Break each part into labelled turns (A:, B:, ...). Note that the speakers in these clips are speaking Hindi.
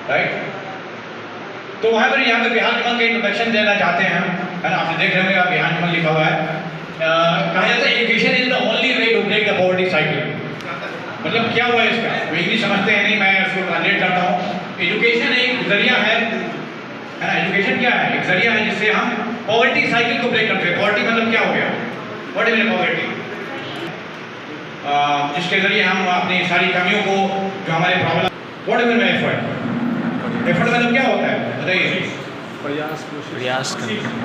A: राइट। तो वहाँ पर यहाँ पे बिहार निगम के इंट्रोडक्शन देना चाहते हैं हम, है ना। आपने देख रहे हैं बिहार निगम लिखा हुआ है। कहा जाता है education is the only way to break the poverty cycle. मतलब क्या हुआ इसका, वो इंग्लिश समझते हैं नहीं, मैं इसको ट्रांसलेट करता हूँ। एजुकेशन एक जरिया है ना। एजुकेशन क्या है, एक जरिया है जिससे हम पॉवर्टी साइकिल को ब्रेक करते हैं। पॉवर्टी मतलब क्या हो गया, व्हाट इज पॉवर्टी, जिसके जरिए हम अपनी सारी कमियों को, जो हमारे problem, what is effort. Effort मतलब क्या होता है बताइए,
B: प्रयास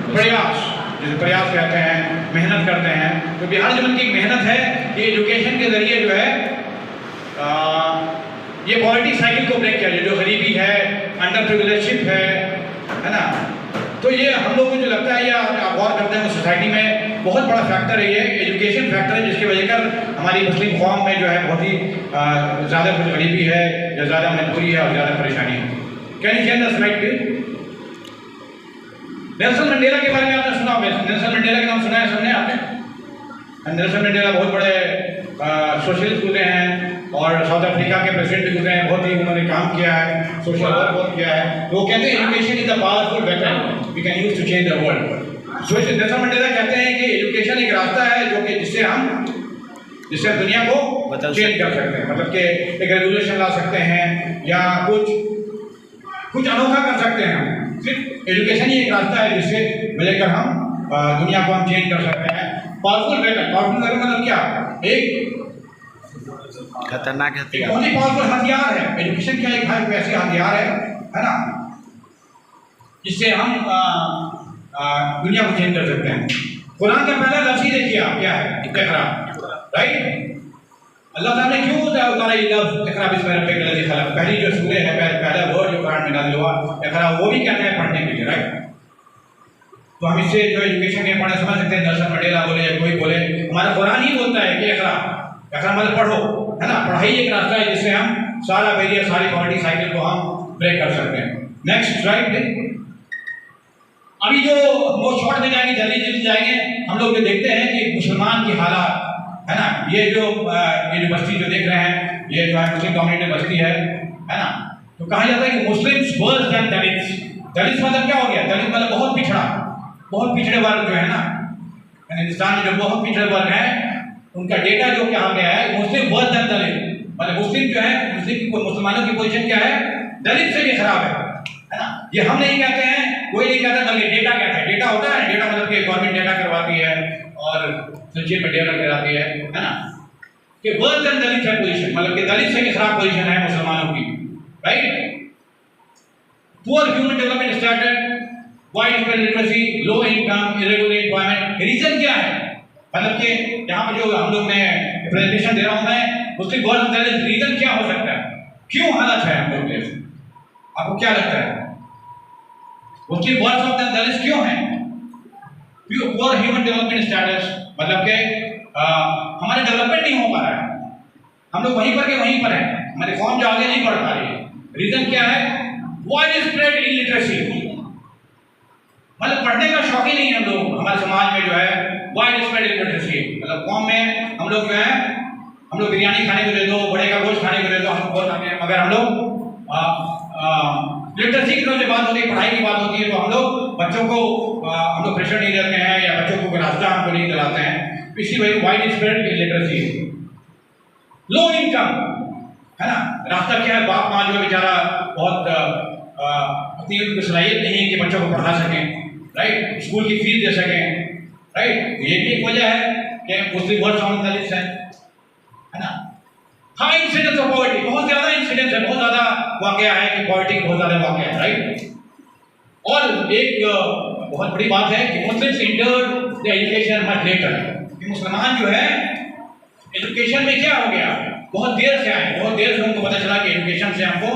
A: प्रयास, जिसे प्रयास कहते हैं, मेहनत करते हैं। तो बिहार निगम की एक मेहनत है कि एजुकेशन के जरिए जो है ये पॉवर्टी साइकिल को ब्रेक किया जाए। जो गरीबी है, अंडर प्रिविलेजशिप है ना। तो ये हम लोग को जो लगता है, या आप गौर करते हैं सोसाइटी में बहुत बड़ा फैक्टर है ये एजुकेशन फैक्टर है, जिसकी वजह कर हमारी मुस्लिम कौम में जो है बहुत ही ज़्यादा कुछ गरीबी है, या ज़्यादा मजबूरी है और ज़्यादा परेशानी है। Can you change the slide please. Nelson Mandela के बारे में आपने सुना होगा। नेल्सन मंडेला के नाम सुना है सबने आपने। नेल्सन मंडेला बहुत बड़े सोशलिस्ट गुजरे हैं और साउथ अफ्रीका के प्रेसिडेंट भी गुजरे हैं। बहुत ही उन्होंने काम किया है, सोशल वर्क बहुत किया है। तो वो कहते हैं education is the powerful weapon we can use to change the world. Nelson Mandela कहते हैं कि एजुकेशन एक रास्ता है जो कि जिससे हम दुनिया को चेंज कर सकते हैं। मतलब कि एक रेवोल्यूशन ला सकते हैं या कुछ अनोखा कर सकते हैं। सिर्फ एजुकेशन ही एक रास्ता है जिससे मिलकर हम दुनिया को हम चेंज कर सकते हैं। पावरफुल वेपन, पावरफुल वेपन मतलब क्या, एक
B: खतरनाक
A: हथियार, पावरफुल हथियार है। एजुकेशन क्या एक ऐसे हथियार है ना, जिससे हम दुनिया को चेंज कर सकते हैं। कुरान का पहला लफ्ज़ ही देखिए आप, क्या है, इक़रा, राइट। अल्लाह ताला ने क्यों उतारा ये लफ्ज़ इक़रा बिस्मि रब्बिकल लज़ी खलक़। पहली जो सूरह है, पहला वर्ड जो कुरान में नाज़िल हुआ इक़रा, वो भी कहते हैं पढ़ने के लिए, राइट। तो हम इससे जो एजुकेशन के पढ़ने समझ सकते हैं। नेल्सन मंडेला बोले या कोई बोले, हमारा कुरान ही बोलता है कि इक़रा मतलब पढ़ो, है ना। पढ़ाई एक रास्ता है जिससे हम सारा बैरियर, सारी पॉवर्टी साइकिल को हम ब्रेक कर सकते हैं। Next slide. अभी जो वो शॉर्ट में जाएंगे, जल्दी जाएंगे। हम लोग जो देखते हैं कि मुसलमान की हालात, है ना, ये जो बस्ती जो देख रहे हैं, ये जो है मुस्लिम कम्युनिटी बस्ती है ना। तो कहा जाता है कि मुस्लिम्स वर्स देन दलित्स। दलित मतलब क्या हो गया, दलित मतलब बहुत पिछड़ा, बहुत पिछड़े वर्ग जो है ना, हिंदुस्तान में जो बहुत पिछड़े वर्ग है, उनका डेटा जो कहा गया है, मुस्लिम वर्स देन दलित, मतलब मुस्लिम जो है, मुसलमानों की पोजीशन क्या है, दलित से भी खराब है ना। ये हम नहीं कहते हैं, कोई नहीं कहता, बल्कि डेटा कहता है। डेटा होता है, डेटा मतलब कि गवर्नमेंट डेटा करवाती है और संचित में डेटा कराती है ना, कि वर्स देन दलित है पोजीशन, मतलब कि दलित से भी खराब पोजीशन है मुसलमानों की, right. Poor human development standard, wide spread literacy, low income, irregular employment. Reason क्या है, मतलब कि यहाँ पर जो हम लोग ने प्रेजेंटेशन दे रहा हूँ मैं, उसकी गवर्नमेंट रीजन क्या हो सकता है, क्यों हालत है हम लोग के, आपको क्या लगता है, उसकी वर्ड्स ऑफ द दलित क्यों है। पुअर ह्यूमन डेवलपमेंट स्टैटस, मतलब कि हमारे डेवलपमेंट नहीं हो पा रहा है, हम लोग वहीं पर के वहीं पर हैं, हमारी कौम जो आगे नहीं बढ़ पा रही है। रीजन क्या है, वाइड स्प्रेड इलिटरेसी, मतलब पढ़ने का शौक ही नहीं है हम लोग, हमारे समाज में जो है वाइड स्प्रेड इलिटरेसी, मतलब कौम में हम लोग जो है, हम लोग बिरयानी खाने को दे दो, बड़े का गोश्त खाने को दे दो, हम बहुत खाते हैं, मगर हम लोग लिटरेसी की जो बात होती है, पढ़ाई की बात होती है, तो हम लोग बच्चों को हम लोग प्रेशर नहीं देते हैं, या बच्चों को रास्ता हमको नहीं दिलाते हैं। इसी वजह wide spread literacy. Low income, है ना, रास्ता क्या है, बाप माँ जो बेचारा बहुत अपनी सलाहियत नहीं है कि बच्चों को पढ़ा सकें, राइट, स्कूल की फीस दे सकें, राइट। ये भी एक वजह है कि मुस्लिम वर्ग दलित है ना। हाई इंसिडेंस ऑफ पॉवर्टी, बहुत ज्यादा इंसिडेंस है, बहुत ज्यादा वाकया है कि पॉवर्टी बहुत ज्यादा वाकया है, राइट। और एक बहुत बड़ी बात है कि Muslims entered the education much later, कि मुसलमान जो है एजुकेशन में क्या हो गया, बहुत देर से आए, बहुत देर से उनको पता चला कि एजुकेशन से हमको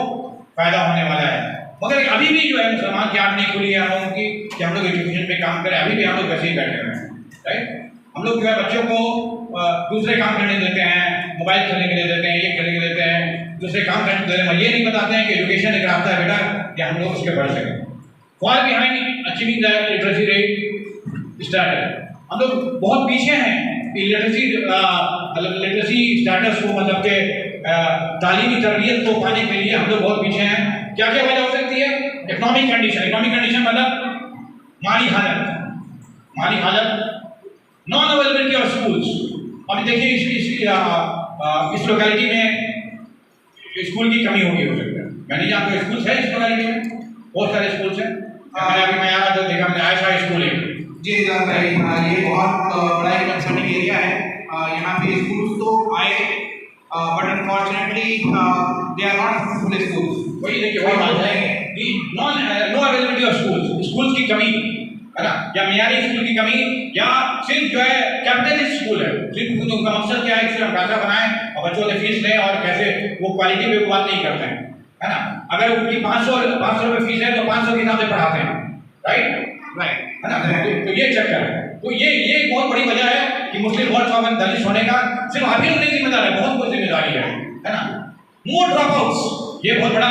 A: फायदा होने वाला है। मगर अभी भी जो है मुसलमान की आंख नहीं खुली है हम लोगों की कि हम लोग एजुकेशन पे काम करें। अभी भी हम लोग वैसे ही बैठे हुए हैं, राइट। हम लोग जो है बच्चों को दूसरे काम करने देते हैं, मोबाइल खेलने के लिए देते हैं, ये खेलने के लिए देते हैं, दूसरे काम करने देते हैं, ये नहीं बताते हैं कि एजुकेशन एक रास्ता है बेटा कि हम लोग उसके बढ़ सकें। For behind achieving the literacy rate standard, हम लोग बहुत पीछे हैं लिटरेसी स्टेटस को, मतलब के तालीमी तरबियत को पाने के लिए हम लोग बहुत पीछे हैं। क्या क्या वजह हो सकती है? Economic condition. इकोनॉमिक कंडीशन मतलब माली हालत, नॉन अवेलेबिलिटी ऑफ स्कूल्स। अभी देखिए इस लोकेलिटी में स्कूल की कमी होगी, हो सकता है, मैं नहीं जानता स्कूल्स है इस लोकेलिटी में, बहुत सारे स्कूल्स हैं। मैं आ रहा था, देखा मैंने आयशा स्कूल है
B: जी भाई, ये बहुत बड़ा एक कंसर्निंग एरिया है। यहाँ पे स्कूल्स तो आए but unfortunately they are not full schools.
A: वही देखिए, वही बात है कि नो अवेलेबिलिटी ऑफ स्कूल्स की कमी है ना, या मियारी स्कूल की कमी, या सिर्फ जो है कैपिटलिस्ट स्कूल है, सिर्फ उनका मकसद क्या है कि हम पैसा बनाएं और बच्चों से फीस लें और कैसे वो क्वालिटी पे बात नहीं करते हैं, है ना। अगर उनकी 500 रुपये फीस है तो 500 के हिसाब से पढ़ाते हैं, राइट है ना। तो ये चक्कर है। तो ये एक बहुत बड़ी वजह है कि मुस्लिम बहुत दलित होने का सिर्फ आप ही लोग नहीं जिम्मेदार है, बहुत कुछ जिम्मेदारी है ना। मोर ड्रॉप आउट्स, ये बहुत बड़ा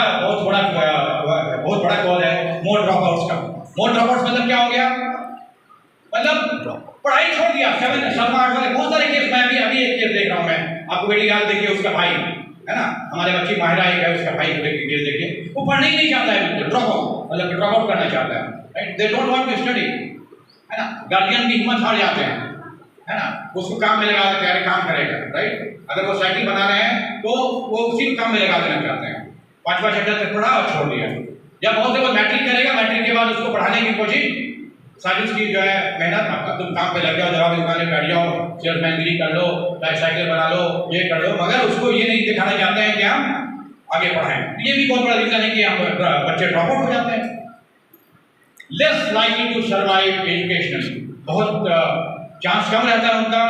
A: कॉल है मोर ड्रॉप आउट्स का। मोर ड्रॉप आउट्स मतलब क्या हो गया? मतलब पढ़ाई छोड़ दिया। 7 8 वाले बहुत सारे केस, मैं अभी एक केस देख रहा हूँ। मैं आपको बेटी याद देखिए, उसका भाई है ना, हमारे बच्ची माहिरा एक है, उसका भाई केस देखिए, वो पढ़ने ही नहीं चाहता है बिल्कुल, ड्रॉप आउट, मतलब ड्रॉप आउट करना चाहता है, right. They don't want to study, है ना। गार्जियन की हिम्मत हार जाते हैं, है ना, उसको काम में लगा देते हैं, अरे काम करेगा, राइट। अगर वो साइकिल बना रहे हैं तो वो उसी काम में लगा देना चाहते हैं। 5वां चैप्टर तक पढ़ा और छोड़ दिया। या बहुत से वो मैट्रिक करेगा, मैट्रिक के बाद उसको पढ़ाने की कोशिश, सारी उसकी जो है मेहनत, आपका तुम काम पे लग जाओ, दवा की दुकान में बैठ जाओ, सेल्समैनगिरी कर लो, साइकिल बना लो, ये कर लो, मगर उसको ये नहीं दिखाना चाहते हैं कि हम आगे पढ़ाएं। ये भी बहुत बड़ा रीजन है कि हम बच्चे ड्रॉप आउट हो जाते हैं। Less likely to survive educationally, बहुत चांस कम रहता है उनका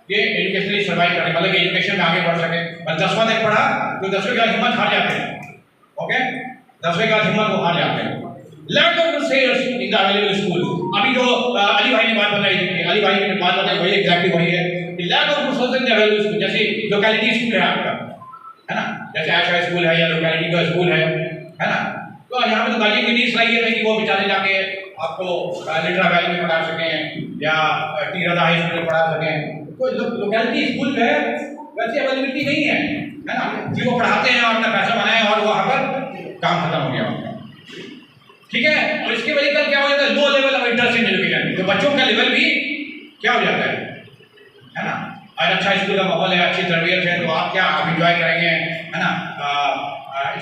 A: कि एजुकेशनली सर्वाइव करने, मतलब एजुकेशन में आगे बढ़ सके। और 10वां तक पढ़ा तो 10वीं के बाद हिम्मत हार जाते हैं, ओके, 10वीं के बाद हिम्मत वो हार जाते हैं। Lack of resource in the available school. अभी जो अली भाई ने बात बताई थी, अली भाई ने बात बताई, वही एग्जैक्टली वही है कि lack of resource in the available school. जैसे लोकेलिटी स्कूल है आपका, है ना, जैसे आयशा स्कूल है या लोकेलिटी का स्कूल है ना, तो यहाँ पे तो गार्जियन की नीड्स लाइए थे कि वो बेचारे जाके आपको लिटरा वैली में पढ़ा सकें या टीरदा हाई स्कूल में पढ़ा सकें। तो लोकेलिटी स्कूल जो है वैसी अवेलेबिलिटी नहीं है ना, कि वो पढ़ाते हैं और अपना पैसा बनाए और वहाँ पर काम खत्म हो गया उनका, ठीक है। और इसकी वजह से क्या हो जाता है? Low level of interest in education, तो बच्चों का लेवल भी क्या हो जाता है ना। अगर अच्छा स्कूल का माहौल है, अच्छी तरबियत है, तो आप क्या आप इंजॉय करेंगे, है ना।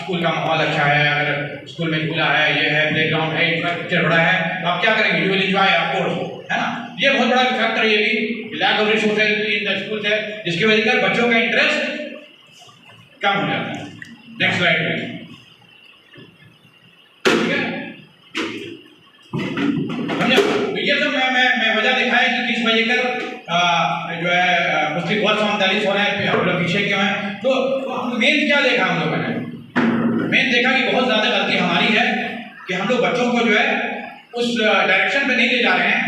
A: स्कूल का माहौल अच्छा है, अगर स्कूल में झूला है, ये है, प्लेग्राउंड है, इंफ्रास्ट्रक्चर बड़ा है, तो आप क्या करेंगे? You will enjoy of course, है ना। ये बहुत बड़ा फैक्टर ये भी lack of resources in the school है, जिसकी वजह से बच्चों का इंटरेस्ट कम हो जाता है। नेक्स्ट स्लाइड प्लीज, ठीक है। समझे? ये सब मैं वजह दिखाया कि किस वजह कर जो है मुस्लिम बहुत कम दलित हो रहे हैं, हम लोग पीछे क्यों हैं। तो हम मेन क्या देखा हम लोगों ने? मेन देखा कि बहुत ज़्यादा गलती हमारी है कि हम लोग बच्चों को जो है उस डायरेक्शन पे नहीं ले जा रहे हैं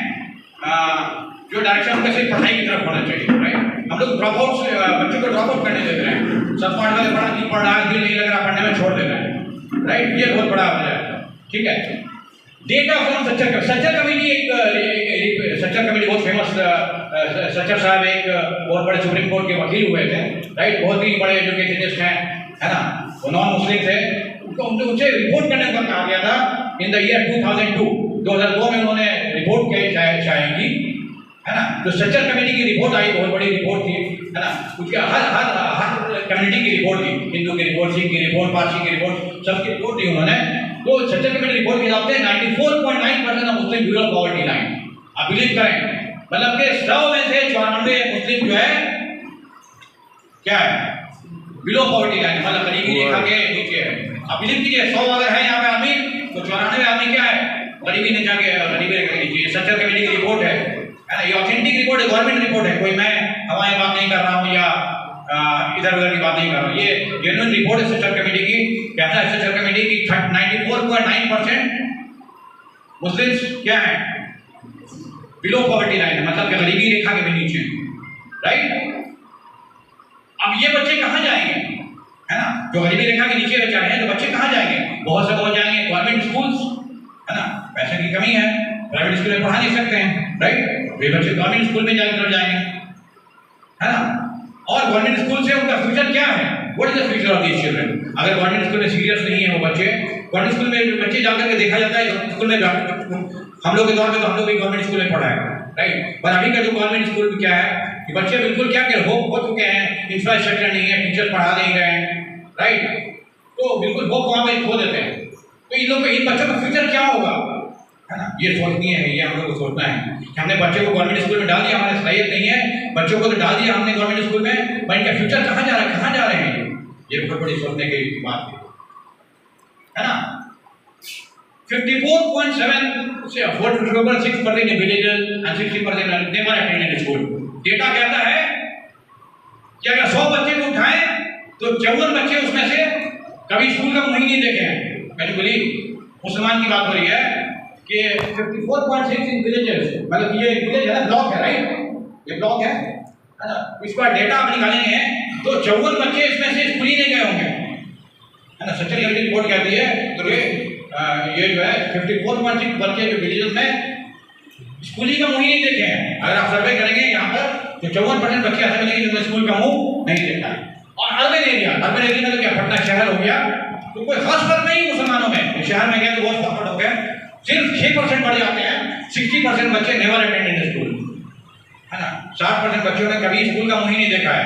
A: जो डायरेक्शन उनका सिर्फ पढ़ाई की तरफ होना चाहिए, राइट। हम लोग ड्रॉप आउट बच्चों को ड्रॉप आउट करने देते हैं, सब पार्ट वाले पढ़ा नहीं पढ़ रहा है, दिल नहीं लग रहा पढ़ने में, छोड़ देना है, राइट। ये बहुत बड़ा वजह है, ठीक है। डेटा फ्रॉम सच्चर कमेटी, एक सच्चर कमेटी बहुत फेमस, सच्चर साहब एक बहुत बड़े सुप्रीम कोर्ट के वकील हुए थे, राइट, बहुत ही बड़े एजुकेशनिस्ट हैं, है ना, वो नॉन मुस्लिम थे। उनसे रिपोर्ट करने को कहा गया था इन द ईयर 2002 में उन्होंने रिपोर्ट शायद की, है ना। तो सच्चर कमेटी की रिपोर्ट आई, बहुत बड़ी रिपोर्ट थी, है ना। उसके हर कम्युनिटी की रिपोर्ट थी, हिंदू की रिपोर्ट, सिख की रिपोर्ट, पारसी की रिपोर्ट, सबकी रिपोर्ट दी उन्होंने। तो सच्चर कमेटी रिपोर्ट के हिसाब से 94.9% of Muslim below poverty line. आप बिलीव करें, मतलब कि 100 में से 94 मुस्लिम जो है क्या है? बिलो पॉवर्टी लाइन, मतलब गरीबी रेखा के नीचे है। आप बिलीव कीजिए, 100 अगर है यहाँ पे आदमी तो 94 आदमी क्या है? गरीबी रेखा के नीचे। सच्चर कमेटी की रिपोर्ट है ना, ये ऑथेंटिक रिपोर्ट है, गवर्नमेंट रिपोर्ट है, कोई मैं हवाई बात नहीं कर रहा हूँ या इधर उधर की बात नहीं कर रहा हूँ। ये जेन्युइन रिपोर्ट है सच्चर कमेटी की। कहता है सच्चर कमेटी की 94.9% मुस्लिम्स क्या है? बिलो पॉवर्टी लाइन, मतलब कि गरीबी रेखा के भी नीचे, राइट। अब ये बच्चे कहाँ जाएंगे, है ना, जो गरीबी रेखा के नीचे रह हैं, तो बच्चे कहाँ जाएंगे? बहुत से बहुत जाएंगे गवर्नमेंट स्कूल्स, है ना, पैसे की कमी है, प्राइवेट स्कूल में पढ़ा नहीं सकते हैं, राइट। वे बच्चे गवर्नमेंट स्कूल में जाकर जाएंगे, है ना। और गवर्नमेंट स्कूल से उनका फ्यूचर क्या है? What is the future of these children? अगर गवर्नमेंट स्कूल में सीरियस नहीं है वो बच्चे, गवर्नमेंट स्कूल में बच्चे जाकर के देखा जाता है स्कूल में, हम लोग के दौर में तो हम लोग भी गवर्नमेंट स्कूल में पढ़ा है, राइट। पर अभी का जो गवर्नमेंट स्कूल क्या है कि बच्चे बिल्कुल क्या हो चुके हैं, इंफ्रास्ट्रक्चर नहीं है, टीचर पढ़ा नहीं रहे हैं, राइट। तो बिल्कुल होप वहाँ पे खो देते हैं। तो इन लोग इन बच्चों का फ्यूचर क्या होगा, है ना, ये सोचनी है, ये हम लोग को सोचना है कि हमने बच्चे को गवर्नमेंट स्कूल में डाल दिया, हमारी सलाहियत नहीं है, बच्चों को तो डाल दिया हमने गवर्नमेंट स्कूल में, पर इनका फ्यूचर कहाँ जा रहा है, कहाँ जा रहे हैं, ये बहुत बड़ी सोचने की बात है ना। 54.7 6% in villages and 60% never attended school. Data कहता है कि अगर 100 बच्चे को उठाएं तो 54 बच्चे उसमें से कभी स्कूल का मुंह ही नहीं देखे हैं। एक्चुअली मुसलमान की बात हो रही है कि 54.6 इन विलेजेस, मतलब ये विलेज है ना, ब्लॉक है, राइट, ये ब्लॉक है ना। इसका डेटा आप निकालेंगे तो 54 बच्चे इसमें से स्कूल ही नहीं गए होंगे, है ना। सच्चाई की रिपोर्ट कहती है तो ये जो है 54.6 बच्चे जो विलेजेस में स्कूली का मुंह ही नहीं देखे हैं। अगर आप सर्वे करेंगे यहाँ पर तो 54% बच्चे ऐसे मिलेंगे जिन्होंने स्कूल का मुंह नहीं देखा है। और अर्बन एरिया में तो क्या पटना शहर हो गया, तो कोई खास फर्क नहीं मुसलमानों में, शहर में गए तो बहुत फॉरवर्ड हो गए, सिर्फ 6% बढ़ जाते हैं, 60% बच्चे नेवर अटेंडेड स्कूल, है ना। 60% बच्चों ने कभी स्कूल का मुंह ही नहीं देखा है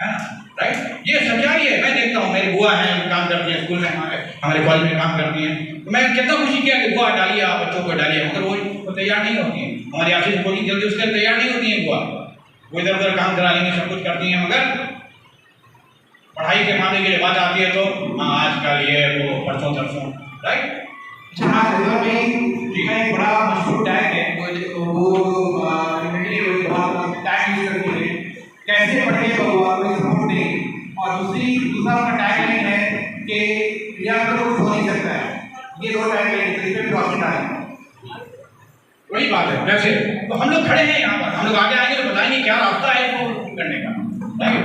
A: ना, राइट। ये सच्चाई है, मैं देखता हूँ, मेरी बुआ है, काम करती है स्कूल में, हमारे कॉलेज में काम करती हैं, तो मैं कितना खुशी किया कि बुआ डालिए, आप बच्चों को डालिए, मगर वो तैयार नहीं होती है। हमारी आपसी कोचिंग जल्दी उसके लिए तैयार नहीं होती है बुआ, वो इधर उधर काम करा लेंगे, सब कुछ करती हैं, मगर पढ़ाई के मामले की बात आती है तो आज कल ये वो परसों तरसों, राइट।
B: अच्छा, हाँ, एक बड़ा मशहूर टैग है कैसे पढ़े सपोर्ट नहीं, और दूसरा उनका टैग लाइन है कि यहाँ तो कुछ हो नहीं सकता है। ये दो टैग लाइन इस पे भी रोशनी डालें।
A: वही बात है। वैसे तो हम लोग खड़े हैं यहाँ पर, हम लोग आगे आएंगे तो बताएंगे क्या रास्ता है इसको करने का, राइट।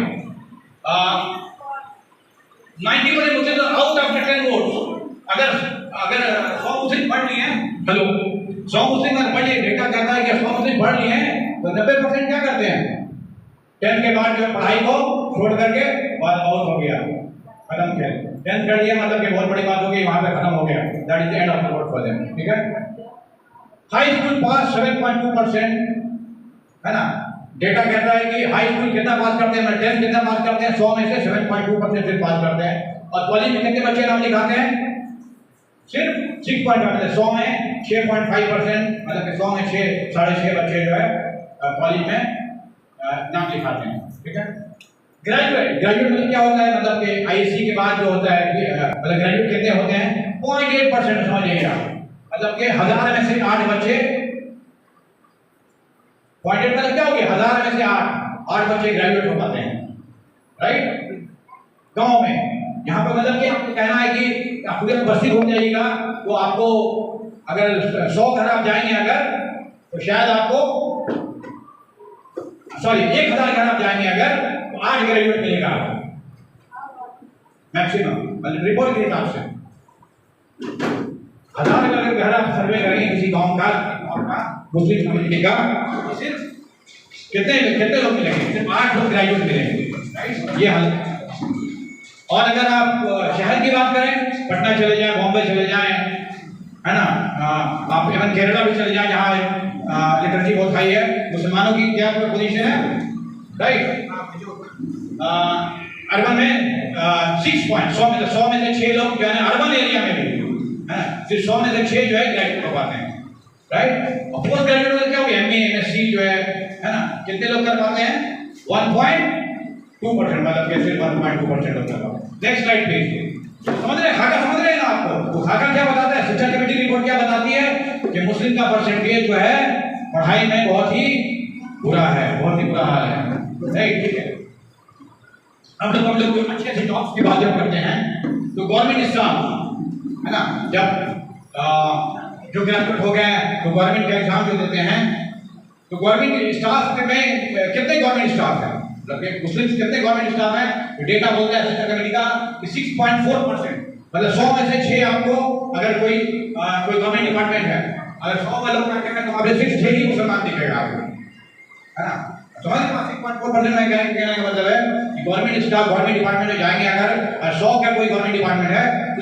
A: 90% मुझे तो आउट ऑफ 10 वोट्स, अगर 100 मुस्लिम पढ़ लिए हैं, हेलो, 100 मुस्लिम अगर पढ़ लिए, डेटा कहता है कि 100 मुस्लिम पढ़ लिए हैं तो 90% क्या करते हैं, 10 के बाद जो पढ़ाई को छोड़ करके और आउट हो गया, खत्म किया। 10 कर लिया मतलब कि बहुत बड़ी बात हो गई, वहां पे खत्म हो गया, that is the end of the vote for them, ठीक है। हाई स्कूल पास 7.2%, है ना। डेटा कहता है कि हाई स्कूल कितना पास करते हैं, 10 कितना पास करते हैं, 100 में से 7.2% सिर्फ पास करते हैं। और कॉलेज में कितने बच्चे नाम लिखाते हैं, सिर्फ 6.5, 100 में 6.5%, मतलब कि 100 में 6.5 बच्चे जो है कॉलेज में नाम लिखाते हैं, ठीक है। ग्रेजुएट मतलब क्या होता है, मतलब कि आईएससी के बाद जो होता है, मतलब ग्रेजुएट कितने होते हैं, 0.8%, समझिएगा, मतलब कि 1000 में से 8 बच्चे, 0.8 मतलब क्या हो गया, 1000 में से 8 बच्चे ग्रेजुएट हो पाते हैं, राइट। गांव में यहाँ पर मतलब कि आपको कहना है कि आप पूरे बस्ती घूम जाइएगा तो आपको अगर 100 घर आप जाएंगे अगर, तो शायद आपको 1000 घर आप जाएंगे अगर, तो 8 ग्रेजुएट मिलेगा मैक्सिमम, मतलब रिपोर्ट के हिसाब से। 1000 अगर घर आप सर्वे करेंगे किसी गांव का मुस्लिम कम्युनिटी का, सिर्फ कितने लोग मिलेंगे, सिर्फ 8 लोग ग्रेजुएट मिलेंगे, राइट। ये हाल। और अगर आप शहर की बात करें, पटना चले जाएं, बॉम्बे चले जाएं, है ना, आप इवन केरला भी चले जाएं जहाँ लिटरेसी बहुत हाई है, मुसलमानों की क्या पोजीशन है, राइट। अर्बन में 100 में से 6 लोग जो है अर्बन एरिया में भी, है ना, सिर्फ 100 में से 6 जो है ग्रेजुएट हो पाते हैं, राइट। और पोस्ट ग्रेजुएट में क्या हो गया, एमए एमएससी जो है ना, कितने लोग कर पाते हैं, 1.2%, मतलब कि सिर्फ 1.2% लोग कर पाते हैं। Next slide please. समझ रहे हैं, खाका समझ रहे हैं ना आपको, तो खाका क्या बताता है, शिक्षा कमेटी रिपोर्ट क्या बताती है कि मुस्लिम का परसेंटेज जो है पढ़ाई में बहुत ही बुरा है, बहुत ही बुरा हाल है, राइट, ठीक है। हम लोग अच्छे अच्छे जॉब्स की बात जब करते हैं तो गवर्नमेंट स्टाफ, है ना, जब जो ग्रेजुएट हो गए तो गवर्नमेंट का एग्जाम जो देते हैं, तो गवर्नमेंट स्टाफ में कितने गवर्नमेंट स्टाफ है, मतलब मुस्लिम कितने गवर्नमेंट स्टाफ है, तो डेटा बोलता है शिक्षा कमेटी का कि 6.4%, मतलब 100 में से 6 आपको, अगर कोई गवर्नमेंट डिपार्टमेंट है, अगर 100 वालों का कहना है तो वहाँ पे 6 ही मुसलमान दिखेगा आपको, है ना। समझ रहे हैं? 6.4% में कहने का मतलब है कि गवर्नमेंट स्टाफ गवर्नमेंट डिपार्टमेंट में जाएंगे, अगर 100 का कोई गवर्नमेंट डिपार्टमेंट है तो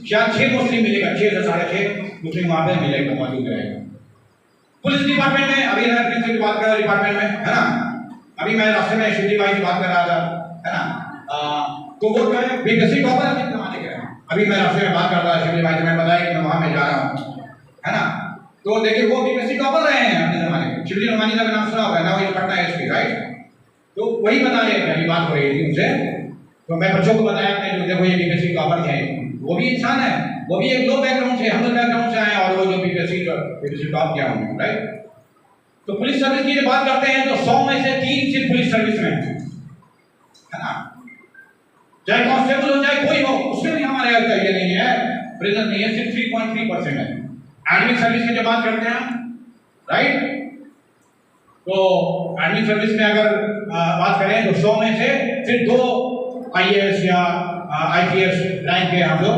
A: शायद 6 मुस्लिम मिलेगा, 6 से 6.5 मुस्लिम वहां पे मिलेगा, मौजूद रहेगा। पुलिस डिपार्टमेंट में अभी मैं पुलिस की बात कर रहा हूं, डिपार्टमेंट में है ना, अभी मैं रास्ते में शिवजी भाई की बात कर रहा था, है ना, तो वो जो है बीपीएससी टॉपर अभी जमाने के हैं। अभी मैं रास्ते में बात कर रहा था शिवजी भाई से, मैं बताया कि मैं वहां में जा रहा हूँ, है ना, तो देखिए वो बीपीएससी टॉपर रहे हैं अपने जमाने में। शिवजी नुमानी का नाम सुना होगा ना, वो पटना एसपी, राइट, तो वही बता रहे थे, अभी बात हो रही थी उनसे, तो मैं बच्चों को बताया कि देखो ये बीपीएससी टॉपर थे, वो भी इंसान है, वो भी एक लो बैकग्राउंड से, हम लोग बैकग्राउंड से आए, और वो जो बीपीएससी टॉप किया उन्होंने, राइट। तो पुलिस सर्विस की जब बात करते हैं तो 100 में से 3 सिर्फ पुलिस सर्विस में है ना, चाहे कांस्टेबल हो चाहे कोई हो, उसमें भी हमारे ये नहीं है, प्रेजेंट नहीं है, सिर्फ 3.3% है। एडमिन सर्विस की जब बात करते हैं, राइट, तो एडमिन सर्विस में अगर बात करें तो 100 में से सिर्फ 2 आईएएस या आईपीएस रैंक के हम लोग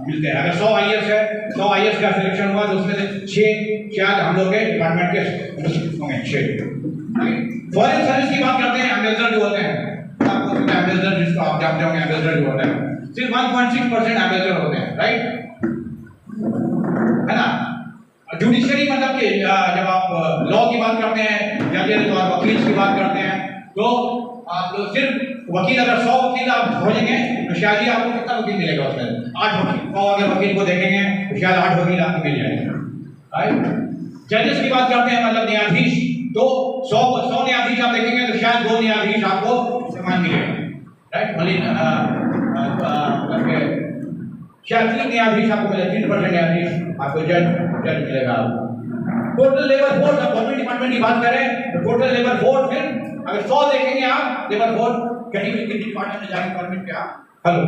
A: मिलते हैं। अगर 100 आईएएस है, 100 आईएएस का सिलेक्शन हुआ तो उसमें से 6 शायद हम लोग के डिपार्टमेंट के होंगे, 6। फॉरेन सर्विस की बात करते हैं, एम्बेसडर जो होते हैं, आपको एम्बेसडर जिसको आप जानते होंगे, एम्बेसडर जो होते हैं सिर्फ 1.6% एम्बेसडर होते हैं, राइट, है ना। जुडिशरी मतलब कि जब आप लॉ की बात करते हैं, जजेस और वकील की बात करते हैं, तो आप लोग सिर्फ वकील, अगर 100 वकील आप खोजेंगे तो शायद ही आपको कितना वकील मिलेगा उसमें, 8 वकील। 100 अगर वकील को देखेंगे तो शायद 8 वकील आपको मिल जाएंगे, राइट। जजेस की बात करते हैं मतलब न्यायाधीश, तो 100 न्यायाधीश आप देखेंगे तो शायद 2 न्यायाधीश आपको समान मिलेगा, राइट, शायद 3 न्यायाधीश आपको मिलेगा, 3% न्यायाधीश आपको जज मिलेगा। Total labour force, government department की बात करें तो टोटल लेबर फोर्स फिर अगर 100 देखेंगे आप लेबर फोर्स, कहीं भी किसी डिपार्टमेंट में जाएंगे गवर्नमेंट के आप, हेलो,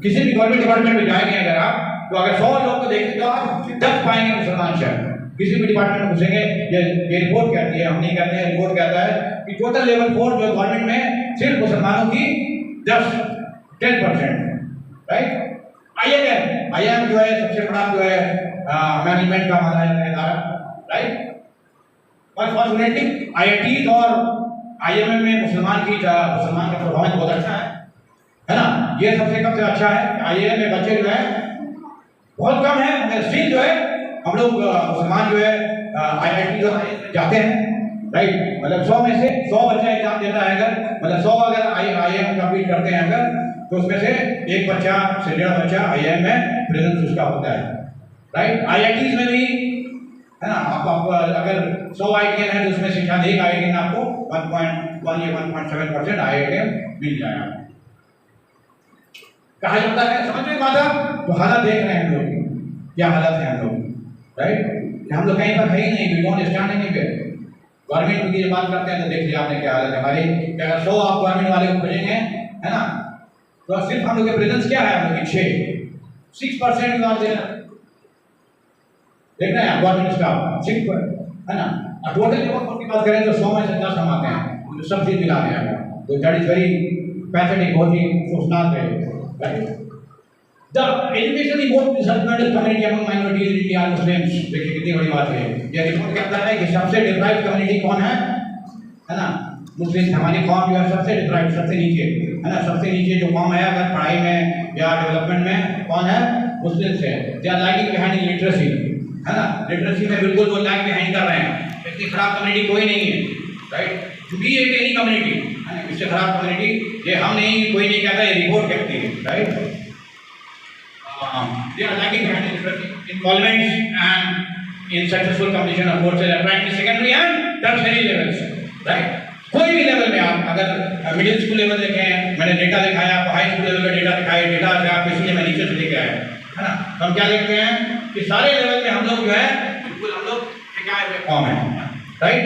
A: किसी भी गवर्नमेंट डिपार्टमेंट में जाएंगे अगर आप, तो अगर 100 लोग को देखेंगे तो आप 10 पाएंगे मुसलमान शहर। किसी भी डिपार्टमेंट में घुसेंगे, ये रिपोर्ट कहती है, हम नहीं कहते हैं, रिपोर्ट कहता है कि टोटल लेबर फोर्स जो गवर्नमेंट में सिर्फ मुसलमानों की 10% राइट। आईएम जो है सबसे बड़ा जो है मैनेजमेंट का माना जाता है इदारा, राइट। पर फॉर्चुनेटली आईआईटी और आईएमए में मुसलमान का परफॉर्मेंस बहुत अच्छा है ना, ये सबसे कम से अच्छा है। आईएमए में बच्चे जो है बहुत कम है, मगर स्टिल जो है हम लोग मुसलमान जो है आईआईटी जो जाते हैं, राइट। मतलब 100 में से 100 बच्चा एग्जाम देता है, अगर मतलब 100 अगर आईएम कंप्लीट करते हैं अगर, तो उसमें से 1 बच्चा से 1.5 बच्चा आईएम में प्रेजेंस उसका होता है, राइट। आईआईटीज में भी है ना, आप अगर 100 आईआईटीएन है तो उसमें से शायद 1 आईआईटीएन आपको 1.1 या 1.7% आईआईटीएन मिल जाएगा। कहा जाता है, समझ में बात आप, तो हालत देख रहे हैं हम लोग, क्या हालत है हम लोग, राइट। हम लोग कहीं पर है ही नहीं, we don't stand anywhere. Government की बात करते हैं तो देख लिया आपने क्या हालत है हमारी। अगर 100 आप गवर्नमेंट वाले को खोजेंगे, है ना, तो सिर्फ हम लोग के प्रेजेंस क्या है, हम लोग की 6% और देखना है गवर्नमेंट स्टाफ 6%, है ना। और टोटल लेबर की बात करें तो 100 में से 10 हम आते हैं, तो सब चीज मिला दिया गया, तो दैट इज वेरी पैथेटिक, बहुत ही अफसोसनाक है, right. The education is most disadvantaged community among minorities in India are Muslims। देखिए कितनी बड़ी बात है। यह रिपोर्ट कहता है कि सबसे डिप्राइव्ड कम्युनिटी कौन है ना, मुस्लिम। हमारी कौम जो है सबसे डिप्राइव्ड, सबसे नीचे, है ना, सबसे नीचे जो कौम है अगर पढ़ाई में या डेवलपमेंट में, कौन है, मुस्लिम्स है। They are lagging behind in literacy, है ना, लिटरेसी में बिल्कुल वो लैग बिहाइंड कर रहे हैं। इतनी खराब कम्युनिटी कोई नहीं है, right. To be a any community, है ना, इससे खराब कम्युनिटी ये हम नहीं, कोई नहीं कहता, ये रिपोर्ट कहती है, right. They are lagging behind in involvement and in successful completion of both primary, secondary and tertiary levels, right? कोई भी लेवल में आप अगर मिडिल स्कूल लेवल देखें, मैंने डेटा दिखाया आपको, हाई स्कूल लेवल का डेटा दिखाया, डेटा आपको इसलिए मैं नीचे से लेके आया, है ना। तो हम क्या देखते हैं कि सारे लेवल में हम लोग जो है बिल्कुल हम लोग टिकाए हुए कौम है, राइट।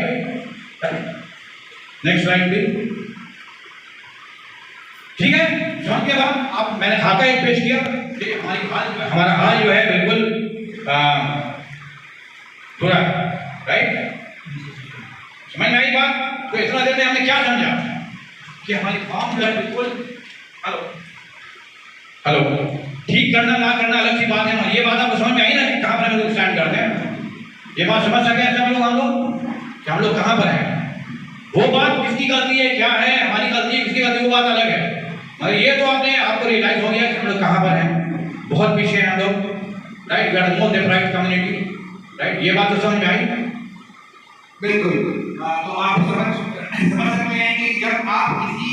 A: Next slide please. ठीक है, समझ के बाद आप मैंने खाका एक पेश किया, हमारा हाल जो है बिल्कुल बुरा, राइट। समझ में आई बात? तो इतना देर में हमने क्या समझा कि हमारी कौम जो है बिल्कुल हेलो ठीक करना ना करना अलग सी बात है। ये बात आपको समझ में आई ना कि कहाँ पर हम लोग स्टैंड करते हैं? ये बात समझ सके सब लोग, हम लोग कि हम लोग कहाँ पर हैं, वो बात किसकी गलती है, क्या है, हमारी गलती है, किसकी गलती, वो बात अलग है। और ये तो आपको रियलाइज हो गया कि हम लोग कहाँ पर हैं, बहुत पीछे हैं हम लोग, right. We are most deprived community, right. ये बात तो समझ में आई।
B: बिल्कुल। तो आप समझ सकते हैं कि जब आप किसी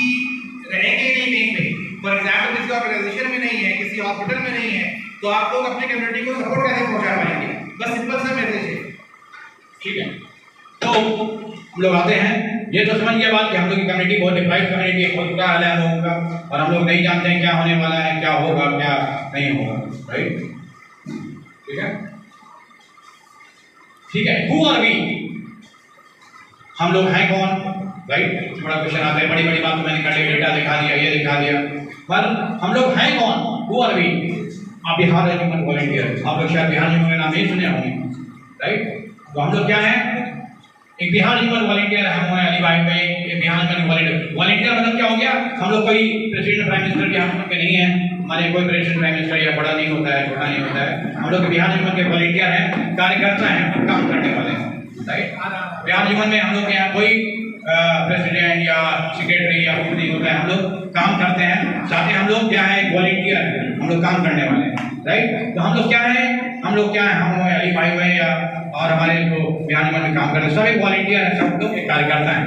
B: रहेंगे नहीं कहीं पे, फॉर एग्जाम्पल किसी ऑर्गेनाइजेशन में नहीं है, किसी हॉस्पिटल में नहीं है, तो आप लोग अपने कम्युनिटी को सपोर्ट कैसे पहुंचा पाएंगे? बस सिंपल सा मैसेज है,
A: ठीक है। तो हम लोग आते हैं, ये तो समझ गया बात कि हम लोग की कम्युनिटी बहुत डिप्राइव्ड कम्युनिटी है, बहुत बुरा हाल है हम लोगों का, और हम लोग नहीं जानते हैं क्या होने वाला है, क्या होगा, क्या नहीं होगा, राइट। ठीक है, ठीक है। हु आर वी, हम लोग हैं कौन, राइट। बड़ा क्वेश्चन आता है, बड़ी बड़ी बात तो मैंने कर ली, डेटा दिखा दिया, ये दिखा दिया, पर हम लोग हैं कौन, हु आर वी। आप बिहार ह्यूमन वॉलंटियर, आप लोग शायद बिहार ह्यूमन का नाम नहीं सुने होंगे, राइट। तो हम लोग क्या हैं, एक बिहार ह्यूमन वॉलंटियर हम हैं, अली भाई में एक बिहार ह्यूमन वॉलंटियर। वॉलंटियर मतलब क्या हो गया, हम लोग कोई प्रेसिडेंट प्राइम मिनिस्टर के हम के नहीं है, हमारे कोई प्रेसिडेंट प्राइम मिनिस्टर या बड़ा नहीं होता है, छोटा नहीं होता है, हम लोग बिहार ह्यूमन के वॉलंटियर हैं, कार्यकर्ता हैं, काम करने वाले हैं, राइट। बिहार ह्यूमन में हम लोग के यहाँ कोई प्रेसिडेंट या सेक्रेटरी या कुछ नहीं होता है, हम लोग काम करते हैं, साथ ही हम लोग क्या है, वॉलंटियर, हम लोग काम करने वाले हैं, राइट। तो हम लोग क्या है, हम लोग क्या है, हम अली भाई हुए या और हमारे जो बिहार में काम कर रहे हैं सब एक वॉलंटियर है, सब लोग एक कार्यकर्ता है।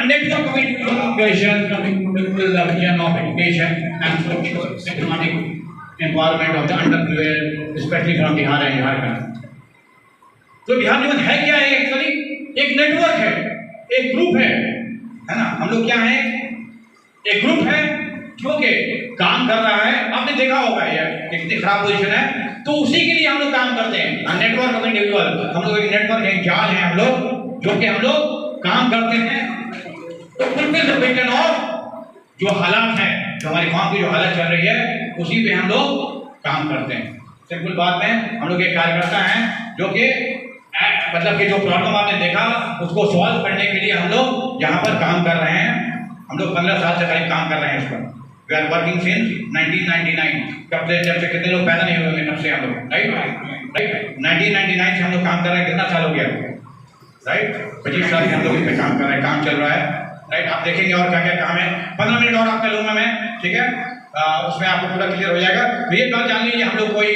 A: Network of education, with the vision of education and social economic empowerment of the underprivileged, especially from Bihar and Jharkhand. तो बिहार में है क्या है, एक्चुअली एक नेटवर्क है, एक ग्रुप है ना। हम लोग क्या है, एक ग्रुप है जो कि काम कर रहा है। आपने देखा होगा यार कितनी खराब पोजीशन है, तो उसी के लिए हम लोग काम करते हैं। नेटवर्क ऑफ इंडिविजुअल, हम लोग एक नेटवर्क है, जाल है हम लोग, जो कि हम लोग काम करते हैं तो फुलफिल द विजन ऑफ जो हालात है, जो हमारी कौम की जो हालत चल रही है, उसी पे हम लोग काम करते हैं। सिंपल बात में हम लोग एक कार्यकर्ता हैं जो कि मतलब कि जो प्रॉब्लम आपने देखा उसको सॉल्व करने के लिए हम लोग यहाँ पर काम कर रहे हैं। हम लोग 15 साल से करीब काम कर रहे हैं इस पर। वी आर वर्किंग सिंस 1999, जब से कितने लोग पैदा नहीं हुए तब से हम लोग, राइट 1999 से हम लोग काम कर रहे हैं। कितना साल हो गया, राइट 25 साल से हम लोग इस पर काम कर रहे हैं, काम चल रहा है, राइट। आप देखेंगे और क्या क्या काम है, 15 मिनट और आपका लूँगा मैं, ठीक है, उसमें आपको पूरा क्लियर हो जाएगा। तो ये बात जान लीजिए, हम लोग कोई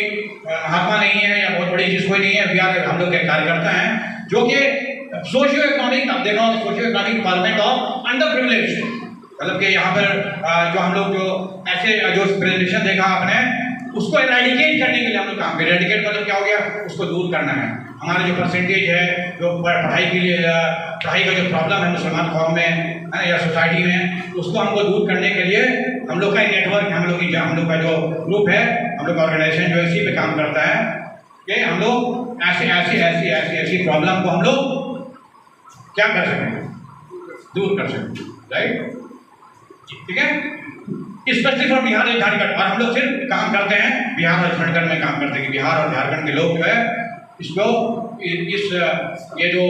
A: महात्मा नहीं है या बहुत बड़ी चीज़ कोई नहीं है। हम लोग एक कार्यकर्ता हैं जो कि सोशियो इकोनॉमिक, आप देख रहे हो, socio economic department of under privilege, मतलब कि यहाँ पर जो हम लोग जो ऐसे जो प्रेजेंटेशन देखा आपने, उसको इरेडिकेट करने के लिए हम लोग काम करें। इरेडिकेट मतलब क्या हो गया, उसको दूर करना है। हमारा जो परसेंटेज है, जो पढ़ाई के लिए पढ़ाई का जो प्रॉब्लम है मुसलमान कौम में या सोसाइटी में, उसको हमको दूर करने के लिए हम लोग का नेटवर्क, हम लोग का जो ग्रुप है, हम लोग का ऑर्गेनाइजेशन जो इसी पे काम करता है कि हम लोग ऐसी प्रॉब्लम को हम लोग क्या कर सकें, दूर कर सकें, राइट। ठीक है, स्पेशली फ्रॉम बिहार और झारखंड। और हम लोग सिर्फ काम करते हैं बिहार और झारखंड में काम करते हैं कि बिहार और झारखंड के लोग जो है इसको ये जो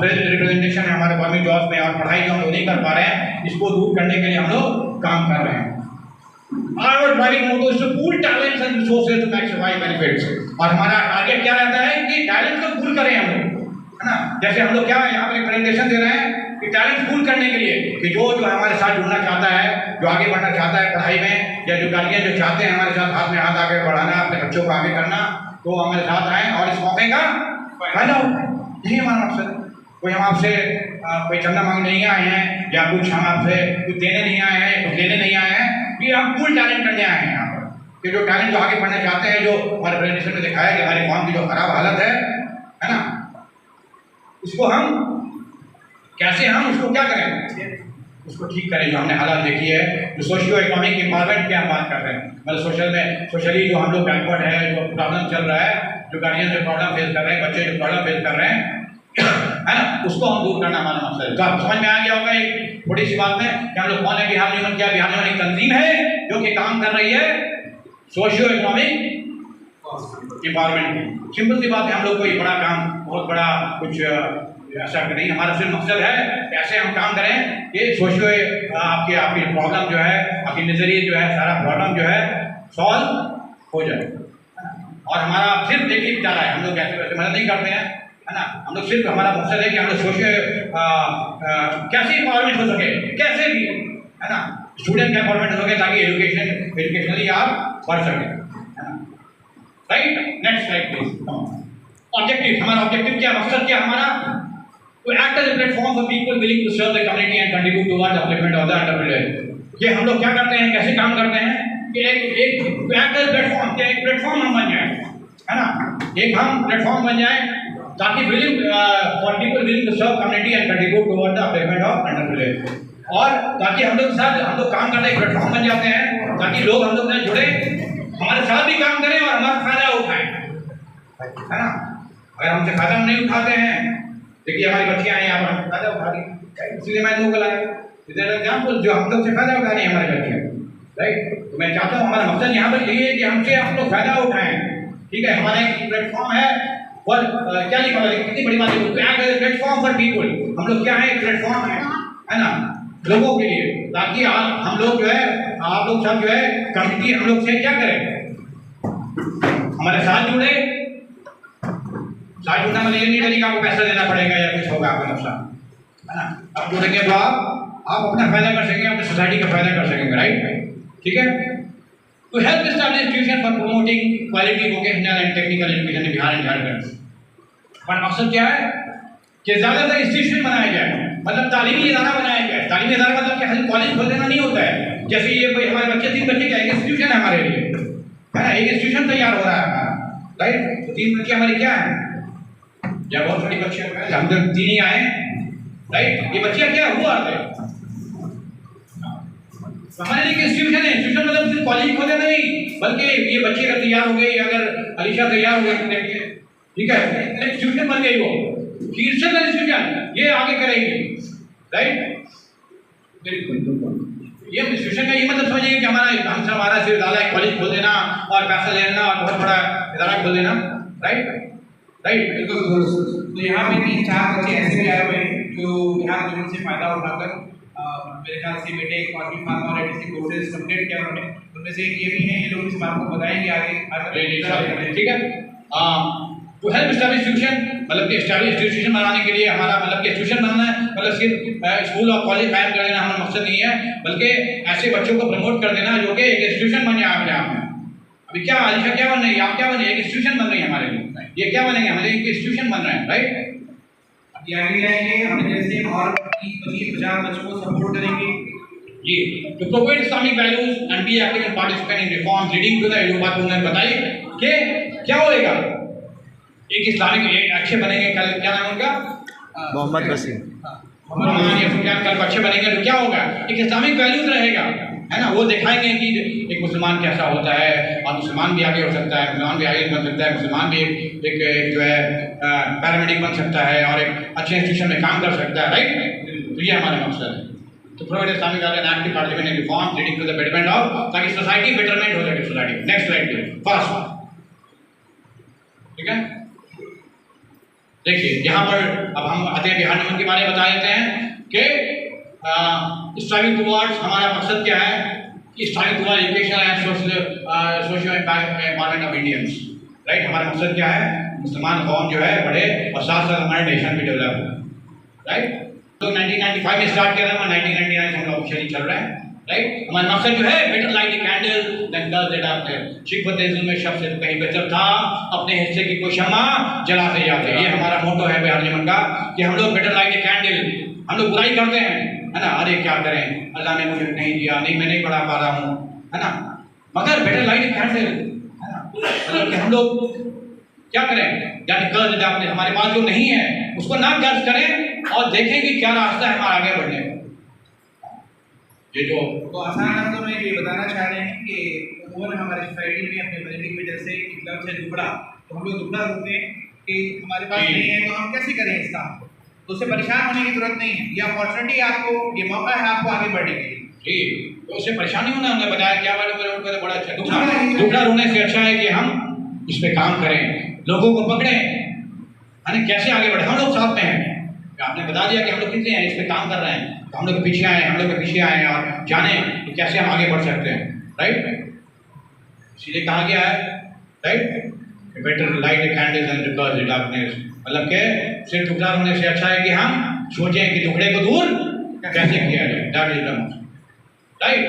A: रिप्रेजेंटेशन है हमारे गवर्नमेंट जॉब्स में और पढ़ाई जो हम लोग नहीं कर पा रहे हैं, इसको दूर करने के लिए हम लोग काम कर रहे हैं। Our driving motto is to pool talents and resources to maximize benefits। और हमारा टारगेट क्या रहता है कि टैलेंट को पूल करें हम लोग, है ना। जैसे हम लोग क्या है यहाँ पर प्रेजेंटेशन दे रहे हैं कि टैलेंट पूल करने के लिए कि जो हमारे साथ जुड़ना चाहता है, जो आगे बढ़ना चाहता है पढ़ाई में, या जो गार्जियन जो चाहते हैं हमारे साथ हाथ में हाथ आगे बढ़ाना, अपने बच्चों को आगे करना, तो हमारे साथ आए और इस मौके का फायदा हो। यही हमारा मकसद। कोई हम आपसे कोई चंदा मांगने नहीं आए हैं या कुछ हम आपसे कुछ देने नहीं आए हैं, कुछ लेने नहीं आए हैं, ये हम फुल टैलेंट करने आए हैं यहाँ पर। कि जो टैलेंट जो आगे बढ़ना चाहते हैं, जो हमारे प्रेजेंटेशन में दिखाया कि हमारी कौम की जो खराब हालत है ना, उसको हम कैसे हम उसको क्या करें, उसको ठीक करें। जो हमने हालात देखी है, जो सोशियो इकोनॉमिक एम्पावरमेंट की हम बात कर रहे हैं, मतलब सोशली जो हम लोग बैकवर्ड है, जो प्रॉब्लम चल रहा है, जो गार्जियन जो प्रॉब्लम फेस कर रहे हैं, बच्चे जो प्रॉब्लम फेस कर रहे हैं, है ना, उसको हम दूर करना हमारा मकसद है। तो आप समझ में आ गया होगा एक थोड़ी सी बात में कि हम लोग कौन है। बिहार ह्यूमन क्या, बिहार ह्यूमन एक तंजीम है जो कि काम कर रही है सोशियो इकोनॉमिक एम्पावरमेंट की। सिंपल सी बात है, हम लोग कोई बड़ा काम, बहुत बड़ा कुछ ऐसा नहीं, हमारा सिर्फ मकसद है ऐसे हम काम करें कि सोशियो आपकी प्रॉब्लम जो है, आपकी नजरिए जो है, सारा प्रॉब्लम जो है सॉल्व हो जाए। और हमारा सिर्फ एक ही विचार है, हम लोग ऐसे वैसे मदद नहीं करते हैं, है ना। हम लोग सिर्फ हमारा मकसद है कि हम लोग कैसे इम्पावरमेंट हो सके, कैसे भी, है ना, स्टूडेंट का इम्पावरमेंट हो सके ताकि एजुकेशनली आप बढ़ सकें, है ना। Right, next slide please. Objective, हमारा ऑब्जेक्टिव क्या, मकसद क्या हमारा, to act as a platform for people willing to serve the community and contribute towards the upliftment of the underprivileged। ये हम लोग क्या करते हैं, कैसे काम करते हैं कि एक act as a platform, क्या एक प्लेटफॉर्म हम बन जाए, है ना, एक हम प्लेटफॉर्म बन जाए ताकि willing for people willing to serve community and contribute towards the upliftment of underprivileged, और ताकि हम लोग साथ हम लोग काम करने एक प्लेटफॉर्म बन जाते हैं ताकि लोग हम लोग से जुड़े, हमारे साथ भी काम करें और हमारा फायदा उठाएं, है ना। अगर हमसे फायदा हम नहीं उठाते हैं, देखिए हमारी बच्चियां हैं यहाँ पर फायदा उठा रही, इसलिए मैं लोग बुलाया, जो हम लोग से फायदा उठा रही है हमारी बच्चियां, राइट। तो मैं चाहता हूँ हमारा मकसद यहाँ पर यही है कि हमसे हम लोग फायदा उठाएं, ठीक है। हमारा एक प्लेटफॉर्म है और क्या लिखा हुआ है, कितनी बड़ी बात है, प्लेटफॉर्म फॉर पीपल। हम लोग क्या है, प्लेटफॉर्म है ना, लोगों के लिए, ताकि हम लोग जो है, आप लोग सब जो है कम्युनिटी हम लोग से क्या करें, हमारे साथ जुड़े। साथ जुड़ना मतलब ये नहीं कि आपको पैसा देना पड़ेगा या कुछ होगा आपका नुकसान, है ना। अब जुड़ेंगे तो आप अपना फायदा कर सकेंगे, अपने सोसाइटी का फायदा कर सकेंगे, राइट, ठीक है। To help establish institution for promoting quality vocational and technical education in Bihar and Jharkhand. हमारा मकसद क्या है कि ज़्यादातर इंस्टीट्यूशन बनाया जाए, मतलब तालीमी इदारा बनाया जाए। तालीमी इदारा मतलब कि खाली कॉलेज खोल देना नहीं होता है, जैसे ये कोई हमारे बच्चे 3 बच्चे का एक इंस्टीट्यूशन है हमारे लिए, है ना, एक इंस्टीट्यूशन तैयार हो रहा है हमारा, राइट। तो 3 बच्चे हमारे क्या है, या बहुत बड़ी बच्चियां हैं, हम तो 3 ही आए, राइट। ये बच्चियां क्या हुआ आते हमारे लिए इंस्टीट्यूशन है। इंस्टीट्यूशन मतलब सिर्फ कॉलेज खोले नहीं, बल्कि ये बच्चे अगर तैयार हो गए, अगर अलीशा तैयार हो गई, ठीक है, इंस्टीट्यूशन बन गई, वो शीर्षक इंस्टीट्यूशन ये आगे करेगी, राइट। बिल्कुल, ये इंस्टीट्यूशन का ये मतलब समझिए कि हमारा सिर्फ इदारा कॉलेज खोल देना और पैसा लेना और बहुत बड़ा इदारा खोल देना, राइट, राइट, बिल्कुल।
B: तो यहाँ पे 3-4 बच्चे ऐसे भी आए हुए हैं जो यहाँ जुनून से फायदा उठाकर मेरे ख्याल से बेटे कॉफी फार्म और एडीसी कोर्सेज कंप्लीट किया उन्होंने, उनमें से एक ये भी हैं, ये लोग इस बात को बताएंगे आगे, ठीक है। टू हेल्प एस्टैब्लिश इंस्टीट्यूशन, मतलब कि एस्टैब्लिश इंस्टीट्यूशन बनाने के लिए हमारा मतलब कि इंस्टीट्यूशन बनाना है, मतलब सिर्फ स्कूल और कॉलेज कायम कर देना हमारा मकसद नहीं है, बल्कि ऐसे बच्चों को प्रमोट कर देना जो कि एक इंस्टीट्यूशन बन जाए अपने आप में। अभी क्या अलीशा क्या बन रही है, आप क्या बन रही है, एक इंस्टीट्यूशन बन रही है हमारे लिए, ये क्या बनेंगे, हमारे एक इंस्टीट्यूशन बन रहे हैं, राइट। अब ये आगे जाएंगे, हमने जैसे और 30-50 बच्चों को सपोर्ट करेंगे
A: जी। To provide Islamic values and be active and participate in reforms leading to the बात उन्होंने बताई कि क्या होएगा, एक इस्लामिक एक अच्छे बनेंगे, कल क्या नाम उनका,
C: मोहम्मद वसीम,
A: कल अच्छे बनेंगे तो क्या होगा, एक इस्लामिक वैल्यूज रहेगा, है ना। वो दिखाएंगे कि एक मुसलमान कैसा होता है और मुसलमान भी आगे हो सकता है, मुसलमान भी आगे बन सकता है, मुसलमान भी एक जो है पैरामेडिक बन सकता है और एक अच्छे इंस्टीट्यूशन में काम कर सकता है, राइट। तो ये हमारा मकसद है। तो provide Islamic value and active participate in reforms leading to the betterment of, ताकि सोसाइटी बेटरमेंट हो सके society. Next slide please, first, ठीक है। देखिए यहाँ पर अब हम आते हैं बिहार नियमन के बारे में बता देते हैं कि स्ट्राइविंग टुवर्ड्स, हमारा मकसद क्या है कि striving towards education and social empowerment of Indians, right. हमारा मकसद क्या है, मुसलमान कौम जो है बढ़े और साथ साथ हमारे नेशन भी डेवलप हो, राइट। तो 1995 में स्टार्ट किया था, 1999 से हम लोग ऑफिशियली चल रहे हैं, राइट। हमारा मकसद जो है better light the candle than does it after, शिकवत दिल में शख्स से कहीं बेहतर था अपने हिस्से की कोई शम्मा जलाते जाते। ये हमारा मोटो है बिहार नियमन का कि हम लोग बेटर लाइट द कैंडल, हम लोग बुराई करते हैं, है ना, अरे क्या करें, अल्लाह ने मुझे नहीं दिया, नहीं मैं नहीं पढ़ा पा रहा हूँ, है ना, मगर बेटर लाइट द कैंडल, है ना, मतलब कि हम लोग क्या करें, यानी कर्ज अपने हमारे पास जो नहीं है उसको ना कर्ज करें और देखें कि क्या रास्ता है हमारा आगे बढ़ने का। ये जो
B: तो आसान शब्दों में ये बताना चाह रहे हैं कि उन्होंने हमारी सोसाइटी में अपने बजट की वजह से एकदम से दुबड़ा, तो हम लोग दुबड़ा होते हैं कि हमारे पास नहीं है तो हम कैसे करें इस काम को, तो उससे परेशान होने की जरूरत नहीं है, ये अपॉर्चुनिटी आपको, ये मौका है आपको आगे बढ़ने के लिए।
A: जी, तो उससे परेशानी होना, हमने बताया क्या बड़ा अच्छा, दुबड़ा रोने से अच्छा है कि हम इस पे काम करें, लोगों को पकड़ें, है ना, कैसे आगे बढ़े। हम लोग साथ में हैं, आपने बता दिया कि हम लोग कितने हैं, इस पे काम कर रहे हैं, तो हम लोग पीछे आए, हम लोग पीछे आए और जाने कि कैसे हम आगे बढ़ सकते हैं, राइट। इसीलिए कहा गया है, right, better light the candles and record the darkness. मतलब के सिर टुकड़ा होने से अच्छा है कि हम सोचें कि टुकड़े को दूर कैसे किया जाए। That is the most right.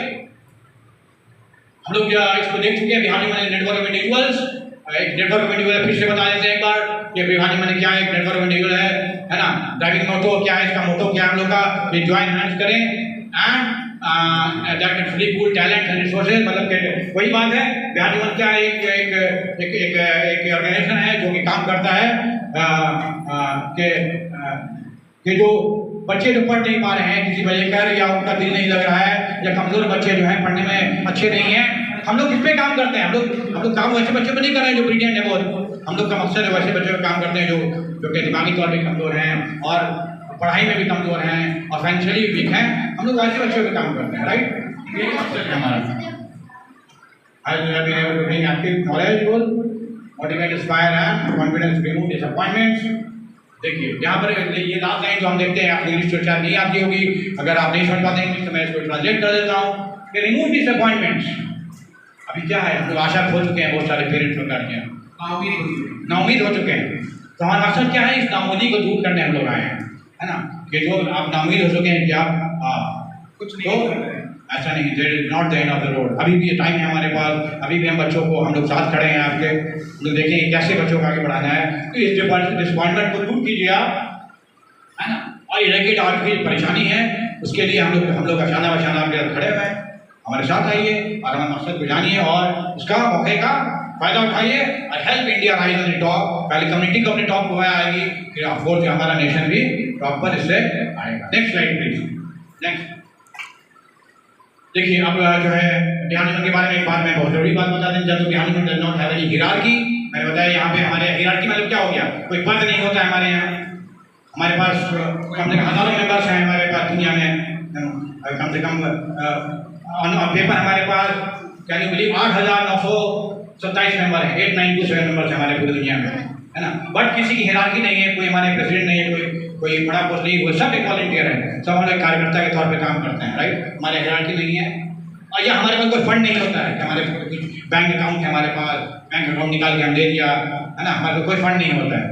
A: हम लोग इसको देख चुके हैं बिहानी मैंने नेटवर्क ऑफ इंडिविजुअल्स। एक नेटवर्क ऑफ इंडिविजुअल फिर से बता देते हैं एक बार कि बिहानी मैंने क्या है, एक नेटवर्क ऑफ इंडिविजुअल है ना। ड्राइविंग मोटो क्या है, इसका मोटो क्या है हम लोग का, ये जॉइन हैंड्स करें and that can free pool talent and resources. मतलब वही बात है, बिहानी मन क्या है, एक ऑर्गेनाइजेशन है जो कि काम करता है कि जो बच्चे जो पढ़ नहीं पा रहे हैं किसी वजह कर, या उनका दिल नहीं लग रहा है, या कमजोर बच्चे जो हैं पढ़ने में अच्छे नहीं हैं, हम लोग किस पे काम करते हैं? हम लोग काम वैसे बच्चों पे नहीं कर रहे हैं जो ब्रिलियंट है बहुत। हम लोग का मकसद है वैसे बच्चों पे काम करते हैं जो कि दिमागी तौर पर कमजोर हैं और पढ़ाई में भी कमजोर हैं और फाइनेंशियली वीक हैं। हम लोग वैसे बच्चों पे काम करते हैं, राइट। ये मकसद है हमारा। As we have been able to bring active, knowledgeable, motivate, inspire and confidence, remove disappointments. देखिए यहाँ पर ये लास्ट लाइन जो हम देखते हैं, आप इंग्लिश चर्चा नहीं आती होगी, अगर आप नहीं समझ पाते इंग्लिश तो मैं इसको ट्रांसलेट कर देता हूँ कि रिमूव डिसअपॉइंटमेंट्स। अभी क्या है, हम लोग आशा खो चुके हैं, बहुत सारे पेरेंट्स और गार्जियन नाउमीद हो चुके हैं। तो हमारा मकसद क्या है, इस नाउमीदी को दूर करने हम लोग आए हैं, है ना। कि जो आप नाउमीद हो चुके हैं कि आप
B: कुछ नहीं कर रहे हैं,
A: ऐसा नहीं, there is not the end of the road. अभी भी ये टाइम है हमारे पास, अभी भी हम बच्चों को, हम लोग साथ खड़े हैं आपके, तो देखें कैसे बच्चों को आगे बढ़ाना है। तो इस डिसअपॉइंटमेंट को दूर कीजिए आप, है ना। और इलाके आपकी परेशानी है उसके लिए हम लोग अचाना बचाना आपके साथ खड़े हुए हैं, हमारे साथ आइए और हमारे मकसद को जानिए और उसका मौके का फायदा उठाइए और help India rise on the top. पहले कम्युनिटी को अपने टॉप पर आएगी, फिर ऑफकोर्स हमारा नेशन भी टॉप पर इससे आएगा। Next slide please. नेक्स्ट देखिए, अब जो है ध्यान के बारे में एक बात मैं बहुत जरूरी बात बता दें। जब ध्यान does not have any hierarchy, मैंने बताया यहाँ पे हमारे हियरार्की मतलब क्या हो गया, कोई पद नहीं होता है हमारे यहाँ। हमारे पास कम से कम हजारों मेंबर्स हैं हमारे पास दुनिया में, कम से कम पेपर हमारे पास कैन यू बिलीव 8,927 मेंबर हैं, 8927 मेंबर्स हैं हमारे पूरी दुनिया में, है ना। बट किसी की हियरार्की नहीं है, कोई हमारे प्रेसिडेंट नहीं है, कोई बड़ा पोस्ट नहीं, वो सब एक वॉलंटियर है, सब हमारे कार्यकर्ता के तौर पे काम करते हैं, राइट। हमारे हियरार्की नहीं है और या हमारे पास कोई फंड नहीं होता है कि हमारे कुछ बैंक अकाउंट है, हमारे पास बैंक अकाउंट निकाल के हम दे दिया, है ना। हमारे पास कोई फंड नहीं होता है,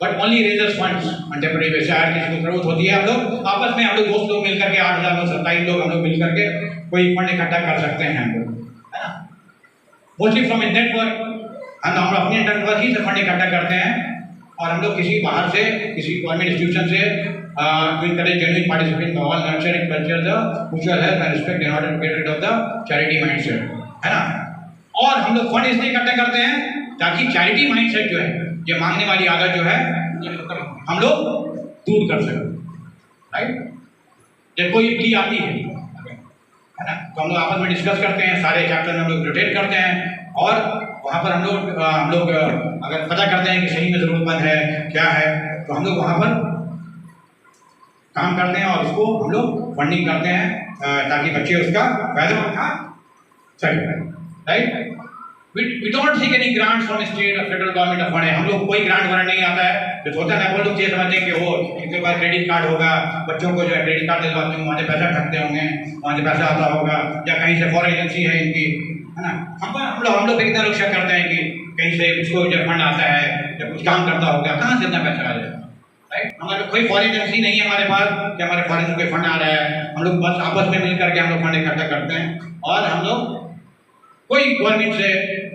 A: but only raisers funds on temporary basis. अगर किसी को जरूरत होती है, हम लोग आपस में, हम लोग दोस्त लोग मिलकर के 8,927 लोग हम लोग मिलकर के कोई फंड इकट्ठा कर सकते हैं हम लोग, है ना। मोस्टली फ्रॉम ए नेटवर्क, हम अपने नेटवर्क ही से फंड इकट्ठा करते हैं और हम लोग किसी बाहर से, किसी गवर्नमेंट इंस्टीट्यूशन से encourage genuine participation of all nurturing culture, the mutual help and respect in order to get rid of the charity mindset, है ना। और हम लोग फंड इसलिए इकट्ठा करते हैं ताकि चैरिटी माइंडसेट जो है, ये मांगने वाली आदत जो है, हम लोग दूर कर सकें, राइट। जब कोई प्ली आती है ना, तो हम लोग आपस में डिस्कस करते हैं, सारे चैप्टर में हम लोग रोटेट करते हैं और वहाँ पर हम लोग अगर पता करते हैं कि सही में ज़रूरतमंद है क्या है, तो हम लोग वहाँ पर काम करते हैं और उसको हम लोग फंडिंग करते हैं ताकि बच्चे उसका फायदा उठा सकें, right. We don't seek any grants from state or federal government of money। हम लोग कोई ग्रांट वरांट नहीं आता है। जो होता है ना, लोग ये समझते हैं कि वो इनके पास क्रेडिट कार्ड होगा, बच्चों को जो है क्रेडिट कार्ड दिलवाते हैं, वहाँ से पैसा ठगते होंगे, वहाँ से पैसा आता होगा, या कहीं से फॉरेन एजेंसी है इनकी, है ना। हम लोग कितना लोग शक करते हैं कि कहीं से उसको जब फंड आता है, जब कुछ काम करता होगा, कहाँ से इतना पैसा आ जाए, राइट। हमारे कोई फॉरेन एजेंसी नहीं है हमारे पास कि हमारे फॉरेन से कोई फंड आ रहा है। हम लोग बस आपस में मिल करके हम लोग फंड इकट्ठा करते हैं और हम लोग कोई गवर्नमेंट से,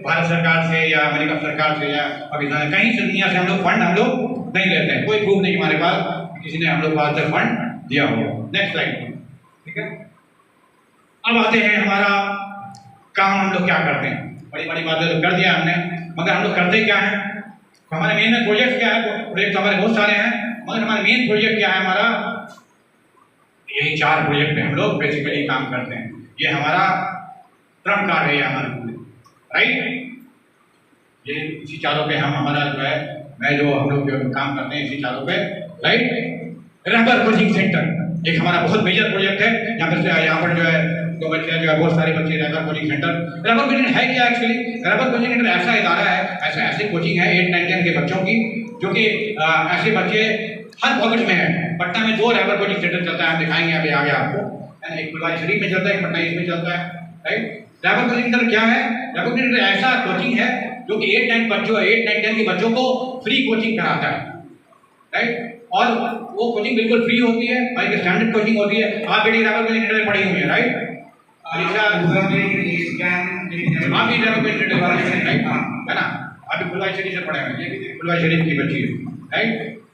A: भारत सरकार से या अमेरिका सरकार से या पाकिस्तान, कहीं से दुनिया से हम लोग फंड हम लोग नहीं लेते हैं। कोई प्रूफ नहीं हमारे पास किसी ने हम लोग आज तक फंड दिया हो। नेक्स्ट स्लाइड, ठीक है। अब आते हैं हमारा काम, हम लोग क्या करते हैं। बड़ी बड़ी बातें तो कर दिया हमने, मगर हम लोग करते क्या है, हमारे मेन प्रोजेक्ट क्या है। प्रोजेक्ट हमारे बहुत सारे हैं, मगर हमारे मेन प्रोजेक्ट क्या है, हमारा यही 4 प्रोजेक्ट पे हम लोग बेसिकली काम करते हैं। ये हमारा ट्रम्प कार्ड है हमारे पूरे, राइट। ये इसी चारों पे हमारा जो है, मैं जो हम लोग जो काम करते हैं इसी चारों पे, राइट। रबर कोचिंग सेंटर एक हमारा बहुत मेजर प्रोजेक्ट है। यहाँ पर जो है तो बच्चे जो है, बहुत सारे बच्चे rubber coaching centre. Rubber coaching है क्या एक्चुअली? रबर कोचिंग सेंटर ऐसा इदारा है, ऐसे कोचिंग है 8, 9, 10 के बच्चों की, जो कि ऐसे बच्चे हर पॉकेट में है। पटना में 2 रबर कोचिंग सेंटर चलता है, हम दिखाएंगे अभी आगे आपको, है ना। एक फुलवारी शरीफ में चलता है, एक पटना ईस्ट में चलता है, राइट। रबर कोचिंग सेंटर क्या है? रबर कोचिंग सेंटर ऐसा कोचिंग है जो कि 8, 9 बच्चों 8, 9, 10 के बच्चों को फ्री कोचिंग कराता है, राइट। और वो कोचिंग बिल्कुल फ्री होती है और एक स्टैंडर्ड कोचिंग होती है। आप बेटी रैबर कोचिंग सेंटर में पढ़ी हुई है, राइट? अलीशा आप भी रैबर कोचिंग सेंटर पढ़ी है, राइट? है ना, आप भी फुलवाई शरीफ से पढ़े हैं, ये भी फुलवाई शरीफ की बच्ची है, राइट?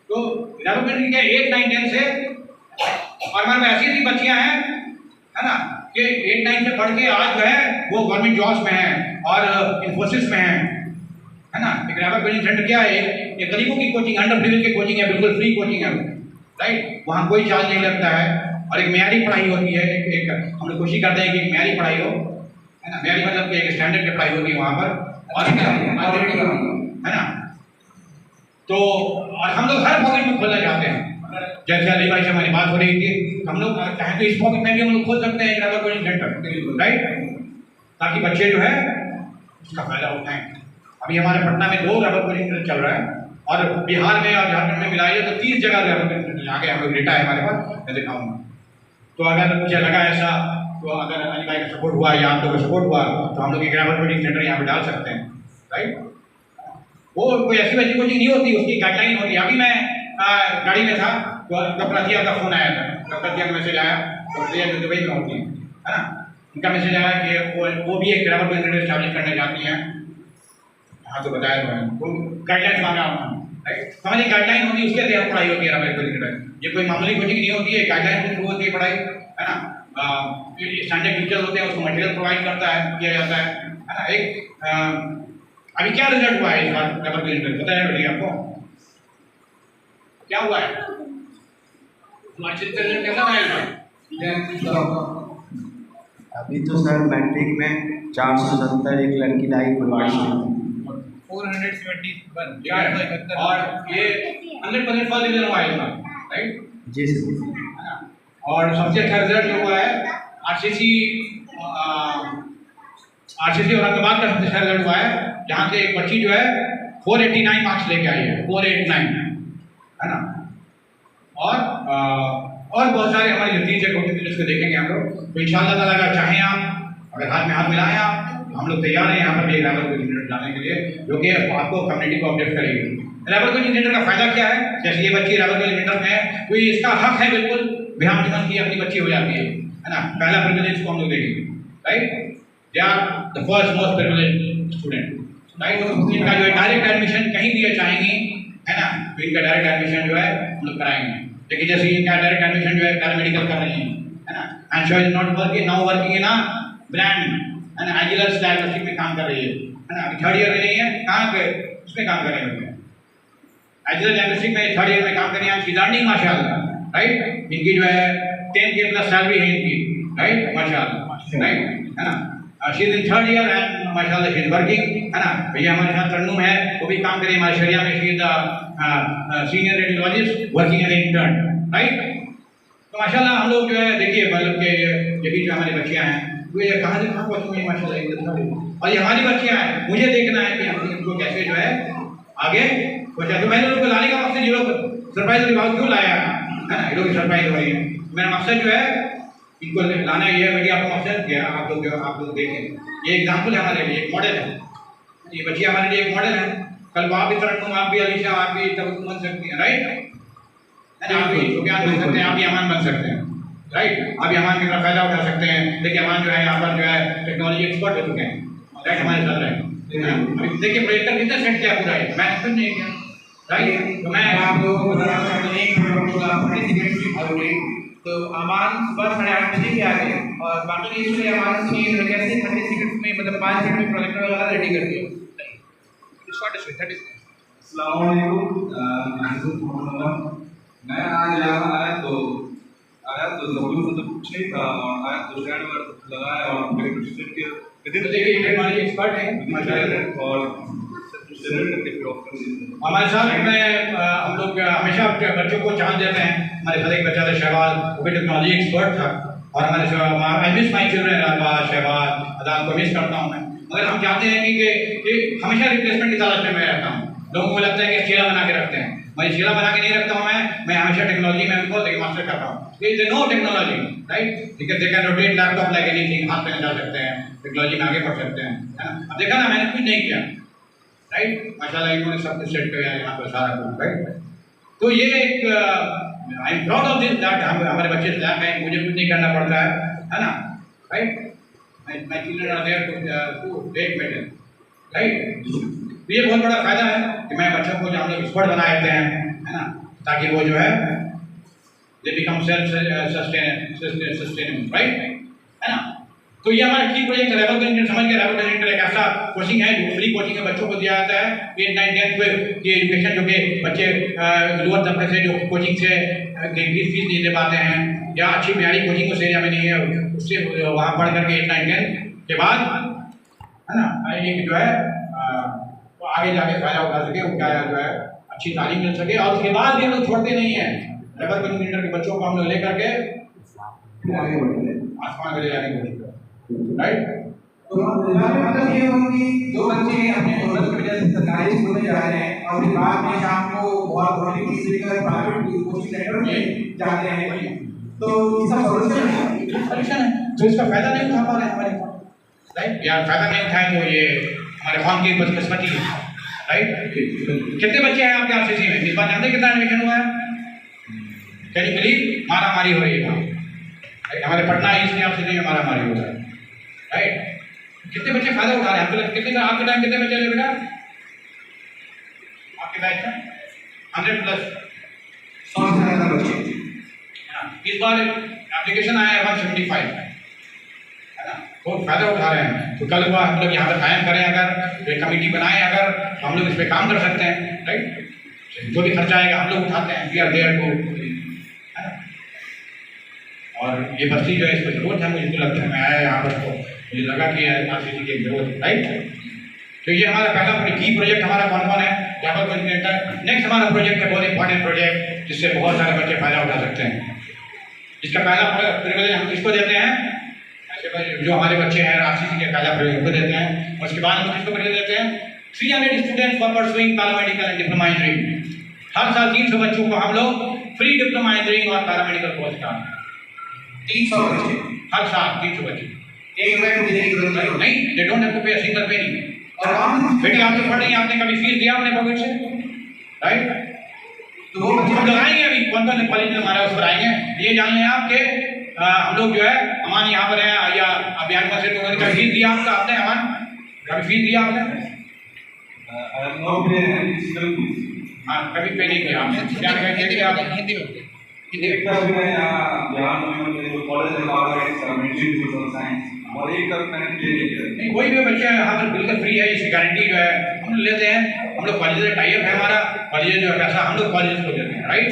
A: तो रैबर कोचिंग क्या 8, 9, 10 से, और हमारे में ऐसी ऐसी बच्चियां हैं, है ना, कि 8, 9 से पढ़ के आज जो है वो गवर्नमेंट जॉब्स में है और इन्फोसिस में है ना। एक रैबर कोचिंग सेंटर क्या है, एक गरीबों की कोचिंग, अंडर प्रिविलेज की कोचिंग है, बिल्कुल फ्री कोचिंग है, राइट? वहाँ कोई चार्ज नहीं लगता है और एक म्यारी पढ़ाई होती है। एक हम लोग कोशिश करते हैं कि एक म्यारी पढ़ाई हो, है ना। म्यारी मतलब कि एक स्टैंडर्ड की पढ़ाई होती है वहाँ पर, और है ना। तो और हम लोग हर पॉकेट में खोलना चाहते हैं। जैसे अली भाई से हमारी बात हो रही थी, हम लोग चाहे तो इस पॉकेट में भी हम लोग खोल सकते हैं रैबर कोचिंग सेंटर, राइट, ताकि बच्चे जो है उसका फायदा उठाएं। अभी हमारे पटना में 2 रैबर कोचिंग सेंटर चल रहा है और बिहार में और झारखंड में मिलाइए तो 30 जगह रैबर कोचिंग सेंटर आगे हम लोग डेटा है हमारे पास, मैं दिखाऊंगा। तो अगर मुझे लगा ऐसा, तो अगर अली भाई का सपोर्ट हुआ या आप लोगों का सपोर्ट हुआ तो हम लोग एक रैबर कोचिंग सेंटर यहाँ पे डाल सकते हैं, राइट। वो कोई ऐसी वैसी कोचिंग नहीं होती, उसकी गाइडलाइन होती है। अभी मैं गाड़ी में था तो डॉक्टर अतिया का फोन आया था, डॉक्टर अतिया का मैसेज आया, डॉक्टर अतिया जो दुबई में होती है ना, उनका मैसेज आया कि वो भी एक रैबर कोचिंग सेंटर स्टैब्लिश करने जाती हैं। हाँ तो बताया तो है, वो गाइडलाइन मांगा उन्होंने, राइट। हमारी गाइडलाइन होती है, उसके तहत पढ़ाई होती है रैबर कोचिंग सेंटर। ये कोई मामूली कोचिंग नहीं होती है, गाइडलाइन के थ्रू होती है पढ़ाई, है ना। स्टैंडर्ड टीचर होते हैं, उसको मटेरियल प्रोवाइड करता है, किया जाता है ना। एक अभी क्या रिजल्ट हुआ है इस बार रैबर कोचिंग सेंटर, पता है बेटी आपको क्या हुआ है? हिमाचल का रिजल्ट कैसा आया इस बार?
C: अभी तो सर मैट्रिक में 470 एक लड़की लाई फुलवाड़ी से
B: 471
A: और ये 100% फर्स्ट डिवीजन हुआ है इस बार, राइट?
C: जी सर।
A: और सबसे अच्छा रिजल्ट जो हुआ है आरसीसी औरंगाबाद का सबसे अच्छा रिजल्ट हुआ है, जहाँ से एक बच्ची जो है 489 मार्क्स लेके आई है, 489, है ना। और बहुत सारे हमारे नतीजे होते थे जिसको देखेंगे हम लोग। तो इंशाअल्लाह ताला अगर चाहें आप, अगर हाथ में हाथ मिलाएं आप, हम लोग तैयार हैं यहाँ पर भी रैबर कोचिंग सेंटर डालने के लिए, जो कि आपको कम्युनिटी को अपडेट करेगी। रैबर कोचिंग सेंटर का फायदा क्या है? जैसे ये बच्ची रैबर कोचिंग सेंटर में है तो इसका हक है बिल्कुल बिहार निगम की अपनी बच्ची हो जाती है ना। पहला प्रिविलेज को हम लोग देखेंगे, right. They are the first most privilege student, right. इनका जो है डायरेक्ट एडमिशन कहीं भी चाहेंगी, है ना, तो इनका डायरेक्ट एडमिशन जो है हम लोग कराएंगे। लेकिन जैसे इनका डायरेक्ट एडमिशन जो है पैरामेडिकल कर रही है ना, and show is not working now, working in brand, है ना, एजिलर्स डायग्नोस्टिक में काम कर रही है ना। अभी 3rd ईयर में नहीं है, कहाँ पे उसमें काम कर रहे हैं, एजिलर डायग्नोस्टिक में 3rd ईयर में काम कर रही है। शी इज अर्निंग माशाल्लाह, राइट। इनकी जो है 10K प्लस सैलरी है इनकी, राइट, माशाल्लाह, राइट, है ना। She is in 3rd year and माशाल्लाह शी इज वर्किंग, है ना। भैया हमारे साथ तन्नूम है, वो भी काम करें हमारे शरिया में, she is senior radiologist working as intern, right. तो माशाल्लाह हम लोग जो है देखिए मतलब के ये भी जो हमारी बच्चियां हैं वे कहाँ से कहाँ पहुँची हुई माशाल्लाह, और ये हमारी बच्चियां हैं। मुझे देखना है कि हम इनको कैसे जो है आगे पहुँचा। तो मैंने उनको लाने का मकसद, ये लोग सरप्राइज विभाग क्यों लाया है ना, ये लोग सरप्राइज हो रही है। मेरा मकसद जो है इनको लाना ये है, मीडिया आपका मकसद क्या है, आप लोग देखें। ये एग्जाम्पल है हमारे लिए, एक मॉडल है, ये बच्चियाँ हमारे लिए एक मॉडल है। कल आप भी तरक्कुम, आप भी अलीशा, आप भी तबक्कुम बन सकती हैं, राइट, आप भी सुफियान बन सकते हैं, आप भी अमान बन सकते हैं, राइट। आप भी अमान का फायदा उठा सकते हैं। देखिए अमान जो है यहाँ पर जो है टेक्नोलॉजी एक्सपर्ट हो चुके हैं, राइट, हमारे साथ रहे। देखिए प्रोजेक्टर कितना सेट किया पूरा है, मैं एक्सपेक्ट नहीं किया, राइट। तो मैं
B: आप लोगों को बताना चाहते हैं तो अमान सुबह 8:30 बजे ही आ गए और बाकी इसलिए अमान ने कैसे 30 सेकंड्स में मतलब 5 मिनट में प्रोजेक्टर वगैरह रेडी कर दिया।
D: अस्सलाम वालेकुम। मैं आज यहाँ आया तो ज़रूर मतलब कुछ नहीं था, और आया तो स्टैंड पर लगाया और फिर कुछ सेट किया।
A: देखिए टेक्नोलॉजी एक्सपर्ट है
D: और फिर ऑफ कर दिया।
A: हमारे साथ में हम लोग हमेशा बच्चों को चांस देते हैं। हमारे साथ एक बच्चा था शहबाज, वो भी टेक्नोलॉजी एक्सपर्ट था, और हमारे I miss my children, Arbaz, Shahbaz, Adan को मिस करता हूँ मैं। मगर हम चाहते हैं कि हमेशा रिप्लेसमेंट की तलाश में मैं रहता हूँ। लोगों को लगता है कि चेला बना के रखते हैं, मैं चेला बना के नहीं रखता हूँ। मैं हमेशा टेक्नोलॉजी में उनको मास्टर करता हूँ। No technology, right, they can rotate laptop like anything, हाथ में डाल सकते हैं, टेक्नोलॉजी में आगे बढ़ सकते हैं, है ना। अब देखा ना, मैंने कुछ नहीं किया, राइट, माशाल्लाह इन्होंने सब कुछ सेट किया यहाँ पर सारा कुछ, राइट। तो ये एक I am proud of this that हमारे बच्चे लैब हैं, मुझे कुछ नहीं करना पड़ता है ना, right. My children are there to take medal, right. तो ये बहुत बड़ा फायदा है कि मैं बच्चों को जो हम लोग एक्सपर्ट बना देते हैं, है ना, ताकि वो जो है they become self sustainable, right, है ना। तो ये हमारा की प्रोजेक्ट रेबल कनेक्टर समझ गए। रेबल कनेक्टर एक ऐसा कोचिंग है जो फ्री कोचिंग है, बच्चों को दिया जाता है 8, 9, 10 की एजुकेशन, जो कि बच्चे लोअर तबके से जो कोचिंग से फीस नहीं दे पाते हैं या अच्छी प्यारी कोचिंग उस एरिया में नहीं है, उससे वहाँ पढ़ करके 8, 9, 10 के बाद, है ना, एक जो है तो आगे जाके फायदा उठा सके, उनका जो है अच्छी तालीम मिल सके। और उसके बाद भी हम लोग छोड़ते नहीं हैं, रेबल कनेक्टर के बच्चों को हम लोग लेकर के आसमान में ले जाने की कोशिश करते हैं, राइट।
B: तो मतलब ये होगा कि दो बच्चे अपने जरूरत की वजह से सरकारी स्कूल में जा रहे हैं और फिर बाद में शाम को बहुत बड़ी फीस लेकर प्राइवेट कोचिंग सेंटर में जाते हैं, तो इसका
A: सॉल्यूशन है। तो इसका फायदा नहीं उठा पा रहे हमारे, राइट। यार फायदा नहीं उठाएं तो ये हमारे कौम की बदकिस्मती है, राइट। कितने बच्चे हैं आपके आरसीसी में? इस बार जानते कितना एडमिशन हुआ है? Can you believe? मारा मारी हो रही है, हमारे पटना ईस्ट में आरसीसी में मारा मारी हो रहा है, राइट। कितने बच्चे फायदा उठा रहे हैं? आपके कितने आपके टाइम कितने बच्चे बेटा आपके बैच में? 100+,
B: 100 से ज़्यादा बच्चे।
A: इस बार एप्लीकेशन आया है 175, है ना, बहुत फायदा उठा रहे हैं। तो कल हुआ हम लोग यहाँ पर कायम करें, अगर एक कमेटी बनाएं, अगर तो हम लोग इस पर काम कर सकते हैं, राइट। जो भी खर्चा आएगा हम लोग उठाते हैं, वी आर देयर टू, है ना। और ये बस्ती जो है इसको जरूरत है, मुझे लगता है, मैं आया यहाँ पर तो मुझे लगा कि आरसीसी की जरूरत है, राइट। तो ये हमारा पहला की प्रोजेक्ट हमारा कौन है? Rebel connector. नेक्स्ट हमारा प्रोजेक्ट है बहुत इंपॉर्टेंट प्रोजेक्ट, जिससे बहुत सारे बच्चे फायदा उठा सकते हैं। इसका पहला प्रिविलेज हम किसको देते हैं? ऐसे जो हमारे बच्चे हैं आरसीसी के पहला प्रिविलेज को देते हैं। और उसके बाद हम किसको प्रिविलेज देते हैं? 300 students for pursuing paramedical and diploma engineering. हर साल 300 बच्चों को हम लोग फ्री डिप्लोमा इंजीनियरिंग और पैरामेडिकल कोर्स कराते हैं।
B: 300 बच्चे
A: हर साल 300 बच्चे,
B: एक रुपए भी देने की जरूरत
A: नहीं, दे डोंट हैव टू पे अ सिंगल पेनी।
B: और हम
A: बेटी आप तो पढ़ रही हैं, आपने कभी फीस दिया अपने पॉकेट से, राइट।
B: तो वो बच्चे
A: हम लगाएंगे अभी कौन कौन से कॉलेज में हमारा उस पर आएंगे। ये जान लें आप कि हम लोग जो है अमान यहाँ पर हैं या अभियान में से लोगों ने कभी फीस दिया आपका? आपने अमान कभी फीस दिया आपने? हाँ, कभी पे नहीं किया आपने। क्या कहेंगे आप? हिंदी में
D: एक तरफ मैं ज्ञान में कॉलेज में बात करें मेडिसिन साइंस और एक तरफ मैंने पे नहीं किया।
A: नहीं, कोई भी बच्चे यहाँ पर बिल्कुल फ्री है, इसकी गारंटी जो है हम लेते हैं। हम लोग कॉलेज से टाइप है हमारा, कॉलेज जो है पैसा हम लोग कॉलेज को देते हैं, राइट।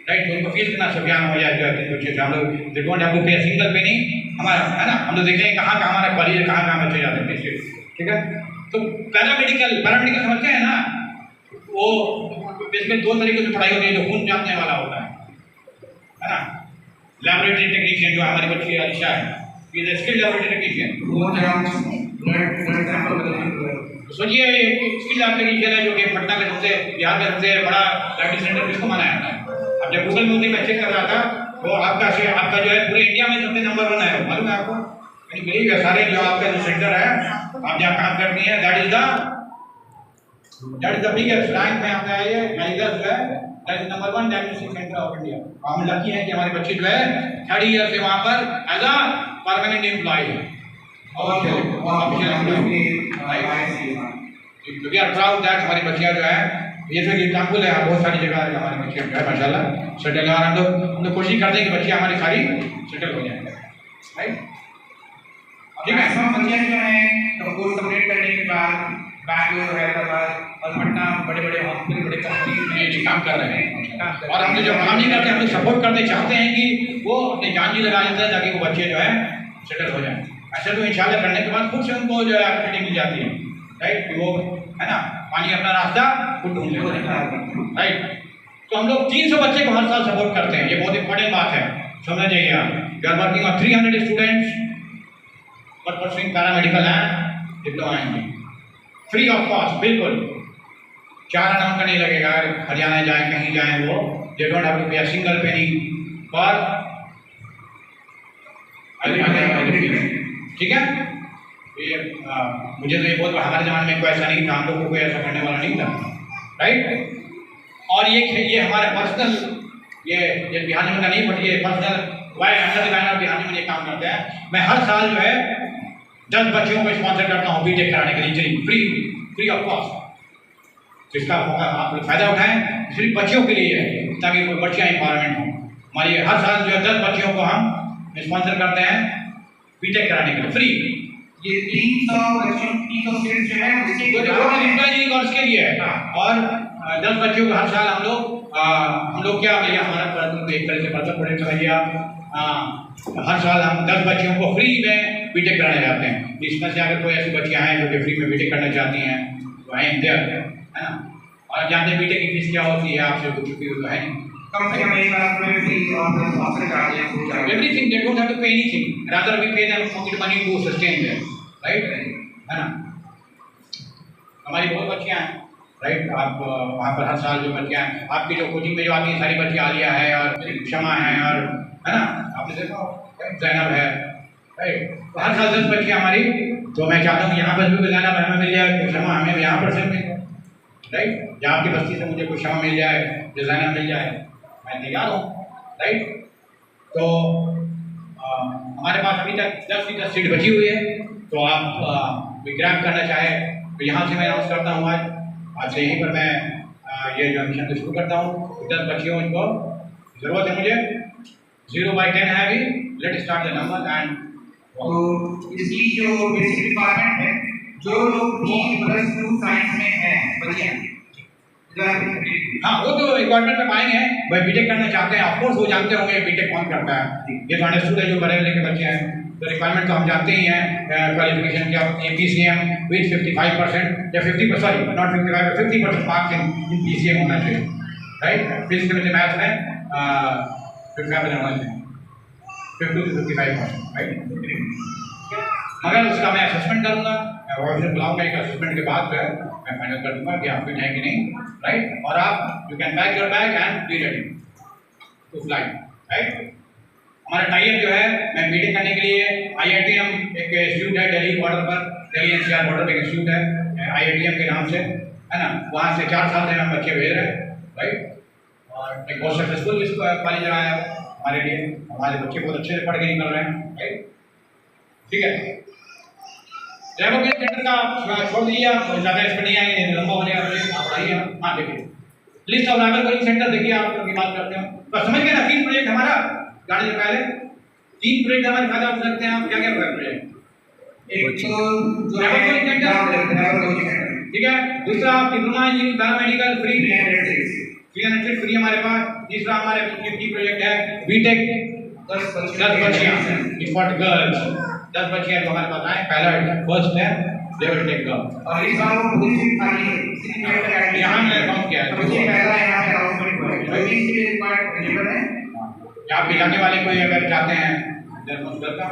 A: राइट, तो उनको फीस देना सफियान हो जाए जो है बच्चे से हम लोग दे डोंट हैव टू पे सिंगल पे नहीं हमारा, है ना। हम लोग देखेंगे कहाँ कहाँ हमारा कॉलेज है, कहाँ कहाँ बच्चे जाते हैं इससे, ठीक है। तो पैरामेडिकल समझते हैं ना, वो बेसिकली 2 तरीके से पढ़ाई होती है। जो खून जांचने वाला होता है ना, लैबोरेटरी टेक्नीशियन जो हमारी बच्ची अलीशा है, ये स्किल लैबोरेटरी टेक्नीशियन। सोचिए स्किल लैब टेक्नीशियन है जो कि पटना के सबसे, बिहार का सबसे बड़ा डायग्नोस्टिक सेंटर किसको माना जाता है? अब जब गूगल में मैं चेक कर रहा था तो आपका जो है पूरे इंडिया में सबसे नंबर 1 है, मालूम है आपको? यानी बिलीव है, सारे जो आपका जो सेंटर है आप जहाँ काम करती हैं, that is the biggest rank में आता है। ये मैनेजर जो है that is number 1 diagnostic centre of India. हम लकी हैं कि हमारे बच्चे जो है 3rd ईयर से वहाँ पर एज अ परमानेंट एम्प्लॉय है। और वी आर प्राउड दैट हमारी बच्चियाँ जो है, ये तो एग्जाम्पल है, बहुत सारी जगह है हमारे बच्चे जो है माशाल्लाह सेटल है। और हम लोग कोशिश करते हैं कि बच्चियाँ हमारी सारी सेटल हो जाए, राइट।
B: ठीक है, सब बच्चे जो हैं तो कोर्स कंप्लीट करने के बाद बैंगलोर, हैदराबाद और पटना बड़े-बड़े हॉस्पिटल, बड़े कंपनी में
A: ये काम कर रहे हैं। और हम लोग जब काम नहीं करते, हम लोग सपोर्ट करते, चाहते हैं कि वो अपनी जान जी लगा लेते हैं ताकि वो बच्चे जो है सेटल हो जाए। ऐसे तो इंशाल्लाह करने के बाद खुद से उनको जो है अपॉर्चुनिटी मिल जाती है, राइट, कि वो है ना पानी अपना रास्ता खुद ढूंढ लेते हैं, राइट। तो हम लोग 300 बच्चे को हर साल सपोर्ट करते हैं, ये बहुत इंपॉर्टेंट बात है, समझना चाहिए आप। We are working on 300 students for pursuing paramedical and diploma engineering, free of cost, बिल्कुल 4 आना उनका नहीं लगेगा। अगर हरियाणा जाए कहीं जाए वो दे डोंट हैव टू पे अ सिंगल पेनी फॉर, ठीक है। ये मुझे तो ये बहुत हमारे ज़माने में कोई ऐसा नहीं था, हम लोग को कोई ऐसा करने वाला नहीं था, राइट। और ये हमारा पर्सनल ये बिहार में नहीं, बट ये पर्सनल वाई अंदर डिजाइनर बिहार में ये काम करते हैं। मैं हर साल जो है 10 बच्चियों को स्पॉन्सर करता हूँ बीटेक कराने के लिए, फ्री ऑफ कॉस्ट। तो इसका आप लोग फायदा उठाएं, सिर्फ बच्चियों के लिए है ताकि कोई बच्चियाँ एम्पावरमेंट हो। हमारी हर साल जो है 10 बच्चियों को हम स्पॉन्सर करते हैं बीटेक कराने के लिए फ्री।
B: ये 300 बच्चों 300 सीट जो है उसके
A: इंजीनियरिंग कोर्स के लिए है। और 10 बच्चों को हर साल हम लोग क्या भैया हमारा एक तरह से मतलब पढ़े समझिए आप, हर साल हम 10 बच्चियों को फ्री में बीटेक कराने जाते हैं। इसमें से अगर कोई ऐसी बच्चियाँ हैं जो कि फ्री में बीटेक करना चाहती हैं तो आई एम देयर, है ना। और जानते हैं बीटेक की फीस क्या होती है, आपसे कुछ चुकी हुई तो है नहीं।
B: कम से कम एक लाख रुपए फीस और स्पॉन्सर चार्ज है।
A: Everything, they don't have to pay anything. Rather we pay them pocket money to sustain them, right? है ना। हमारी बहुत बच्चियाँ हैं, राइट। आप वहाँ पर हर साल जो बच्चियाँ हैं, आपकी जो कोचिंग में जो आती हैं सारी बच्चियाँ, आलिया है और क्षमा है और है ना, आपने देखा जैनब है, राइट। तो हर साल 10 बच्चियाँ हमारी, तो मैं चाहता हूँ यहाँ पर भी जैनब हमें मिल जाए, क्षमा हमें यहाँ पर से मिल जाए, राइट। या आपकी बस्ती से मुझे कोई क्षमा मिल जाए, जो जैनब मिल जाए, मैं तैयार हूँ, राइट। तो हमारे पास अभी तक 10 की 10 सीट बची हुई है। तो आप ग्रैब करना चाहे तो यहाँ से मैं अनाउंस करता हूँ आज से यहीं पर मैं ये जो मिशन को शुरू करता हूँ। 10 बच्चियों को ज़रूरत है मुझे, 0 by 10 है अभी। Let start the number and
B: तो इसकी जो बेसिक रिक्वायरमेंट है, जो लोग जी+2 साइंस में हैं बच्चियाँ,
A: हाँ वो तो रिक्वायरमेंट में पाएंगे वह बीटेक करना चाहते हैं। ऑफकोर्स वो जानते होंगे बीटेक कौन करता है, ये तो अंडरस्टूड है जो बड़े लेके बच्चे हैं। तो रिक्वायरमेंट तो हम जानते ही हैं, क्वालिफिकेशन क्या PCM विथ 55% या 50%, sorry not 55, 50% marks in PCM होना चाहिए, राइट। फिजिक्स में मैथ में 55 होना चाहिए, 50 to 55%, राइट। मगर उसका मैं असेसमेंट करूँगा, और फिर बुलाऊंगा एक असेसमेंट के बाद जो है मैं फाइनल कर दूंगा कि आप फिट हैं कि नहीं, राइट। और आप you can pack your bag and be ready to fly, right. हमारा टाइप जो है, मैं बीटेक करने के लिए IITM एक इंस्टीट्यूट है दिल्ली बॉर्डर पर, दिल्ली NCR बॉर्डर पर एक इंस्टीट्यूट है IITM के नाम से, है ना। वहाँ से 4 साल से हम बच्चे भेज रहे हैं, राइट। और एक बहुत सक्सेसफुल कॉलेज रहा है हमारे लिए, हमारे बच्चे बहुत अच्छे से पढ़ के निकल रहे हैं, राइट। ठीक है, ड्राइवर के सेंटर का छोड़ दीजिए आप, ज़्यादा इस पर नहीं आएंगे, नहीं लंबा हो जाएगा। आप आइए, हाँ देखिए list of driver coaching centre देखिए, आप की बात करते हैं तो समझ गए ना। 3 प्रोजेक्ट हमारा गाड़ी से पहले 3 प्रोजेक्ट हमारे फायदा उठा सकते हैं। आप क्या क्या प्रोजेक्ट,
B: एक तो जो है ड्राइवर कोचिंग सेंटर,
A: ठीक है। दूसरा diploma engineering paramedical free 300 free हमारे पास। तीसरा हमारे प्रोजेक्ट है बीटेक 10 बच्चियाँ फॉर गर्ल्स, 10 बच्चियाँ जो हमारे पास आए, पहला फर्स्ट है दे विल टेक गर्ल।
B: और इस बार वो पोजीशन खाली है, इसी में
A: यहाँ मैंने काउंट किया है,
B: सबसे पहला यहाँ पे अनाउंसमेंट हुआ है। तो इसके लिए रिक्वायर्ड एलिजिबल है,
A: आप दिलाने वाले कोई अगर चाहते हैं का।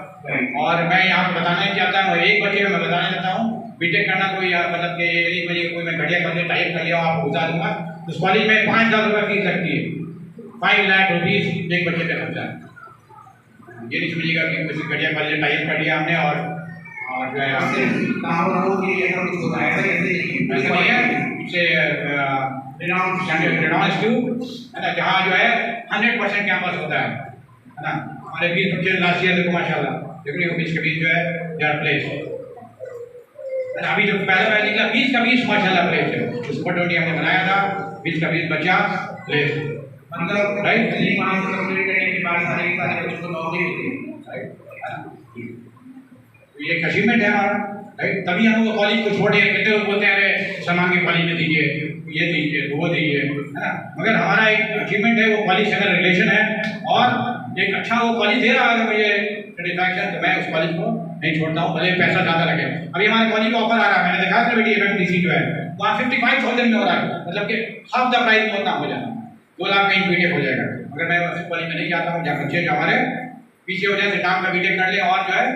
A: और मैं यहाँ पे बताना नहीं चाहता हूँ, एक बच्चे में मैं बताना चाहता हूँ बीटेक करना कोई मतलब कि एक बजे कोई मैं घटिया कर टाइप कर लिया आपको बता दूंगा। उस कॉलेज में 5,000 रुपये फीस लगती है, 5 लाख रुपीज़ एक बच्चे का खर्चा है। ये नहीं समझिएगा कि किसी घटिया कॉलेज टाइप कर लिया हमने और जो है आपसे है ना, जहाँ जो है 100% कैंपस होता है ना। हमारे 20 बच्चे लास्ट ईयर देखो माशाल्लाह, देखो 20 के 20 जो है दे आर प्लेस। अभी जो पहला निकला 20 का 20 माशाल्लाह प्लेस है, सुपर 20 हमने बनाया था, 20 का 20 बच्चा प्लेस, मतलब राइट।
B: कंप्लीट करने के बाद सारे बच्चों को नौकरी मिलती है,
A: राइट। ये एक अचीवमेंट है हमारा, राइट। तभी हम लोग कॉलेज को छोड़े, कितने लोग बोलते हैं अरे सलमान के कॉलेज में दीजिए, ये दीजिए, वो दीजिए, है ना। मगर हमारा एक अचीवमेंट है, वो कॉलेज से अगर रिलेशन है और एक अच्छा वो कॉलेज दे रहा है मुझे सेटिस्फैक्शन, तो मैं उस कॉलेज को नहीं छोड़ता हूँ, भले पैसा ज़्यादा लगे। अभी हमारे कॉलेज का ऑफर आ रहा है, मैंने देखा था बेटी FMTC जो है वहाँ 55,000 में हो रहा है, मतलब कि हाफ द प्राइस में उतना हो जाना, 2 लाख में बीटेक हो जाएगा। मगर मैं उस कॉलेज में नहीं जाता हूँ जहाँ बच्चे जो हमारे पीछे हो जाए, सिटाम का बीटेक कर ले और जो है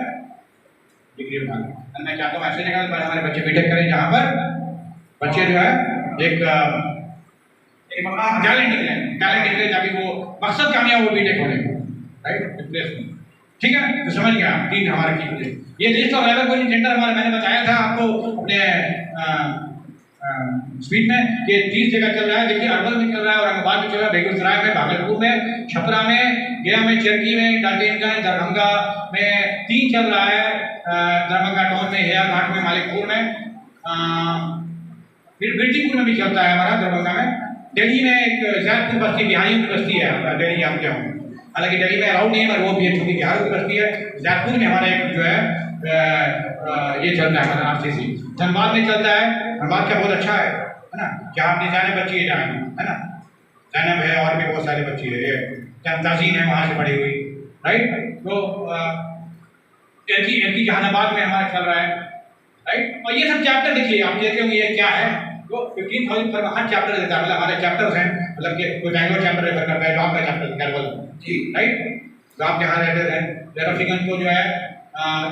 A: डिग्री उठा लें। मैं चाहता हूँ ऐसे जगह पर हमारे बच्चे बीटेक करें जहाँ पर बच्चे जो है एक टैलेंट निकले, ताकि वो मकसद कामयाब हो बीटेक होने का, राइट। ठीक है, तो समझ गया 3 हमारे की होते। ये लिस्ट ऑफ रेबल कोई जेंडर हमारे मैंने बताया था आपको अपने स्पीड में कि 30 जगह चल रहा है। देखिए अरवल में चल रहा है, औरंगाबाद में चल रहा है, बेगूसराय में, भागलपुर में, छपरा में, गया में, चरकी में, डाल्टनगंज, दरभंगा में 3 चल रहा है, दरभंगा टाउन में, हेया घाट में, मालिकपुर में, फिर बिरजीपुर में भी चलता है हमारा दरभंगा में। दिल्ली में एक जैदपुर बस्ती बिहारी की बस्ती है, दिल्ली जानते हो, हालांकि दिल्ली में अलाउड नहीं है, वो भी छोटी बिहार की बस्ती है। जैदपुर में हमारा एक जो है ये चलता है हमारा RCC। धनबाद में चलता है, धनबाद का बहुत अच्छा है ना, क्या आपने जाने बच्ची है जाने, है ना, जैनब है और भी बहुत सारे बच्ची है, ये तहसीन है वहाँ से पढ़ी हुई, राइट। तो एमपी जहानाबाद में हमारा चल रहा है, राइट। और ये सब चैप्टर देखिए, आप देख रहे ये क्या है, तो 15,000 पर हर चैप्टर देता है, मतलब हमारे चैप्टर्स हैं, मतलब कि कोई बैंगलोर चैप्टर रेफर करता है, जॉब का चैप्टर कैरवल जी, राइट। तो आप जहाँ रहते हैं रेफिगन को जो है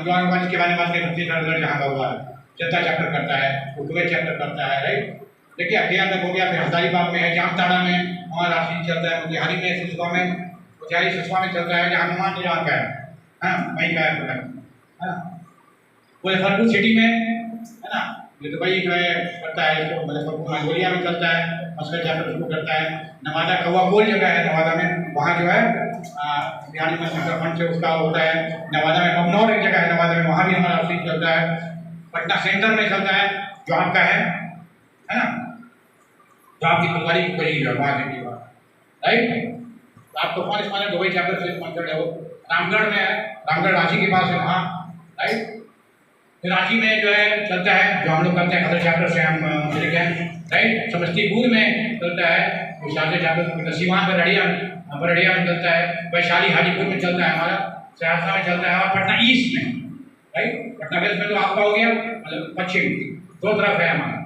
A: जॉनगंज के बारे में बात करें, रिजल्ट जहाँ का हुआ है, जनता चैप्टर करता है, कुवैत चैप्टर करता है, राइट। देखिए अखिया तक हो गया, फिर हजारीबाग में है, जामताड़ा में हमारा RCC चलता है, मोतिहारी में, सिसवा में, मोतिहारी सिसवा में चलता है, जहाँ हनुमान जी का है, हाँ वहीं का है ना। मुजफ्फरपुर सिटी में है ना, ये तो भाई जो है करता है, इसको मुजफ्फरपुर मंगोलिया में चलता है, मस्कर चैप्टर शुरू करता है। नवादा कौवा कोल जगह है नवादा में, वहाँ जो है बिहारी में शंकर फंड से उसका होता है। नवादा में अमनौर एक जगह है नवादा में, वहाँ भी हमारा RCC चलता है। पटना सेंटर में चलता है, जो आपका है ना, जो आपकी फुलवारी की करीब है वहाँ की बात, राइट। तो आपको कौन इस माने दुबई चैप्टर से स्पॉन्सर्ड है, वो रामगढ़ में है, रामगढ़ रांची के पास है वहाँ, राइट। फिर रांची में जो है चलता है, जो हम लोग करते हैं खतर चैप्टर से हम मिलते हैं, राइट। समस्तीपुर में चलता है, शादी चैप्टर, सीवान बरड़िया में चलता है, वैशाली हाजीपुर में चलता है हमारा, सहरसा में चलता है, और पटना ईस्ट में, राइट। पटना वेस्ट में तो आपका हो गया, मतलब पश्चिम 2 तरफ है हमारा,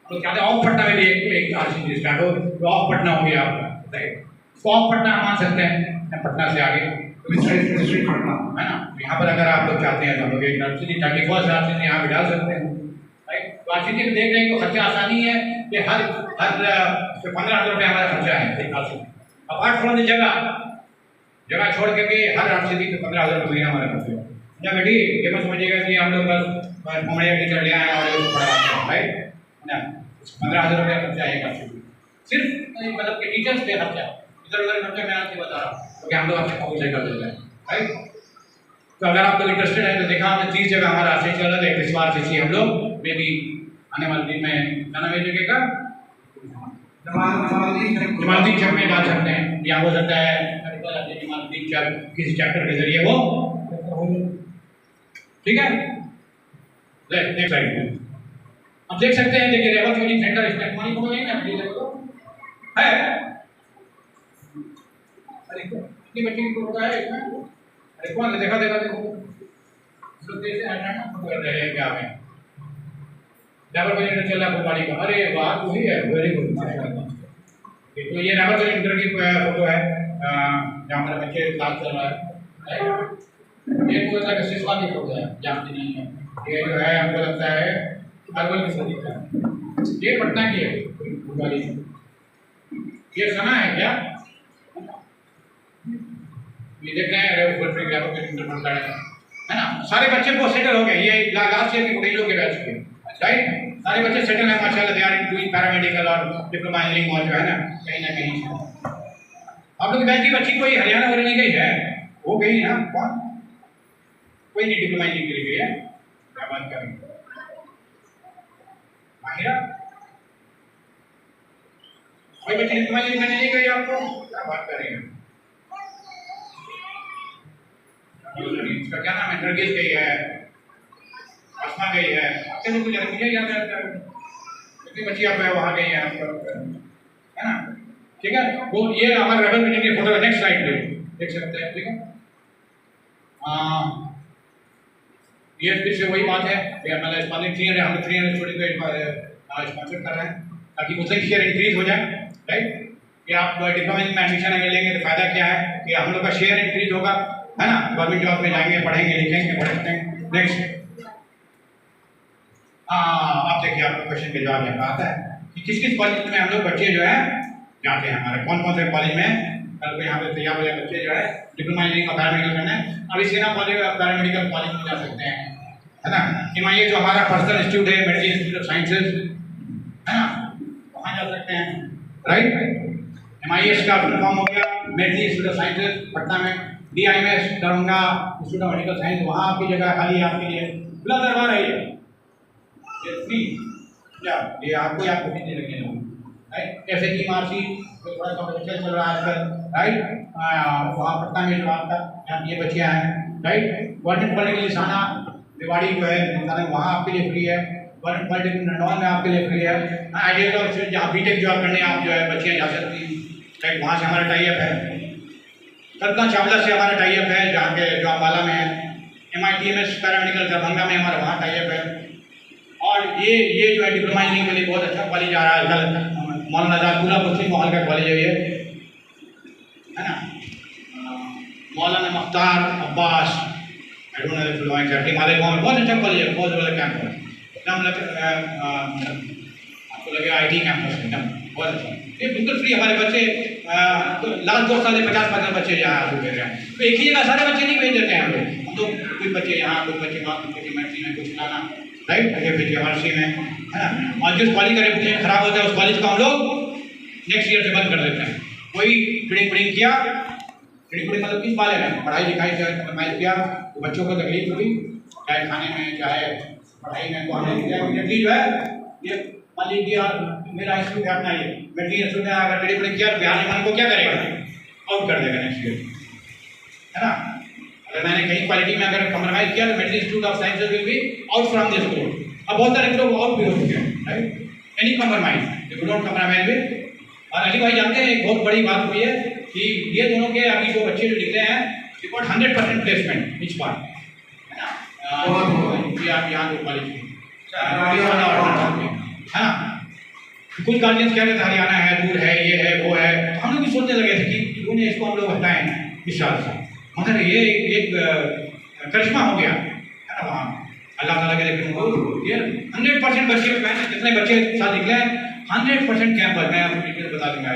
A: तो क्या ऑफ पटना में भी एक RCC स्टार्ट हो, तो ऑफ पटना हो गया आपका, राइट। तो ऑफ पटना मान सकते हैं पटना से आगे डिस्ट्रिक्ट पटना है ना। यहाँ पर अगर आप लोग चाहते हैं तो हम लोग एक RCC 31 RCC यहाँ भी डाल सकते हैं, राइट। तो RCC में देख रहे हैं तो खर्चा आसानी है कि हर 15,000 रुपये हमारा खर्चा है RCC। अपार्ट फ्रॉम द जगह छोड़ के भी हर RCC पे 15,000 रुपये हमारा खर्चा है। या बेटी ये मत समझिएगा कि हम लोग बस घूमने टीचर ले आए और पढ़ाते हैं, राइट ना। 15,000 रुपया खर्चा है RCC, सिर्फ मतलब कि टीचर्स पे खर्चा, इधर उधर खर्चा मैं आपसे बता रहा हूँ, क्योंकि हम लोग आपसे कॉपी कर देते हैं, राइट। तो अगर आप लोग इंटरेस्टेड है तो देखा हमने 30 जगह हमारा RCC चल रहा है। इस बार RCC हम लोग मे भी आने वाले दिन में क्या नाम है जगह का, जमालुद्दीन चक में डाल सकते हैं, या हो सकता है जमालुद्दीन चक किसी चैप्टर के जरिए वो, ठीक है। नेक्स्ट स्लाइड अब देख सकते हैं, देखिए रेबल ट्रेनिंग सेंटर इसमें को नहीं ना है, अरे कितनी बच्चे की फोटो है इसमें, अरे कौन देखा देखो तो कैसे हटाना फोटो कर रहे हैं क्या में रेबल ट्रेनिंग चल रहा है फुलवाड़ी का, अरे वाह वही है, वेरी गुड माशाल्लाह। तो ये रेबल ट्रेनिंग की फोटो है जहाँ पर बच्चे क्लास चल रहा है, ये तो लगता है सिसवा की फोटो है, जानते नहीं है, ये जो है हमको लगता है अरवल की सदी का, ये पटना की है फुलवाड़ी, ये सुना है क्या, ये देख रहे हैं है ना। सारे बच्चे को सेटल हो गए, ये लास्ट ईयर की फोटो के बैच के, राइट। सारे बच्चे सेटल हैं माशाल्लाह, दे आर डूइंग पैरामेडिकल और डिप्लोमा इंजीनियरिंग और जो है ना कहीं आप लोग बैच की बच्ची कोई हरियाणा वाली नहीं गई है, वो गई ना, कौन कोई नहीं डिप्लोमा इंजीनियरिंग के लिए गई है, क्या बात करेंगे माहिरा, कोई बच्ची डिप्लोमा इंजीनियरिंग नहीं गई आपको, क्या बात करेंगे। इसका क्या नाम है, नरगिस गई है, आसमा गई है, आपके लोग मुझे याद है कितनी बच्ची आप वहाँ गई है ना, ठीक है। वो ये हमारे रेबल मीटिंग की फोटो है, नेक्स्ट स्लाइड पे देख सकते हैं, ठीक है। ये फिर से वही बात है कि हमारा स्पॉन्सर 300 स्टूडेंट को स्पॉन्सर कर रहे हैं ताकि उससे शेयर इंक्रीज हो जाए, राइट। कि आप डिप्लोमा में एडमिशन अगर लेंगे तो फायदा क्या है कि हम लोग का शेयर इंक्रीज होगा, है ना, गवर्नमेंट जॉब में जाएंगे, पढ़ेंगे लिखेंगे पढ़ेंगे। नेक्स्ट आप देखिए, आपको क्वेश्चन के जवाब यहाँ आता है कि किस किस कॉलेज में हम लोग बच्चे जो है जाते हैं, हमारे कौन कौन से कॉलेज में कल को यहाँ पे तैयार हो जाए बच्चे जो है डिप्लोमा इंजीनियरिंग का पैरामेडिकल करना है, अब इससे ना कॉलेज पैरामेडिकल कॉलेज में जा सकते हैं, है ना। MIA जो हमारा पर्सनल इंस्टीट्यूट है, मेडिकल इंस्टीट्यूट ऑफ साइंसेज, है ना, वहाँ जा सकते हैं, राइट। MIS का फुल फॉर्म हो गया medical institute of sciences Patna में, DIMS Darbhanga institute of medical science, वहाँ आपकी जगह खाली है आपके लिए, खुला दरबार है ये फ्री, क्या ये आपको या कुछ नहीं लगने लगा, राइट। SHG MRC तो थोड़ा कॉम्पिटिशन चल रहा है आजकल, राइट, वहाँ पटना में जो आपका ये बच्चियाँ हैं, राइट। गवर्नमेंट पॉलिटेक्निक लिसाना रेवाड़ी जो है वहाँ आपके लिए फ्री है, गवर्नमेंट पॉलिटेक्निक नंदौल में आपके लिए फ्री है, आइडियल और जहाँ BTech जो आप करने आप जो है बच्चियाँ जा सकती हैं, राइट, वहाँ से हमारा टाइप है। कल्पना चावला से हमारा टाइप है जहाँ के जो अम्बाला में है, MITMS पैरामेडिकल दरभंगा में हमारा वहाँ टाइप है। और ये जो है डिप्लोमा इंजीनियरिंग के लिए बहुत अच्छा कॉलेज आ रहा है कल, मौलाना आजादपुरा मुस्लिम माहौल का कॉलेज है ये, है ना। मौलाना मुख्तार अब्बास हमारे गाँव में बहुत अच्छा कॉलेज है, बहुत बड़ा कैंपस, एकदम आपको लगेगा IT कैंपस एकदम बहुत अच्छा, ये बिल्कुल फ्री। हमारे बच्चे लास्ट 2 साल से 50-50 बच्चे यहाँ भेज रहे हैं, तो एक ही जगह सारे बच्चे नहीं भेज देते हैं हम तो कुछ बच्चे यहाँ, कुछ बच्चे वहाँ, कुछ बच्चे मैथ्स में, कुछ लाना, राइट, फिर MRC में, है ना। और जिस कॉलेज का रेपुटेशन खराब होता है उस कॉलेज को हम लोग नेक्स्ट ईयर से बंद कर देते हैं। कोई फिटिंग किया, फिटिंग मतलब किस बारे में पढ़ाई लिखाई से कमाई किया तो बच्चों को तकलीफ हुई, चाहे खाने में चाहे पढ़ाई में, तो हमने इमीडिएटली जो है ये मान लीजिए मेरा इंस्टीट्यूट है अपना, ये मेडिकल इंस्टीट्यूट में अगर फिटिंग किया तो बिहार निगम को क्या करेगा, आउट कर देगा नेक्स्ट ईयर, है ना। अगर मैंने कहीं क्वालिटी में अगर कम्प्रोमाइज किया तो medical institute of sciences will be out from this school. अब बहुत सारे लोग आउट भी हो चुके हैं, right, any compromise you don't compromise with. और अली भाई जानते हैं एक बहुत बड़ी बात हुई है कि ये दोनों के अभी जो बच्चे जो निकले हैं दे गॉट 100% प्लेसमेंट इच बार, है ना। आप यहाँ जो कॉलेज है ना, कुछ गार्जियंस कह रहे थे हरियाणा है, दूर है, ये है, वो है, तो हम लोग भी सोचने लगे थे कि क्यों नहीं इसको हम लोग हटाएं इस साल से, मगर ये एक करिश्मा हो गया, है ना। वहाँ अल्लाह ताला के लेकिन ये 100% बच्चे जितने बच्चे साथ निकले हैं 100% कैंपस, मैं आपको डिटेल बता दूंगा।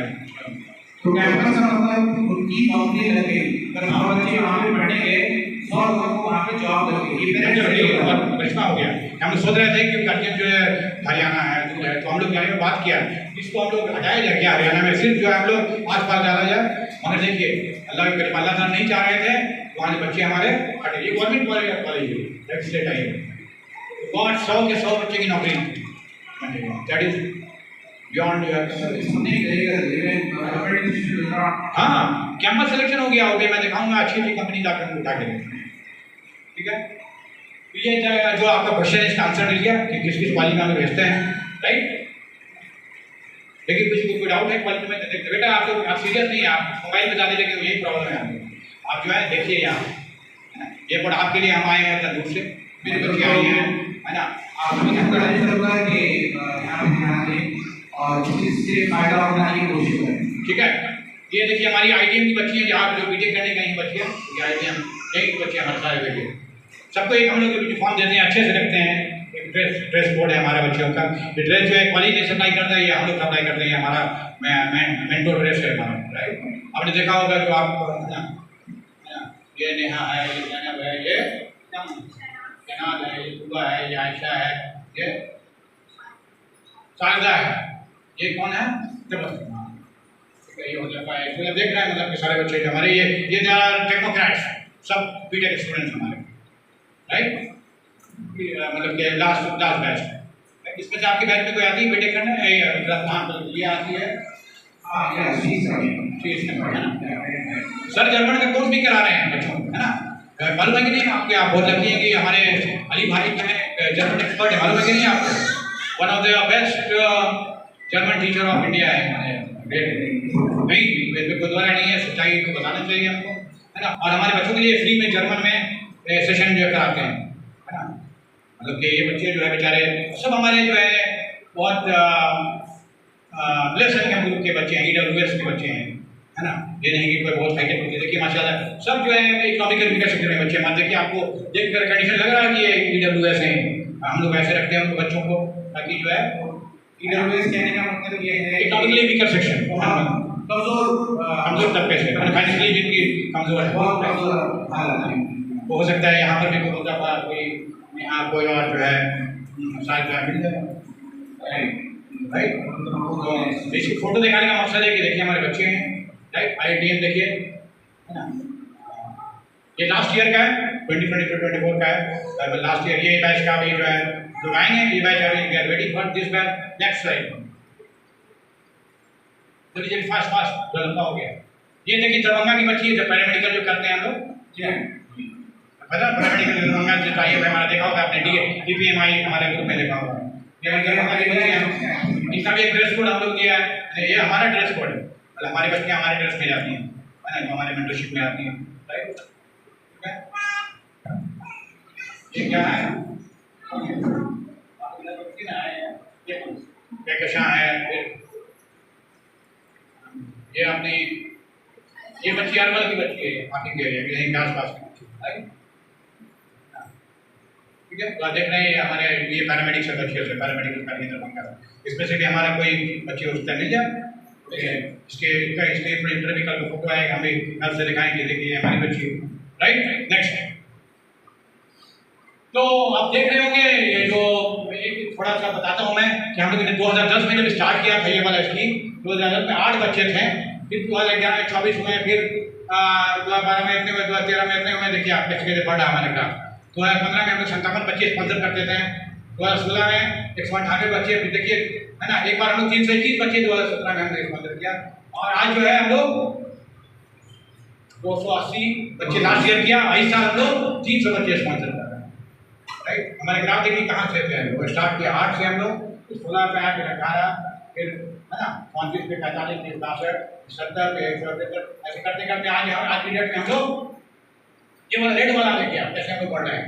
B: तो कैंपस का मतलब उनकी नौकरी लग गई, अगर बच्चे वहाँ पे पढ़ने गए 100 लोगों को वहाँ पे जॉब लग गई, ये मेरा
A: करिश्मा हो गया। हम लोग सोच रहे थे कि गार्जियन जो है हरियाणा है, दूर है, तो हम लोग जाने में बात किया इसको हम लोग हटाया जाए क्या हरियाणा में, सिर्फ जो है हम लोग आस पास डाला जाए, मगर देखिए अल्लाह के करीब अल्लाह ताला नहीं चाह रहे थे वहाँ के बच्चे हमारे हटे। ये गवर्नमेंट कॉलेज है, स्टेट आई है, बहुत 100 के 100 बच्चे की नौकरी, दैट इज बियॉन्ड हाँ, कैंपस सिलेक्शन हो गया मैं दिखाऊंगा अच्छी कंपनी जाकर उठा के, ठीक है। तो ये जो आपका क्वेश्चन है इसका आंसर मिल गया कि किस किस क्वालिटी में भेजते हैं, राइट। लेकिन किसी को कोई डाउट है क्वालिटी में देखते बेटा आप लोग आप सीरियस नहीं है, आप मोबाइल में जाते लेकिन यही प्रॉब्लम है आप जो है देखिए यहाँ ये पढ़ आपके लिए हम आए हैं इतना दूर से, मेरे बच्चे आए हैं, है ना।
B: और इससे फायदा उठाने की कोशिश करें,
A: ठीक है। ये देखिए हमारी ITM की बच्ची है जहाँ जो BTech करने कहीं बच्ची है, ये ITM यही बच्चे हमारे सारे बेटे, सबको एक हम लोग यूनिफॉर्म देते हैं, अच्छे से रखते हैं, एक ड्रेस कोड है हमारे बच्चों का। ये ड्रेस जो है कॉलेज नहीं सप्लाई करता है, ये हम लोग सप्लाई करते हैं, हमारा मेंटोर ड्रेस है हमारा, राइट। आपने देखा होगा जो आप ये नेहा है, ये जैनब है, ये जनाब है, ये सुबह है, ये आयशा है, ये सारदा है, ये कौन है ये हो जाता है। तो देख रहे हैं मतलब कि सारे बच्चे हमारे ये टेक्नोक्रेट्स सब BTech स्टूडेंट्स हमारे, राइट, मतलब कि लास्ट बैच। इसमें से आपके बैच में कोई आती है BTech करना है, ये आती है सर जर्मन का कोर्स भी करा रहे हैं बच्चों, है ना। मालूम है कि नहीं आपके, आप बहुत लकी हैं कि हमारे अली भाई जो है जर्मन एक्सपर्ट है, मालूम है कि नहीं आपको, one of the best German teacher of India है, नहीं गुरुद्वारा नहीं है, सच्चाई को बताना चाहिए हमको, है ना। और हमारे बच्चों के लिए फ्री में जर्मन में सेशन जो कराते हैं, है ना। मतलब कि ये बच्चे जो है बेचारे सब हमारे जो है बहुत प्लस इनकम ग्रुप के बच्चे हैं, EWS के बच्चे हैं, है ना। ये नहीं कि कोई बहुत हाईटेक बच्चे, देखिए माशाल्लाह सब जो है इकोनॉमिकल वीकर सेक्टर में बच्चे, मान देखिए आपको देखकर कंडीशन लग रहा है कि ये EWS हैं, हम लोग ऐसे रखते हैं उनको बच्चों को ताकि जो है
B: EWS कहने का मतलब ये है
A: इकोनॉमिकली वीकर सेक्शन, कमजोर तबके से, फाइनेंशियली जिनकी कमजोर है,
B: बहुत कमजोर हालत है।
A: वो हो सकता है यहाँ पर भी कोई दफा कोई यहाँ कोई और जो है शायद जो है मिल जाए, राइट। तो इसकी फोटो दिखाने का मकसद है कि देखिए हमारे बच्चे हैं, राइट। IITM देखिए, है ना। ये लास्ट ईयर का है, 2023-24 का है, लास्ट ईयर। ये बैच का अभी जो है लोग आएंगे, ये बैच अभी we are waiting for this batch. Next slide, चलिए फास्ट लंबा हो गया। ये देखिए दरभंगा की बच्ची है, जो पैरामेडिकल जो करते हैं हम लोग, जी हाँ, पता पैरामेडिकल दरभंगा जो टाइप है हमारा, देखा होगा आपने, DPMI हमारे ग्रुप में देखा होगा। ये दरभंगा की बच्ची है, इनका भी एक ड्रेस कोड हम लोग दिया है, ये हमारा ड्रेस कोड है, मतलब हमारी बच्चियाँ हमारे ड्रेस में जाती हैं, है ना, हमारे मेंटरशिप में आती हैं, राइट। ये क्या है, कहकशां है, ये अपनी ये बच्ची अरवल की बच्ची है, पार्किंग एरिया के यहीं के आसपास की बच्ची, राइट। ठीक है, तो आप देख रहे हैं हमारे ये पैरामेडिक्स से बच्ची है, पैरामेडिकल करके दरभंगा, इसमें से भी हमारा कोई बच्ची उससे मिल जाए, इसके प्रिंटर भी कल फोटो आएगा, हम भी घर से दिखाएंगे, देखिए हमारी बच्ची, राइट। नेक्स्ट, तो आप देख रहे होंगे ये जो एक थोड़ा सा बताता हूँ मैं कि हम लोगों ने 2010 में जब स्टार्ट किया था ये वाला स्कीम, 2010 में 8 बच्चे थे, फिर 2011 में 24 हुए, फिर 2012 में इतने हुए, 2013 में इतने हुए, देखिए आप कैसे बढ़ रहा है हमारे ग्राफ। 2015 में हम लोग 57 बच्चे स्पॉन्सर करते थे, 2016 में 198 बच्चे, फिर देखिए, है ना, एक बार हम लोग 321 बच्चे 2017 में हमने स्पॉन्सर किया, और आज जो है हम लोग 280 बच्चे लास्ट ईयर किया, इस साल हम लोग 300 बच्चे स्पॉन्सर कर रहे हैं, राइट। हमारे ग्राफ देखिए कहाँ से थे, वो स्टार्ट किया 8 से हम लोग, 16 पे आए, फिर 18, फिर है ना 35 पे 45, फिर 62, 70 पे 178, ऐसे करते करते आज की डेट में हम लोग ये वाला रेड वाला देखिए आप कैसे हम लोग बढ़ रहे हैं,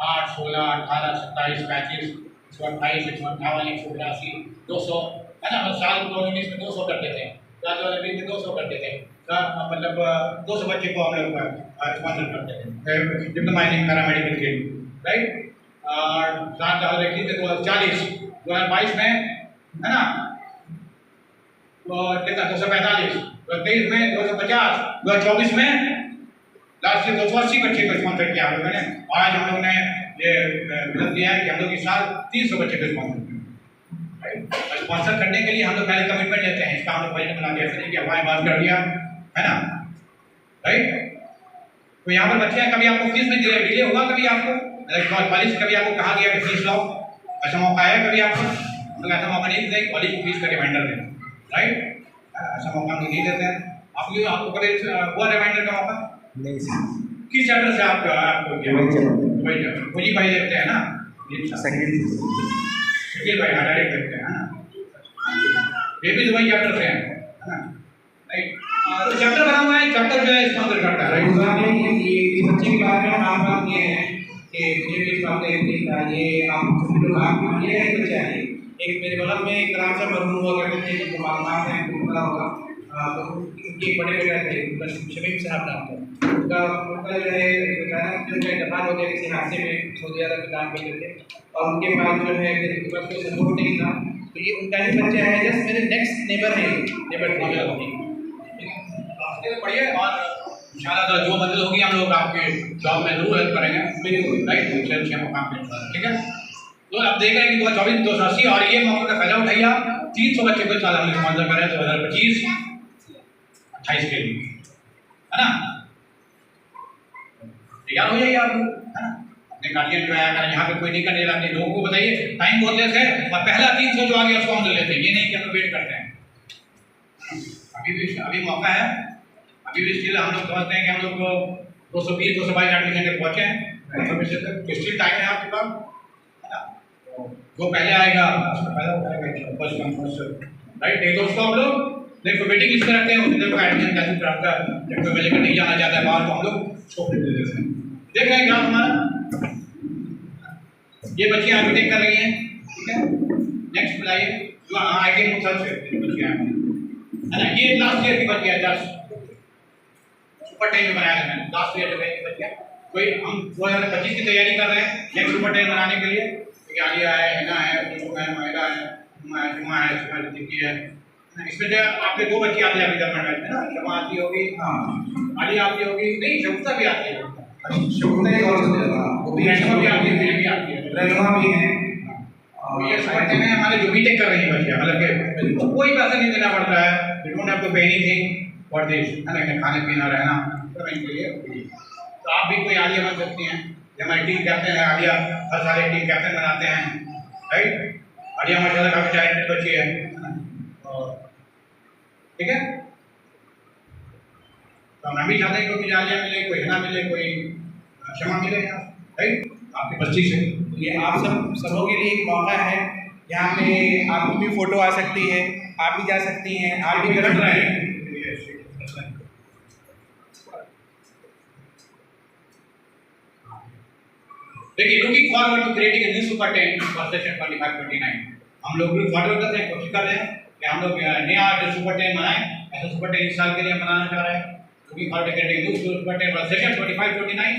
A: 8, 16, 18, 27, 35, 128, 158, 182, 200, है ना। साल 2019 में 200 करते थे, 2020 में 200 करते थे, मतलब 200 बच्चे को हम लोग स्पॉन्सर करते थे डिप्लोमाइजिंग पैरामेडिकल के लिए, राइट। और 2040, 2022 में, है ना, कितना 245, 2023 में 250, 2024 में लास्ट ईयर 280 बच्चे को स्पॉन्सर किया हम लोगों ने, और आज हम लोग ने ये मतलब दिया है कि हम लोग इस साल 300 बच्चे को स्पॉन्सर करें, राइट। स्पॉन्सर करने के लिए हम लोग पहले कमिटमेंट लेते हैं, इसका हम लोग बजट बना दिया, ऐसे नहीं कि हमारे बात कर दिया, है ना, राइट। तो यहाँ पर बच्चे हैं, कभी आपको फीस में डिले होगा, कभी आपको कॉलेज कभी आपको कहा गया कि फीस लाओ, ऐसा मौका है कभी आपको, हम लोग ऐसा मौका नहीं देते कॉलेज की फीस का रिमाइंडर दें, राइट, ऐसा मौका हम लोग नहीं देते हैं। आपको कभी हुआ रिमाइंडर का मौका
C: नहीं सर,
A: किस चैप्टर से आपको वही भाई देते हैं ना, सेकंड भाई डायरेक्ट देते हैं, है ना, ये भी वही चैप्टर से है ना, राइट। तो चैप्टर बना हुआ है, चैप्टर जो है स्पॉन्सर करता है, राइट।
B: ये बच्चे के बारे में आप बात किए हैं कि मुझे भी इस बात का ये आप ये है बच्चा है, एक मेरे बगल में एक राम सर मरहूम हुआ करते थे, जिनको मालूम है उनको पता होगा, तो उनके बड़े बेटा थे शमीम साहब नाम का, उनका जो है जो इंतकाल हो गया किसी हादसे में, सऊदी अरब में काम करते थे, और उनके पास जो है मेरे पास कोई सपोर्ट नहीं था, तो ये उनका ही बच्चा है, जस्ट मेरे नेक्स्ट नेबर है, नेबर
A: बढ़िया। और इंशाल्लाह जो मदद होगी हम लोग आपके जॉब में जरूर हेल्प करेंगे, राइट, अच्छे मकाम पे, ठीक है। तो अब देख रहे हैं कि 2024 280, और ये मौके का फायदा उठाइए आप, 300 बच्चे को साल हमने स्पॉन्सर करें 2025 28 के लिए, है ना, तैयार हो जाइए आप, है ना। अपने गार्जियन जो है अगर यहाँ पे कोई नहीं करने अपने लोगों को बताइए, टाइम बहुत लेस है, और पहला 300 जो आ गया उसको हम ले लेते हैं, ये नहीं कि हम वेट करते हैं, अभी मौका है, अभी भी स्टिल हम लोग समझते हैं कि हम लोग 220 222 एडमिशन तक पहुँचे हैं, तो स्टिल टाइम है आपके पास, है ना। जो पहले आएगा उसका पहला उठाएगा, फर्स्ट कम फर्स्ट, राइट। एक तो उसको हम लोग देखो वेटिंग लिस्ट में रखते हैं, उसको एडमिशन कैसे कराता है, जब कोई वजह नहीं जाना चाहता है बाहर, तो हम लोग उसको दे देते हैं। देख रहे हैं ग्राफ हमारा, ये बच्चियाँ एडमिट कर रही हैं, ठीक है। नेक्स्ट बताइए, जो आगे मुझसे बच्चियाँ हैं, है ना, ये लास्ट ईयर की बच्चियाँ 10 सुपर 10 में बनाया है, लास्ट ईयर की बच्चियाँ, कोई हम 2025 की तैयारी कर रहे हैं नेक्स्ट सुपर 10 बनाने के लिए, आलिया है, हिना है, महिला है, जुमा है, सिद्दीकी है, इसमें जो आपके दो बच्ची आते हैं अभी गवर्नमेंट में ना, शमा आती होगी,
B: हाँ
A: आलिया आती होगी, नहीं शगुफ्ता भी आती है,
B: शगुफ्ता एक और सब्जेक्ट था, वो भी
A: रेशमा भी आती है, ये भी आती है,
B: रेशमा भी है।
A: और ये समझते हैं हमारे जो बीटेक कर रही है बच्चे, मतलब कि तो कोई पैसा नहीं देना पड़ता है, you don't have to pay anything for this, है ना, खाने पीना रहना सब इनके लिए। तो आप भी कोई आलिया बन सकती हैं, जो हमारी टीम कैप्टन है आलिया, हर साल एक टीम कैप्टन बनाते हैं, राइट। आलिया माशाल्लाह काफी टैलेंटेड बच्ची है ना, और ठीक है। तो हम भी चाहते हैं कोई आलिया मिले, कोई हिना मिले, कोई शमा मिले, राइट, आपकी बच्ची से।
B: ये आप सबों के लिए एक मौका है, यहाँ पे आपकी भी फोटो आ सकती है, आप भी जा सकती हैं, आप भी कर रहे हैं।
A: देखिए, looking forward to creating a new super 10 for session 25-29, हम लोग लुक फॉरवर्ड करते हैं, कोशिश कर रहे हैं कि हम लोग नया सुपर 10 बनाएं, ऐसा सुपर 10 इस साल के लिए बनाना चाह रहे हैं। Looking forward to creating new super 10 for session 25-29,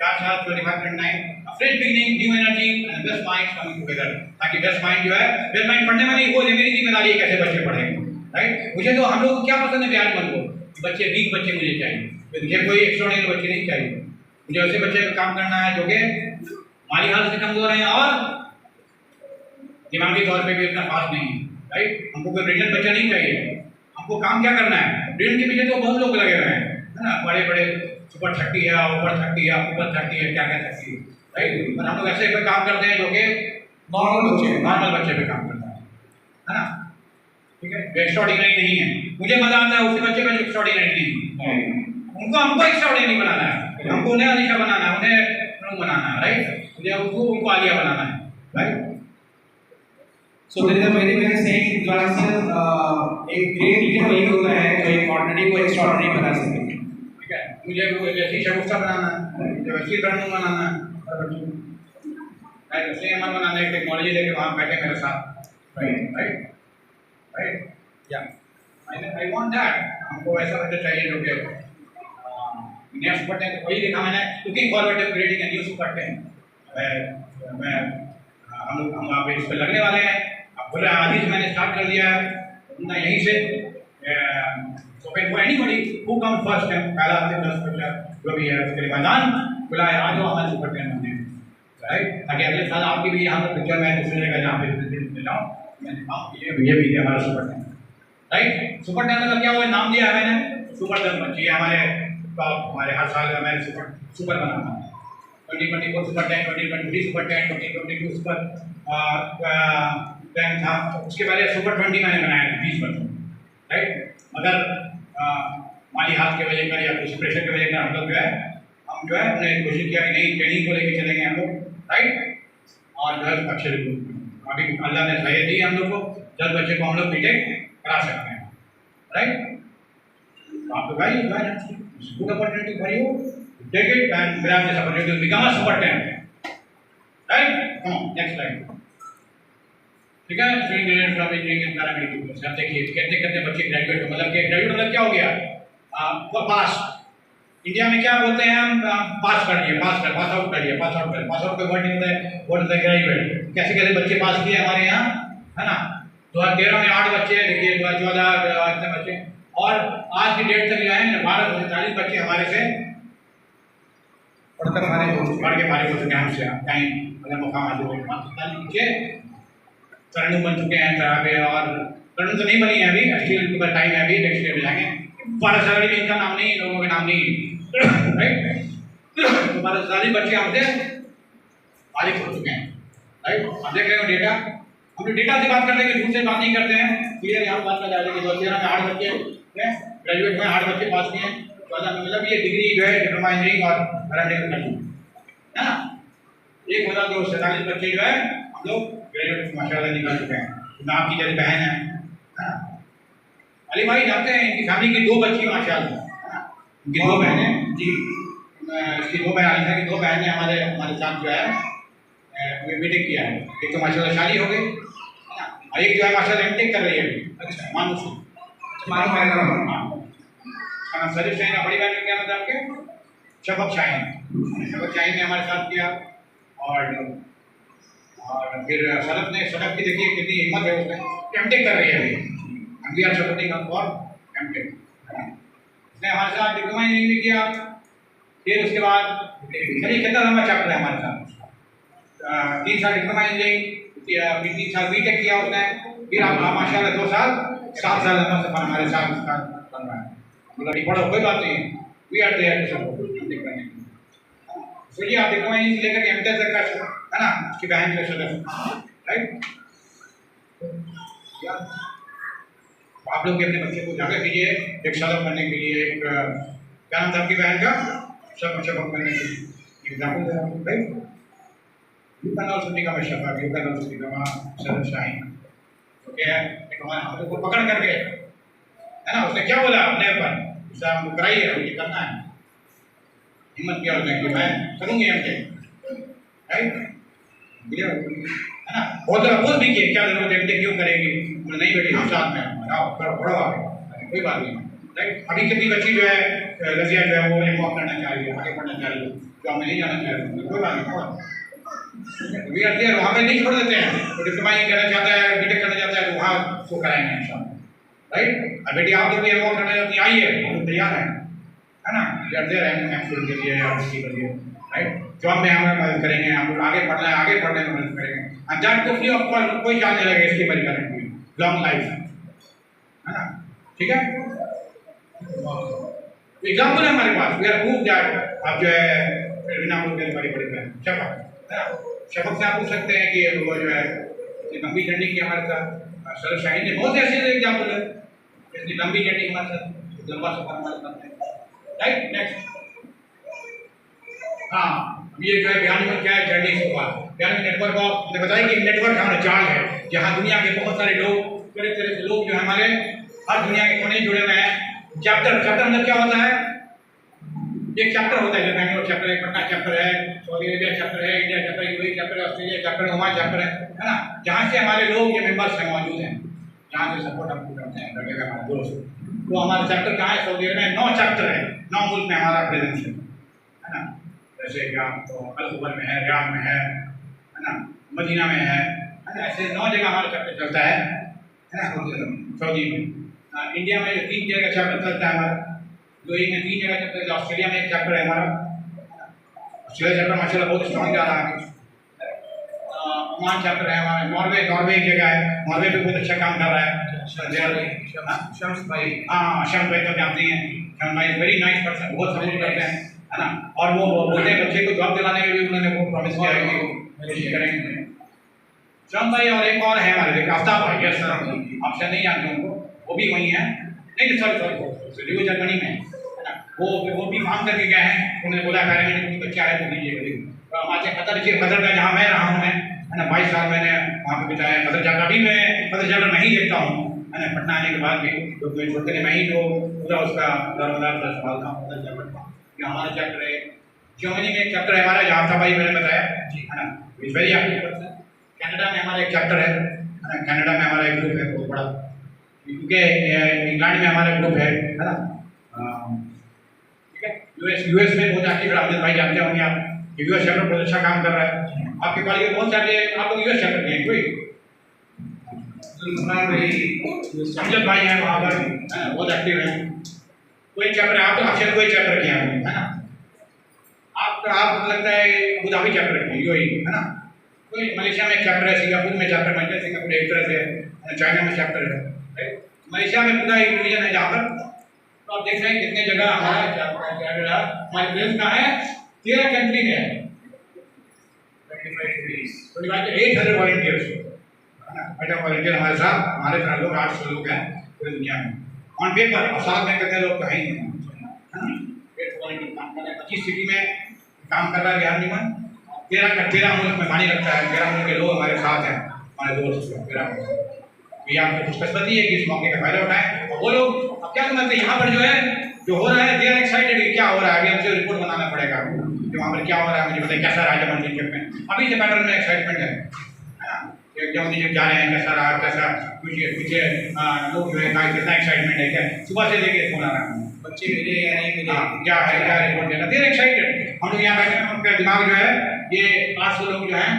A: 4 साल 25-29, fresh beginning, new energy and best minds coming together, ताकि बेस्ट माइंड जो है, बेस्ट माइंड पढ़ने में नहीं, वो मेरी जिम्मेदारी है कैसे बच्चे पढ़ेंगे, राइट। मुझे तो हम लोग को क्या पसंद है बिहार मन को, बच्चे वीक बच्चे मुझे चाहिए, मुझे कोई एक्स्ट्राऑर्डिनरी बच्चे नहीं चाहिए, मुझे ऐसे बच्चे का काम करना है जो कि माली हाल से कमजोर हैं और दिमागी तौर पे भी इतना फास्ट नहीं है, राइट। हमको कोई ब्रिलियंट बच्चा नहीं चाहिए, हमको काम क्या करना है, ब्रिलियंट के पीछे तो बहुत लोग लगे हुए हैं, है ना, बड़े बड़े सुपर 30 है, ओवर 30 है, ऊपर 30 है, क्या क्या 30 है, राइट। पर हम लोग ऐसे कोई काम करते हैं जो कि नॉर्मल बच्चे पे काम करता है ना, ठीक है, जो एक्स्ट्राऑर्डिनरी नहीं है। मुझे मजा आता है उसी बच्चे पे जो एक्स्ट्राऑर्डिनरी नहीं है, हमको एक्स्ट्राऑर्डिनरी बनाना है, हमको उन्हें अलीशा बनाना है, उन्हें बनाना है, राइट, मुझे उनको आलिया बनाना है, right.
B: So there is a very very saying in classical, एक great leader वही होता है जो एक ordinary को extraordinary बना सके,
A: ठीक है। मुझे जैसी शगुफ्ता बनाना है, मुझे वैसी रणनू बनाना है, राइट, वैसे अमन बनाना है, टेक्नोलॉजी लेके वहाँ बैठे मेरे साथ, राइट राइट राइट, या आई वांट दैट, हमको ऐसा बच्चा चाहिए जो कि नया सुपर 10 वही लिखा मैंने, looking forward to creating a new super 10। हम आप इस पर लगने वाले हैं, अब पूरा आज ही मैंने स्टार्ट कर दिया है ना, यहीं से so for anybody who come first है, पहला से 10 बच्चा जो भी है उसके लिए मैदान बुलाए, आ जाओ हमारे सुपर 10 बनने, राइट, ताकि अगले साल आपकी भी यहाँ पर पिक्चर में दूसरी जगह जहाँ पे ले जाऊँ मैंने ये भी है हमारा सुपर 10, राइट। सुपर 10 मतलब क्या हुआ, नाम दिया है मैंने सुपर 10 बच्चे हमारे टॉप, हमारे हर साल में मैंने सुपर बनाना है, 2024 सुपर 10, 2023 सुपर 10, 2022 सुपर 10 था, उसके पहले सुपर 20 मैंने बनाया था 20 बच्चों, राइट। मगर माली हाथ के वजह कर या कुछ प्रेशर की वजह कर हम लोग जो है हमने कोशिश किया कि नहीं ट्रेनिंग को लेके चलेंगे हम लोग, राइट, और जो है अच्छे अभी अल्लाह ने सही दी हम लोग को, 10 बच्चे को हम लोग बीटेक करा सकते हैं, राइट। तो आप तो भाई good opportunity for you, take it and grab this opportunity to become a super 10, right? Come on, next slide, ठीक है। Student graduate from engineering and paramedical course, अब देखिए कहते कहते बच्चे ग्रेजुएट हो, मतलब कि ग्रेजुएट मतलब क्या हो गया, पास, इंडिया में क्या बोलते हैं हम, पास कर लिए, पास आउट कर लिया, पास आउट का वर्ड नहीं होता है, वर्ड होता है ग्रेजुएट। कैसे कैसे बच्चे पास किए हमारे यहाँ, है ना, 2013 में 8 बच्चे, देखिए 2014 इतने बच्चे, और आज की डेट तक जो है 1240 बच्चे हमारे से पढ़ के फारिग हो चुके हैं हमसे, कहीं मतलब मुकाम हासिल हो चुके हैं, करणू बन चुके हैं तरह पे, और करणू तो नहीं बनी है अभी, स्टिल टाइम है अभी, नेक्स्ट ईयर जाएंगे। 12 साल में इनका नाम नहीं, लोगों का नाम नहीं, राइट। तो 12 साल बच्चे हमसे फारिग हो चुके हैं, राइट। अब देख रहे हो डेटा, हम लोग डेटा से बात करते हैं, झूठ से बात नहीं करते हैं, क्लियर यहाँ बात कर जाएगी। 2013 में 8 बच्चे ग्रेजुएट में 8 बच्चे पास किए, 14 में मतलब ये डिग्री जो है डिप्लोमा इंजीनियरिंग और पैरामेडिकल कर चुके हैं ना। 1247 बच्चे जो है हम लोग ग्रेजुएट माशाल्लाह निकाल चुके हैं। तो आपकी जैसी बहन है ना, अली भाई जानते हैं इनकी फैमिली की 2 बच्ची माशाल्लाह, है ना, इनकी 2 बहनें जी, इसकी 2 बहन की 2 बहनें हमारे साथ जो है बीटेक किया है, एक तो माशाल्लाह शादी हो गई, है ना, और एक जो है माशाल्लाह एमटेक कर रही है अभी। अच्छा मानूस,
B: मानो मैं नाम
A: सलीफ शाहीन, बड़ी बहन क्या नाम था आपके, शबक शाहीन ने हमारे साथ किया, और फिर सदफ की देखिए कितनी हिम्मत है, उसमें एमटेक कर रही है अभी, and we are supporting up for M Tech. इसने हमारे साथ डिप्लोमा इंजीनियरिंग भी किया, फिर उसके बाद चलिए कितना लंबा चैप्टर है हमारे साथ, 3 साल डिप्लोमा इंजीनियरिंग, 3 साल बीटेक किया उसने, फिर आप माशाल्लाह 2 साल 7 साल लंबा सफर हमारे साथ बन रहा है। मतलब बड़ा कोई बात नहीं, we are there to support. सोचिए आप डिप्लोमा इंजीनियरिंग लेकर एमटेक तक कर, है ना, उसकी बहन के सदस्य, राइट। आप लोग भी अपने बच्चे को जाकर कीजिए एक सदफ करने के लिए, एक क्या नाम था आपकी बहन का, शफक करने के लिए एग्जाम्पल दे, right. You can also become a Shafaq, you can also become a Sadaf Shaheen. तो क्या है, एक हमारे हाथों को पकड़ करके, है ना, उसने क्या बोला अपने ऊपर, उससे हम कराइए, ये करना है, हिम्मत किया उसने कि मैं करूँगी एमटेक, राइट, है ना। बहुत अपोज भी किए, क्या जरूरत है एमटेक क्यों करेगी, नहीं बेटी हम साथ में आओ करो, बड़ो आगे, कोई बात नहीं, राइट। अभी कितनी बच्ची जो है रजिया जो है वो एमवॉक करना चाह रही है, आगे बढ़ना चाह रही है, जो हमें नहीं जाना चाह रहे हैं, कोई बात नहीं, वी आर देयर, वहाँ पे नहीं छोड़ देते हैं। तो डिप्लोमा करना चाहता है, बीटेक करना चाहता है, तो वहाँ उसको कराएंगे इंशाल्लाह, राइट। और बेटी आप लोग भी एमवॉक करना चाहती आइए, हम लोग तैयार हैं, है ना, वी आर देयर एमफिल के लिए या उसकी के लिए, राइट। जॉब में हमें मदद करेंगे, हम लोग आगे बढ़ना है, आगे बढ़ने में मदद करेंगे, एंड दैट को फ्री ऑफ कॉस्ट, कोई चार्ज नहीं लगेगा इसकी मदद करने के लिए, लॉन्ग लाइफ, है ना, ठीक है। एग्जाम्पल है हमारे पास, वी आर प्रूव दैट। आप जो है बिना बोल के बड़ी बड़ी बहन शफक, है ना, शफक से आप पूछ सकते हैं कि वो जो है लंबी जर्नी की हमारे साथ, सर शाहीन ने बहुत ऐसे एग्जाम्पल है, इतनी लंबी जर्नी हमारे साथ, लंबा सफर हमारे साथ है, राइट। नेक्स्ट, हाँ, ये जो है बयान में क्या है, जर्नी से बात बयान नेटवर्क ऑफ, मैंने बताया कि नेटवर्क हमारा जाल है, जहाँ दुनिया के बहुत सारे लोग, तरह तरह से लोग जो है हमारे हर दुनिया के कोने जुड़े हुए हैं। चैप्टर, चैप्टर मतलब क्या होता है, एक चैप्टर होता है, जैसे बेंगलोर चैप्टर है, पटना चैप्टर है, सऊदी अरेबिया चैप्टर है, इंडिया चैप्टर है, यूएई चैप्टर है, ऑस्ट्रेलिया चैप्टर है, ओमान चैप्टर है ना, जहाँ से हमारे लोग ये मेंबर्स हैं मौजूद हैं, जहाँ से सपोर्ट हम करते हैं लगेगा हमारे दोस्त। तो हमारा चैप्टर कहाँ है, सऊदी अरेबिया में 9 चैप्टर है, 9 मुल्क में हमारा प्रेजेंस है ना, जैसे कि आप अल-खुबर में है, रियाद में है ना, मदीना में है ना, ऐसे 9 जगह हमारा चैप्टर चलता है ना, सऊदी में। इंडिया में 3 जगह चैप्टर चलता है हमारा, यूएई में 3 जगह चैप्टर है, ऑस्ट्रेलिया में 1 चैप्टर है हमारा, ऑस्ट्रेलिया चैप्टर माशाल्लाह बहुत स्ट्रॉन्ग जा रहा है, ओमान चैप्टर है हमारा, नॉर्वे एक जगह है, नॉर्वे पे बहुत अच्छा काम कर रहा है, शम्स भाई, हाँ शम्स भाई तो जानते हैं, शम्स भाई वेरी नाइस पर्सन, बहुत सपोर्ट करते हैं, है ना, और वो बोलते हैं बच्चे को जॉब दिलाने के लिए उन्होंने वो प्रॉमिस किया है कि कोशिश करेंगे। शम्स भाई और एक और है हमारे आफ्ताब भाई, यस सर, आपसे नहीं जानते उनको, वो भी वही है, नहीं सॉरी वो जर्मनी में है ना, वो भी काम करके गए हैं, उन्होंने बोला अकेडमी में बच्चा है तो दीजिए। तो हमारे कतर का जहाँ मैं रहा हूँ मैं, है ना, 22 साल मैंने वहाँ पे बिताया, कतर जाकर अभी मैं कतर जाकर मैं ही देखता हूँ, है ना, पटना आने के बाद भी तो मैं छोटे मैं ही तो पूरा उसका दरबार संभालता हूँ कतर जाकर। ये हमारा चैप्टर है, जर्मनी में एक चैप्टर है हमारा, जहाँ था भाई मैंने बताया जी, है ना, it's very active person. Canada में हमारा एक चैप्टर है ना, कनाडा में हमारा एक ग्रुप है बहुत बड़ा, क्योंकि इंग्लैंड में हमारा ग्रुप है ना, ठीक है। यूएस में बहुत एक्टिव रामजन भाई जानते होंगे आप, यूएस चैप्टर बहुत अच्छा काम कर रहा है, आपके कॉलेज में बहुत सारे आप लोग यूएस चैप्टर के हैं, कोई अमजद भाई हैं वहाँ पर, बहुत एक्टिव हैं, कोई चैप्टर आप तो अक्षर कोई चैप्टर किया है ना, आप लगता है अबू धाबी चैप्टर किए यूएई, है ना, कोई मलेशिया में एक चैप्टर है, सिंगापुर में चैप्टर है, सिंगापुर एक तरह से, चाइना में चैप्टर है, मलेशिया में पूरा एक डिवीजन है जहाँ पर, तो आप देख रहे हैं कितने जगह हमारा हमारे प्लेस कहाँ है, 13 कंट्री में है, 800 वॉलंटियर्स, वॉलंटियर हमारे साथ, हमारे तरह लोग 800 लोग हैं पूरी दुनिया में ऑन पेपर, और साथ में कितने लोग तो है ही नहीं, है ना, 8 वॉलंटियर काम कर रहे हैं, 25 सिटी में काम कर रहा है बिहार निगम, 13 मुल्क में पानी रखता है, 13 मुल्क के लोग हमारे साथ हैं, हमारे दोस्त 13 मुल्क। ये आपको खुशकिस्मती है कि इस मौके का फायदा उठाएं, और वो लोग अब क्या समझते हैं यहाँ पर जो है जो हो रहा है, दे आर एक्साइटेड कि क्या हो रहा है, अभी हमसे रिपोर्ट बनाना पड़ेगा कि वहाँ पर क्या हो रहा है, मुझे बताइए कैसा रहा जब मंदिर में, अभी से पैटर्न में एक्साइटमेंट है ना, जब मंदिर जा रहे हैं कैसा रहा, कैसा कुछ लोग जो है कितना एक्साइटमेंट है, क्या सुबह से लेके फोन आ रहा है, बच्चे मिले या नहीं मिले, क्या है क्या रिपोर्ट देना, दे आर एक्साइटेड। हम लोग यहाँ बैठे हैं, उनका दिमाग जो है ये 800 लोग जो है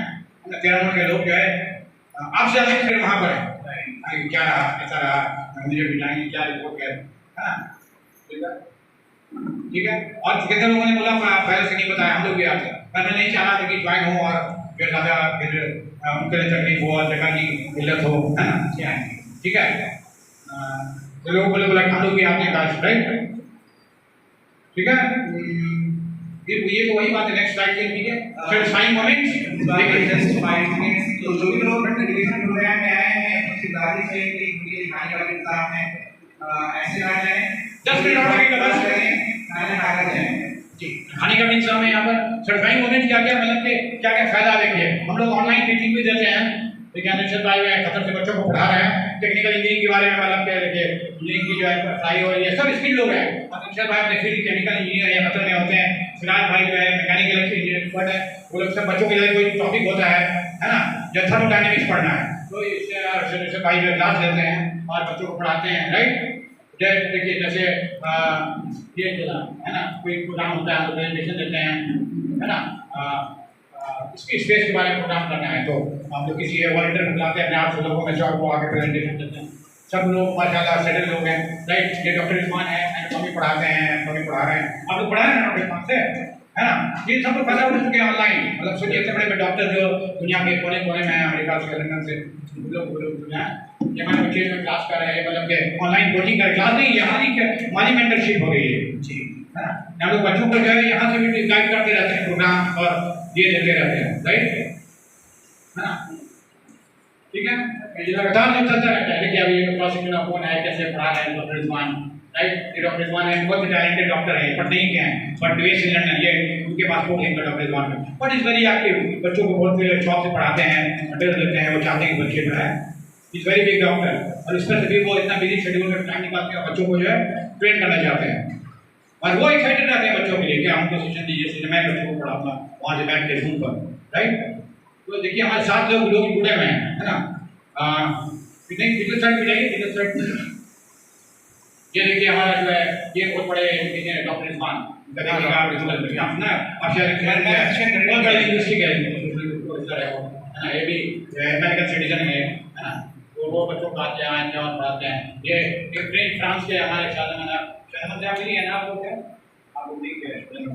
A: 13 के लोग जो है आपसे अलग फिर वहाँ पर है, कि क्या रहा, कैसा रहा, मुझे बताएंगे क्या रिपोर्ट है ना? ठीक है, ठीक है। और कितने लोगों ने बोला पहले से नहीं बताया, हम लोग भी आते, पर मैं नहीं चाह रहा था कि ज्वाइन हो और फिर ज़्यादा फिर उनके लिए तकलीफ हो और जगह की किल्लत हो, है ना? क्या है, ठीक है। तो लोग बोले हम लोग भी आते हैं काश, राइट, ठीक है। फिर ये तो वही बात है, नेक्स्ट स्लाइड पे, ठीक है। Satisfying moments,
B: just 5 minutes. तो जो भी लोग रिलेशन प्रोग्राम में आए हैं, सिद्धार्थ से कि ये खाने वाले इंतजाम है, ऐसे आ जाए,
A: 10 मिनट और लगेगा, बस
B: खाना खाकर जाए
A: जी। खाने का भी इंतजाम है यहाँ पर। सर्टिफाइंग मोमेंट क्या क्या, मतलब कि क्या क्या फायदा देखिए। हम लोग ऑनलाइन टीचिंग भी देते हैं, विज्ञान भाई हैं खतर से बच्चों को पढ़ा रहे हैं, टेक्निकल इंजीनियरिंग के बारे में, मतलब क्या देखिए इंजीनियरिंग की जो है पढ़ाई और ये सब स्किल लोग हैं। अक्षर भाई अपने फील्ड केमिकल इंजीनियर या खतर में होते हैं, सिराज भाई जो है मैकेनिकल इंजीनियर एक्सपर्ट है, वो लोग सब बच्चों के लिए कोई टॉपिक होता है ना, जो थर्मोडायनेमिक्स पढ़ना है तो इससे भाई जो क्लास लेते हैं और बच्चों को पढ़ाते हैं, राइट। देखिए जैसे ये चला है ना, कोई प्रोग्राम होता है तो प्रेजेंटेशन देते हैं, है ना, इसकी स्पेस के बारे में प्रोग्राम करना है तो हम लोग किसी वॉलंटियर को बुलाते हैं, अपने 800 लोगों में 4 को आके प्रेजेंटेशन देते हैं। सब लोग माशाल्लाह सेटल लोग हैं, राइट। ये डॉक्टर इस्मान है, एनाटॉमी पढ़ाते हैं, एनाटॉमी पढ़ा रहे हैं, आप लोग पढ़ा रहे हैं डॉक्टर इस्मान से, है ना। ये सब लोग पैसा उठ चुके हैं ऑनलाइन, मतलब सोचिए इतने बड़े डॉक्टर जो दुनिया के कोने कोने में है, अमेरिका से, लंदन से, लोग ये हमारे बच्चे में क्लास कर रहे हैं, मतलब कि ऑनलाइन कोचिंग कर क्लास नहीं, यहाँ की हमारी मेंटरशिप हो गई है जी, है ना। हम लोग बच्चों को जो है यहाँ से भी गाइड करते रहते हैं, प्रोग्राम और ये देते रहते हैं, राइट, है ना, ठीक है। ये लगातार जो चलता रहता है कि अभी प्रोसिक्यूटर कौन है, कैसे पढ़ा रहे हैं डॉक्टर इस्मान, राइट। ये डॉक्टर इस्मान है, बहुत टैलेंटेड डॉक्टर है, बट नहीं क्या है, बट बेस इन लंदन, ये उनके पास कोर्स है डॉक्टर इस्मान में, बट इज वेरी एक्टिव, बच्चों को बहुत शौक से पढ़ाते हैं, मटेरियल देते हैं, वो चाहते हैं कि बच्चे जो है इज वेरी बिग डॉक्टर, और इसमें से भी वो इतना बिजी शेड्यूल में टाइम निकालते हैं, बच्चों को जो है ट्रेन करना चाहते हैं, और वो एक्साइटेड रहते हैं बच्चों के लिए कि हमको सेशन दीजिए, जैसे मैं बच्चों को पढ़ाऊंगा वहाँ से बैठ के जूम पर, राइट। तो देखिए हमारे 7 लोग जुड़े हुए हैं, है ना। पिछले साइड पे जाइए, ये देखिए हमारा जो है ये बहुत बड़े इंजीनियर डॉक्टर इस्मान, देखिएगा आप ना, आप शायद बहुत बड़ी यूनिवर्सिटी है ना, ये भी अमेरिकन सिटीजन है ना, तो वो बच्चों को आते हैं और पढ़ाते हैं। ये फ्रेंच फ्रांस के हमारे शाहजहां भी है ना, आप लोग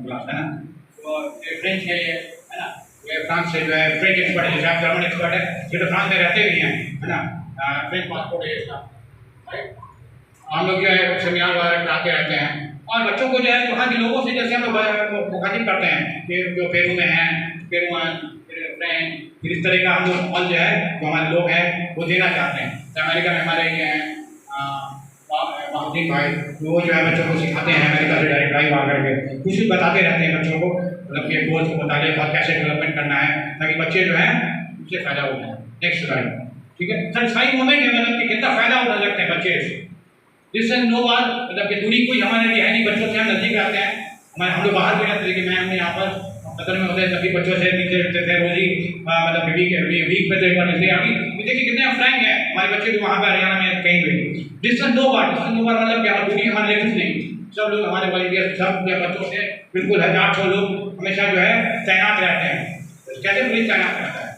A: क्लास है ना, तो ये फ्रेंच है ना, ये फ्रांस से जो है फ्रेंच एक्सपर्ट है, जैसे आप जर्मन एक्सपर्ट है, ये तो फ्रांस में रहते भी हैं, है ना, फ्रेंच पासपोर्ट है इसका, राइट। हम लोग जो है सेमिनार वगैरह कराते रहते हैं, और बच्चों को जो है वहाँ के लोगों से जैसे हम लोग मुखातिब करते हैं कि जो पेरू में हैं, पेरुआन, फ्रेंच, फिर इस तरह का हम लोग फल जो है जो हमारे लोग हैं वो देना चाहते हैं। तो अमेरिका में हमारे ये हैं महादीन भाई, वो जो है बच्चों को सिखाते हैं, अमेरिका से डायरेक्ट ड्राइव आकर के कुछ भी बताते रहते हैं बच्चों को, मतलब कि कोर्स को बताते और कैसे डेवलपमेंट करना है ताकि बच्चे जो है उससे फायदा हो जाए। नेक्स्ट स्लाइड, ठीक है। सेटिस्फाइंग मोमेंट है, मतलब कि कितना फायदा उठा सकते हैं बच्चे इससे। दिस एंड नो बार, मतलब कि दूरी कोई हमारे लिए है नहीं, बच्चों से हम नजदीक रहते हैं, हमारे हम लोग बाहर भी रहते हैं, लेकिन मैं हमने यहाँ पर कतर में होते हैं तभी बच्चों से नीचे रहते थे रोज ही, मतलब वीक में तो एक बार मिलते हैं। अभी देखिए कितने फ्रैंक हैं हमारे बच्चे जो वहाँ पर हरियाणा में कहीं भी। डिस्टेंस नो बार मतलब क्या, दूरी हमारे लिए कुछ नहीं, सब लोग हमारे वॉलंटियर सब बच्चों से बिल्कुल 1000-600 लोग हमेशा जो है तैनात रहते हैं। कैसे पुलिस तैनात रहता है,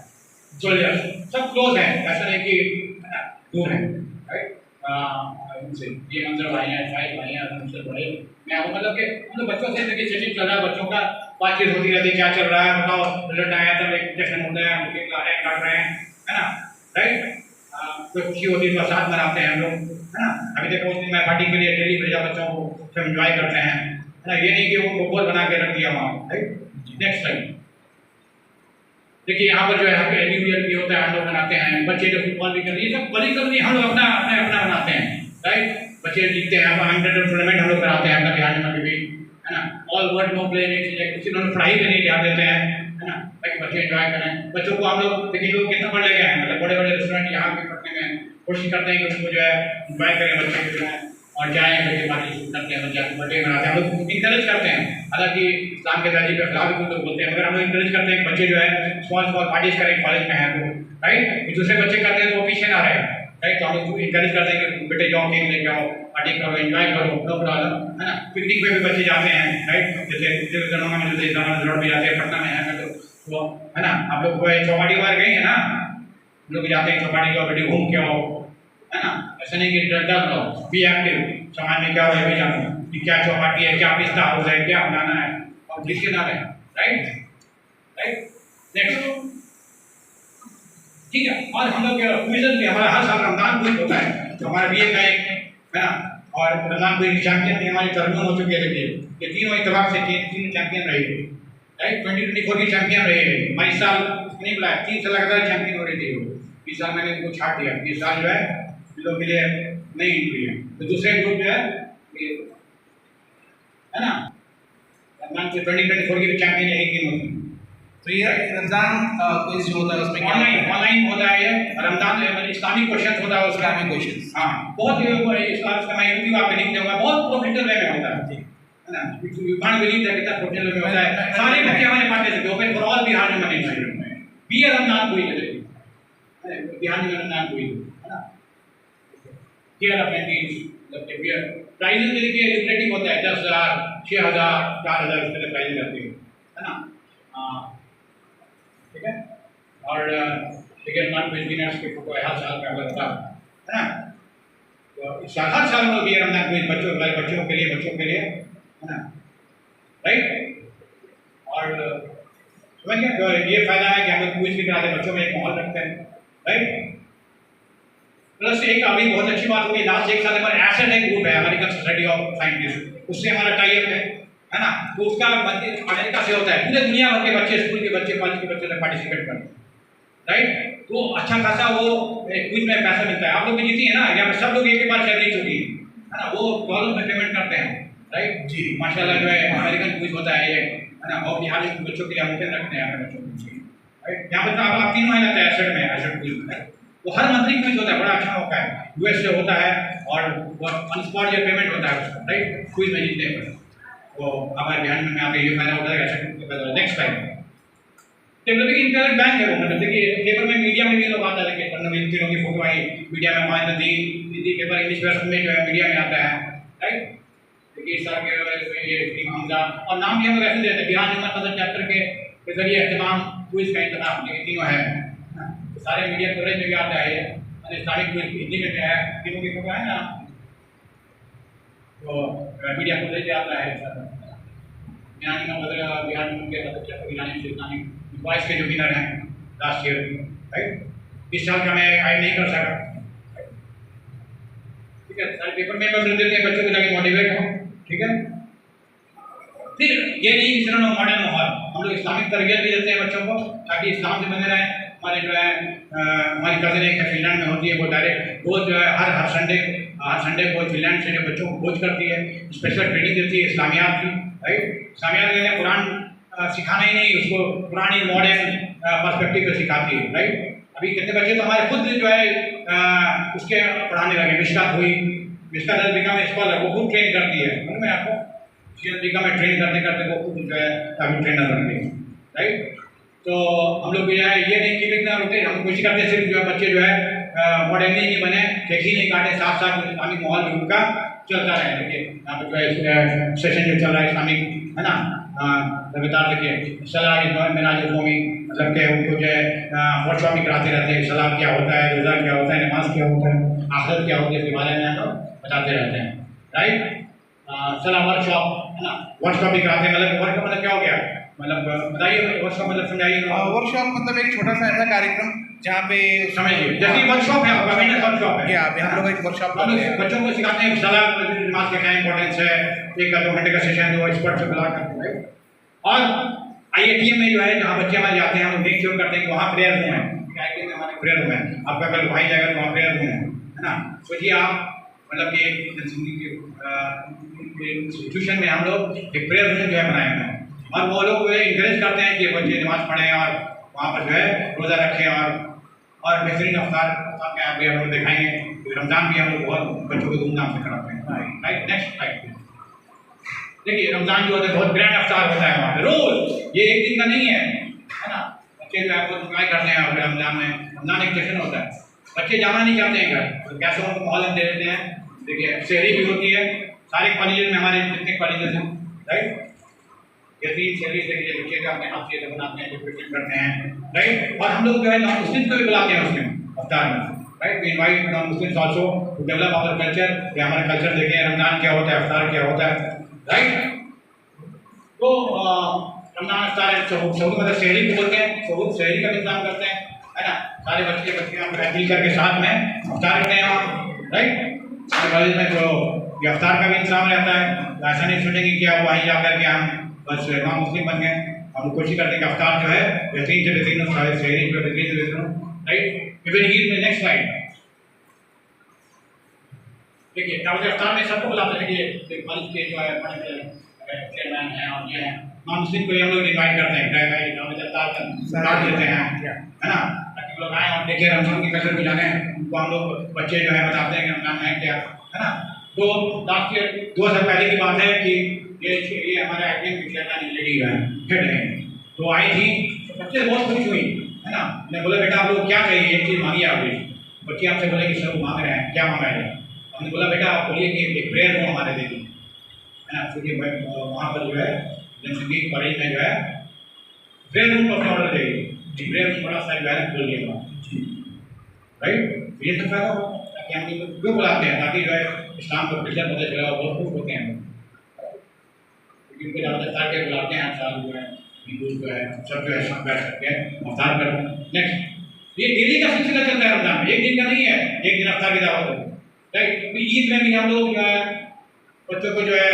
A: सोल्जर सब क्लोज है, ऐसा नहीं कि दूर है, राइट। उनसे ये मंजर भाई हैं, शाहिद भाई हैं, उनसे बड़े मैं वो, मतलब कि हम लोग बच्चों से देखिए सेटिंग चल रहा है, बच्चों का बातचीत होती रहती है, क्या चल रहा है बताओ, रिजल्ट आया तब एक जश्न होता है, मुझे काट रहे हैं, है ना, राइट। कोई खुशी होती है तो साथ मनाते हैं हम लोग, है ना। अभी देखो उस दिन मैं पार्टी के लिए दिल्ली भेजा बच्चों को, सब एंजॉय करते हैं, है ना, ये नहीं कि उनको गोल बना के रख दिया वहाँ, राइट। नेक्स्ट स्लाइड देखिए, यहाँ पर जो है न्यू ईयर भी होता है, हम लोग मनाते हैं, बच्चे जो फुटबॉल भी करते हैं, ये सब बड़ी करनी हम लोग अपना बनाते हैं, राइट। बच्चे जीतते हैं, अंडर टूर्नामेंट हम लोग कराते हैं अपना बिहार में भी, है ना। ऑल वर्ल्ड नो प्ले कुछ इन्होंने पढ़ाई पे नहीं ध्यान देते हैं, है ना, ताकि बच्चे एंजॉय करें। बच्चों को हम लोग देखिए लोग कितना पढ़ ले गए हैं, मतलब बड़े बड़े रेस्टोरेंट यहाँ पे पढ़ने में कोशिश करते हैं कि उनको जो है एंजॉय करें बच्चे को जो है, और जाएँ बच्चे पार्टी करते हैं, बच्चे बर्थडे मनाते हैं, हम लोग इंकरेज करते हैं। हालांकि इस्लाम के तहजीब के खिलाफ भी कुछ लोग बोलते हैं, मगर हम लोग इंकरेज करते हैं कि बच्चे जो है स्मॉल पार्टीज करें कॉलेज में हैं तो, राइट। दूसरे बच्चे करते हैं तो वो पीछे ना रहे, राइट। तो हम लोग इंकरेज करते हैं कि बेटे जाओ, केक लेके आओ, पार्टी करो, एंजॉय करो, नो प्रॉब्लम, है ना। पिकनिक पे भी बच्चे जाते हैं, राइट। जैसे दरभंगा में जैसे इस्लामाबाद भी जाते हैं, पटना में है तो है ना। आप लोग चौपाटी वगैरह गए हैं ना, हम लोग जाते हैं चौपाटी जाओ, बेटे घूम के आओ, है ना। ऐसा नहीं कि डरता रहो, बी एक्टिव, समाज में क्या हो रहा है भी जानो कि क्या चौपाटी है, क्या पिस्ता हाउस है, क्या बनाना है, और लिख के ना रहे। Right right. नेक्स्ट, ठीक है। और हम लोग क्विज़ भी हमारा हर साल रमजान क्विज़ होता है, तो हमारा बीए का एक है ना, और रमजान क्विज़ चैंपियन भी हमारे तरमीम हो चुके थे, ये तीनों इतफाक से तीन चैंपियन रहे हैं। राइट, 2024 की चैंपियन रहे हैं। हमारी इस साल नहीं बुलाया, 3 साल लगातार चैंपियन हो रही थी वो। इस साल मैंने उनको छाट दिया, इस साल जो है इन लोग के लिए नहीं एंट्री है। तो दूसरे ग्रुप जो है ये है ना, रमजान के 2024 की चैंपियन यही टीम होती है।
B: तो ये रमजान क्विज जो होता है उसमें क्या
A: ऑनलाइन होता है, ये रमजान इस्लामिक क्वेश्चन होता है, उसका
B: इस्लामिक क्वेश्चंस।
A: हाँ, बहुत इसका मैं यूट्यूब आपको लिंक दूंगा, बहुत प्रोफेशनल वे में होता है ना। यू कांट बिलीव दैट कितना प्रोफेशनल वे में होता है। सारे बच्चे हमारे पढ़ते थे, ओपन फॉर ऑल बिहार में मनी चाहिए, बी रमजान कोई है बिहार में रमजान कोई है ना। केयर ऑफ एंटीज प्राइजेस के लिए लिबरेटिव होता है, 10,000 6,000 4,000 इस तरह प्राइजेस रहते हैं, है ना। ठीक है। और देखिए नॉन विनर्स के फोटो हर साल का लगता है ना। तो इस साल हर साल में भी रमजान क्विज बच्चों के लिए है ना। राइट, और समझिए तो ये फायदा है कि हम लोग क्विज भी कराते, बच्चों में एक माहौल रखते हैं। राइट, प्लस एक अभी बहुत अच्छी बात होगी, लास्ट एक साल हमारे एसेट एक ग्रुप है, अमेरिकन सोसाइटी ऑफ साइंटिस्ट, उससे हमारा टाई अप है ना। तो उसका अमेरिका से होता है, पूरे दुनिया भर के बच्चे, स्कूल के बच्चे, कॉलेज के बच्चे पार्टिसिपेट करते हैं। राइट, तो अच्छा खासा वो क्विज में पैसा मिलता है। आप लोग भी जीती है ना, यहाँ पे सब लोग एक ही बार शायद जीत चुकी है ना, वो डॉलर में पेमेंट करते हैं। राइट जी, माशाल्लाह जो है अमेरिकन क्विज होता है ये, है ना। और बिहार के बच्चों के लिए मुमकिन रखते हैं अपने बच्चों को। राइट, यहाँ पर आप 3 महीने लगता है एसेट क्विज में, तो हर मंथली क्विज होता है, बड़ा अच्छा मौका है। यूएस से होता है और ऑन स्पॉट जो पेमेंट होता है उसका, राइट, क्विज में जीतने पर। तो हमारे बिहार में आके ये फायदा होता है asset. Next time developing internet bank है वो, मतलब देखिए पेपर में मीडिया में भी लोग आता है, इन तीनों की फोटो आई मीडिया में, हमारे हिंदी पेपर इंग्लिश वर्जन में जो है मीडिया में आता है। राइट, देखिए इस साल के ये टीम हमजा, और नाम भी हम लोग ऐसे देते हैं, बिहार ह्यूमन मदद चैप्टर के जरिए एहतमाम क्विज का इंतजाम, ये तीनों है। तो सारे मीडिया कवरेज में भी आता है ये, इस्लामिक क्विज हिंदी में है, तीनों की फोटो है ना, तो मीडिया कवरेज आता है। बिहार के मदद चैप्टर इस्लामिक वॉइस के जो विनर हैं लास्ट ईयर। राइट, इस साल का मैं ऐड नहीं कर सका। ठीक है, सारे पेपर में बस देते हैं बच्चों को ताकि मोटिवेट हो। ठीक है, फिर ये नहीं कि सिर्फ मॉडर्न माहौल, हम लोग इस्लामिक तरबियत भी देते हैं बच्चों को ताकि इस्लाम से बने रहें। हमारे जो है हमारी कज़न एक फिनलैंड में होती है, वो डायरेक्ट रोज जो है हर संडे को फिनलैंड से जो बच्चों को कोच करती है, स्पेशल ट्रेनिंग देती है इस्लामियात की। राइट, इस्लामियात में कुरान सिखाना ही नहीं, उसको पुरानी मॉडर्न पर्सपेक्टिव से सिखाती है। राइट, अभी कितने बच्चे तो हमारे खुद जो है उसके पढ़ाने लगे, मिशकात हुई, मिशकात बिका में स्कॉलर, वो खुद ट्रेन करती है। मतलब मैं आपको बिका में ट्रेन करते करते वो खुद जो है काफ़ी ट्रेनर बन गई। राइट, तो हम लोग जो है ये नहीं कि ना रुके, हम कोशिश करते सिर्फ जो है बच्चे जो है मॉडर्न नहीं बने, खेती नहीं काटे, साथ साथ इस्लामिक माहौल में उनका चलता रहे। देखिए यहाँ पर जो है सेशन जो चल रहा है इस्लामिक, है ना, लगातार देखिए सलाह मिनाज कौमी, मतलब कि उनको जो है वर्कशॉप भी कराते रहते हैं, सलाह क्या होता है, रोज़ा क्या होता है, नमाज क्या होता है, आखिरत क्या होती है, इसके बारे में हम लोग बताते रहते हैं। राइट, सलाह वर्कशॉप, है ना, वर्कशॉप भी कराते हैं। मतलब वर्क मतलब क्या हो गया, मतलब बताइए वर्कशॉप मतलब समझाइए।
B: वर्कशॉप मतलब एक छोटा सा ऐसा कार्यक्रम जहाँ पे
A: समझिए जैसे वर्कशॉप है, वर्कशॉप है,
B: क्या अभी हम लोग एक वर्कशॉप
A: बच्चों को सिखाते हैं सलाह नमाज का क्या इंपॉर्टेंस है, 1-2 घंटे का सेशन दो एक्सपर्ट से बुला करते हैं। और IITM में जो है जहाँ बच्चे हमारे जाते हैं, हम मेक श्योर करते हैं कि वहाँ प्रेयर रूम है, IITM में हमारे प्रेयर रूम है, आपका कल भाई जाएगा तो वहाँ प्रेयर रूम है ना। सोचिए आप, मतलब कि इंस्टीट्यूशन में हम लोग एक प्रेयर रूम जो है बनाए हुए हैं, और वो लोग इंकरेज करते हैं कि बच्चे नमाज पढ़ें और वहाँ पर जो है रोज़ा रखें, और बेहतरीन अफ्तार के आप भी हम लोग दिखाएंगे। रमज़ान भी हम लोग बहुत बच्चों को धूमधाम से कराते हैं। राइट, नेक्स्ट स्लाइड देखिए, रमज़ान जो होता है बहुत ग्रैंड अफ्तार होता है वहाँ पे रोज़, ये एक दिन का नहीं है ना। बच्चे जो है वो इंजॉय करते हैं, और रमज़ान में रमज़ान एक जश्न होता है, बच्चे जाना नहीं चाहते हैं घर, तो कैसे उनको माहौल दे देते हैं। देखिए शहरी भी होती है, सारे कॉलेज में हमारे जितने कॉलेजेस हैं, राइट, ये 3 शहरी देखिए बच्चे जो अपने हाथ से बनाते हैं, डेकोरेशन करते हैं। राइट, और हम लोग जो है मुस्लिम को भी बुलाते हैं उसमें अफ्तार में। Right, we invite non Muslims also to develop our culture, कि हमारा कल्चर देखें, रमजान क्या होता है, इफ्तार क्या होता है, राइट। तो रमजान इफ्तार सऊदी मतलब शहरी को बोलते हैं, शहरी का इंतजाम करते हैं, है ना, सारे बच्चियाँ महफिल करके साथ में इफ्तार करते हैं वहाँ, राइट। हमारे कॉलेज में तो ये इफ्तार का भी इंतजाम रहता है, ऐसा नहीं सोचेंगे कि आप वहीं जा कर के हम बस नॉन मुस्लिम बन गए। हम कोशिश करते हैं कि इफ्तार जो है बेहतरीन से बेहतरीन हो, शहरी जो बेहतरीन से बेहतरीन हो, राइट। फिर ये नेक्स्ट स्लाइड देखिए, दावत इफ्तार में सबको बुलाते हैं कि कॉलेज के जो है चेयरमैन हैं और ये हैं, नॉन मुस्लिम को हम लोग इन्वाइट करते हैं, भाई दावत इफ्तार का देते हैं, है ना, ताकि लोग आए और देखें रमजान के कल्चर को जाने। उनको हम लोग बच्चे जो है बताते हैं कि रमजान है क्या, है ना। तो लास्ट ईयर 2 साल पहले की बात है कि ये हमारे आईटीएम की चेयरमैन लेडी है, हेड है, तो आई थी, तो बच्चे बहुत खुश हुई, है ना। मैंने बोला बेटा आप लोग क्या चाहिए, एक चीज़ मांगिए आप, बच्चे आपसे बोले कि सर मांग रहे हैं, क्या मांगा है। हमने बोला बेटा आप बोलिए कि एक प्रेयर रूम हमारे दे दी, है ना, क्योंकि वहाँ पर जो है जनसंख्या कॉलेज में जो है प्रेयर रूम का ऑर्डर देगी, प्रेयर रूम बड़ा सा जो है खोल दिया, राइट। ये सब फायदा होगा, ताकि हम लोग क्यों बुलाते हैं, ताकि जो है इस्लाम का कल्चर पता चला, बहुत खुश होते हैं, क्योंकि उनको ज़्यादातर के बुलाते हैं हर साल जो है, हिंदू जो है सब जो है सब बैठ सकते हैं अवतार कर। नेक्स्ट, ये डेली का सिलसिला चल रहा है रमजान में, एक दिन का नहीं है, एक दिन अवतार की दावत है, राइट। तो ईद में भी हम लोग जो है बच्चों को जो है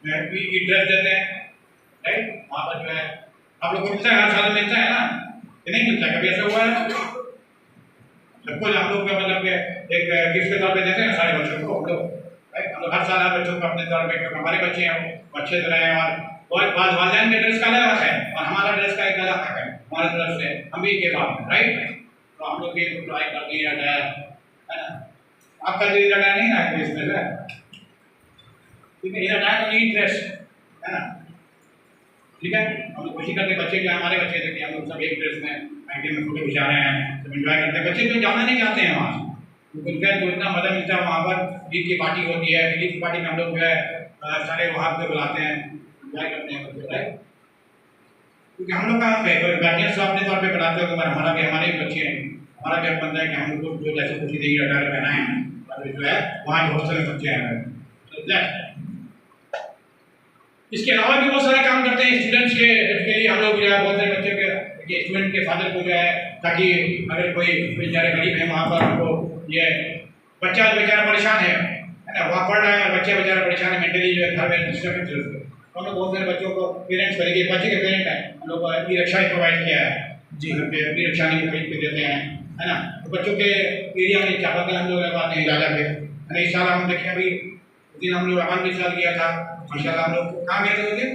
A: ईद ड्रेस देते हैं, राइट। वहाँ पर जो है आप लोग को मिलता है, हर साल मिलता है ना, कि नहीं मिलता, कभी ऐसा हुआ है? सबको हम लोग मतलब एक गिफ्ट के तौर पे देते हैं सारे बच्चों को, हम लोग, राइट। हम लोग हर साल बच्चों को अपने तौर पे, हमारे बच्चे हैं वो अच्छे से रहे, और वालिदैन के ड्रेस का अलग हक है और हमारा ड्रेस का एक अलग हक है, हमारे तरफ से हम भी के बाद, राइट। तो हम लोग ये ट्राई करते हैं, है ना। आपका जो लगा नहीं ना इसमें से, ठीक है, ये लगा तो नहीं ड्रेस, है ना, ठीक है। हम लोग कोशिश करते हैं बच्चे जो हमारे बच्चे थे कि हम लोग सब एक ड्रेस में आईटी में फोटो खिंचा रहे हैं, सब एंजॉय करते हैं। बच्चे तो जाना नहीं चाहते हैं वहाँ, क्योंकि उनका तो इतना मज़ा मिलता है वहाँ पर। ईद की पार्टी होती है, ईद की पार्टी में हम लोग जो है सारे वहाँ पे बुलाते हैं, एंजॉय करते हैं बच्चे, राइट। क्योंकि हम लोग का गार्जियंस तो अपने तौर पर बनाते हो, हमारा भी, हमारे भी बच्चे हैं, हमारा क्या बनता है कि हम लोग जो जैसे खुशी देगी अटायर पहनाए हैं, और जो है वहाँ बहुत सारे बच्चे हैं। इसके अलावा भी बहुत सारे काम करते हैं स्टूडेंट्स के लिए। हम लोग जो है बहुत सारे बच्चे के स्टूडेंट के फादर को जो है, ताकि अगर कोई बेचारे गरीब है वहाँ पर उनको ये बच्चा बेचारा परेशान है ना, वहाँ पढ़ रहा है और बच्चे बेचारा परेशान है मेंटली जो है, घर में डिस्टर्ब है। तो हम लोग बहुत सारे बच्चों को पेरेंट्स करेंगे, बच्चे के पेरेंट हैं, हम लोग ई रिक्शा प्रोवाइड किया है जी, घर पे ई रिक्शा नहीं खरीद के देते हैं, है ना। तो बच्चों के एरिया में चापाकल हम लोग लगवाते हैं इजाजा पे, है ना। इस साल हम देखें अभी उस दिन हम लोग अमन भी साल किया था, माशाल्लाह। हम लोग कहाँ गए थे उस दिन?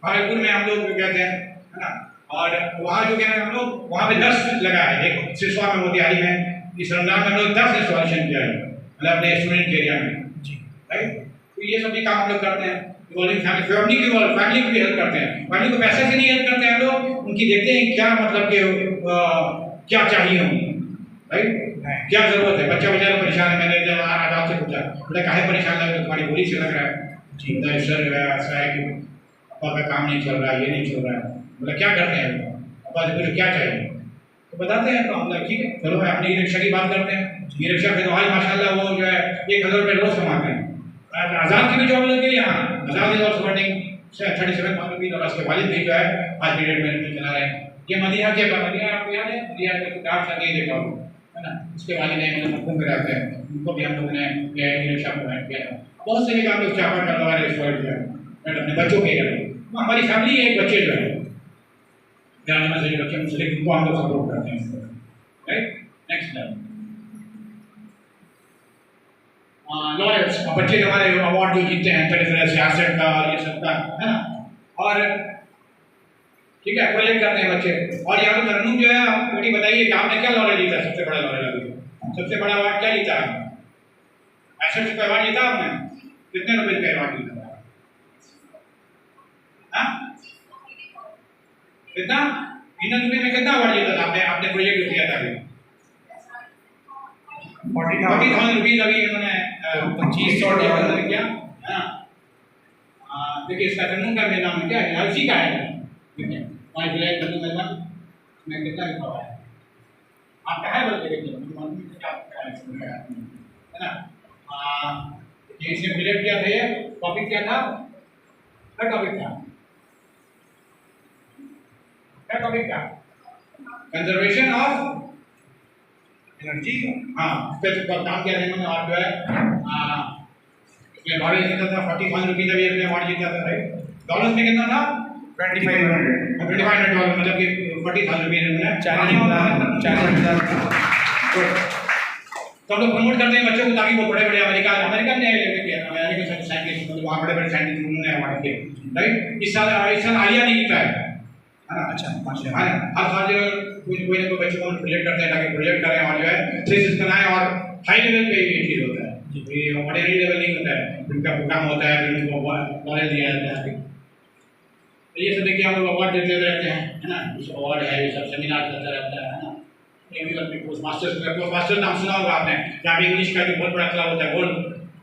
A: भागलपुर में हम लोग गए थे, है ना। और वहाँ जो है हम लोग वहाँ पे 10 लगा है, एक सिसवा में मोतिहारी में इस रमजान में हम लोग 10 इंस्टॉलेशन किया है, मतलब अपने स्टूडेंट के एरिया में जी, राइट। तो ये सभी काम हम लोग करते हैं। फैमिली को भी हेल्प करते हैं, फैमिली को पैसे से नहीं हेल्प करते हैं हम लोग, उनकी देखते हैं क्या मतलब कि क्या चाहिए उनको, राइट, क्या जरूरत है। बच्चा बेचारा परेशान है, मैंने जब आजाद से पूछा, बोला काहे परेशान लग रहा है, तुम्हारी बोली से लग रहा है जी, सर ऐसा है कि पापा का काम नहीं चल रहा है, ये नहीं चल रहा है। बोला क्या करते हैं पापा से, पूछो क्या चाहिए, तो बताते हैं। तो हम लोग ठीक है चलो अपनी ई रिक्शा की बात करते हैं। ई रिक्शा पे तो आज माशाल्लाह वो जो है 1000 रुपये रोज कमाते हैं। आज़ाद की भी जॉब लग गई यहाँ, आज़ाद इज ऑल्सो वर्किंग 37,000 और उसके वालिद भी जो है आज की डेट में चला रहे हैं। ये मदीना के मदीना आपको याद है, मदीना के किताब से नहीं देखा हो, है ना। उसके वालिद ने मतलब मखूम में रहते हैं, उनको भी हम लोगों ने ई रिक्शा प्रोवाइड किया है। बहुत से काम लोग चापा करवा रहे हैं जो है अपने बच्चों के लिए। तो हमारी फैमिली एक बच्चे जो है जाने में से बच्चे मुझसे उनको हम लोग सपोर्ट करते हैं, राइट। नेक्स्ट लॉयर्स, बच्चे जो हमारे अवार्ड जो जीतते हैं तरह तरह सियासत का और ये सब का, है ना। और ठीक है प्रोजेक्ट करते हैं बच्चे। और यहाँ पे तरन्नुम जो है आप बेटी बताइए कि आपने क्या लॉयर जीता, सबसे बड़ा लॉयर अभी, सबसे बड़ा अवार्ड क्या जीता है? 65 रुपये अवार्ड जीता आपने? कितने रुपये का अवार्ड जीता? हाँ कितना? 3 रुपये में कितना अवार्ड जीता था आपने? आपने प्रोजेक्ट जो किया था अभी 40,000 रुपीज अभी इन्होंने 2500 किया, है ना। देखिए इसका तरन्नुम का मेरा नाम क्या है, उसी का है। देखिए 5 जुलाई 2011 में कितना लिखा हुआ है, आपका है बल्कि देखिए है ना। ये इसने प्रेजेंट किया था, ये टॉपिक क्या था, क्या टॉपिक था, क्या टॉपिक था, कंजर्वेशन ऑफ एनर्जी। हाँ, इस पर काम किया था इन्होंने। और जो है इसमें अवार्ड जीता था 40,000 रुपीज़ अभी इसने अवार्ड जीता था, राइट। डॉलर्स में कितना था,
B: 2500
A: $2,500, मतलब कि 40,000 रुपीज़ इन्होंने।
C: 40,000
A: तो हम लोग प्रमोट करते हैं बच्चों को ताकि वो बड़े बड़े अमेरिकन साइंटिस्ट, मतलब वहाँ बड़े बड़े साइंटिस्ट उन्होंने अवार्ड किए, राइट। इस साल आलिया ने जीता है ना।
C: अच्छा, माशाल्लाह।
A: हाँ, हर साल जो कोई ना कोई बच्चों को प्रोजेक्ट करते हैं ताकि प्रोजेक्ट करें और जो है थीसिस बनाएं, और हाई लेवल पे ये चीज़ होता है, ये ऑर्डिनरी लेवल नहीं होता है। उनका काम होता है, फिर उनको नॉलेज दिया जाता है। तो ये सब देखिए हम लोग अवार्ड देते रहते हैं, है ना। कुछ अवार्ड है, ये सब सेमिनार चलता रहता है ना। पोस्ट मास्टर्स नाम सुना होगा आपने, जहाँ पे इंग्लिश का जो बहुत बड़ा क्लब होता है, वर्ल्ड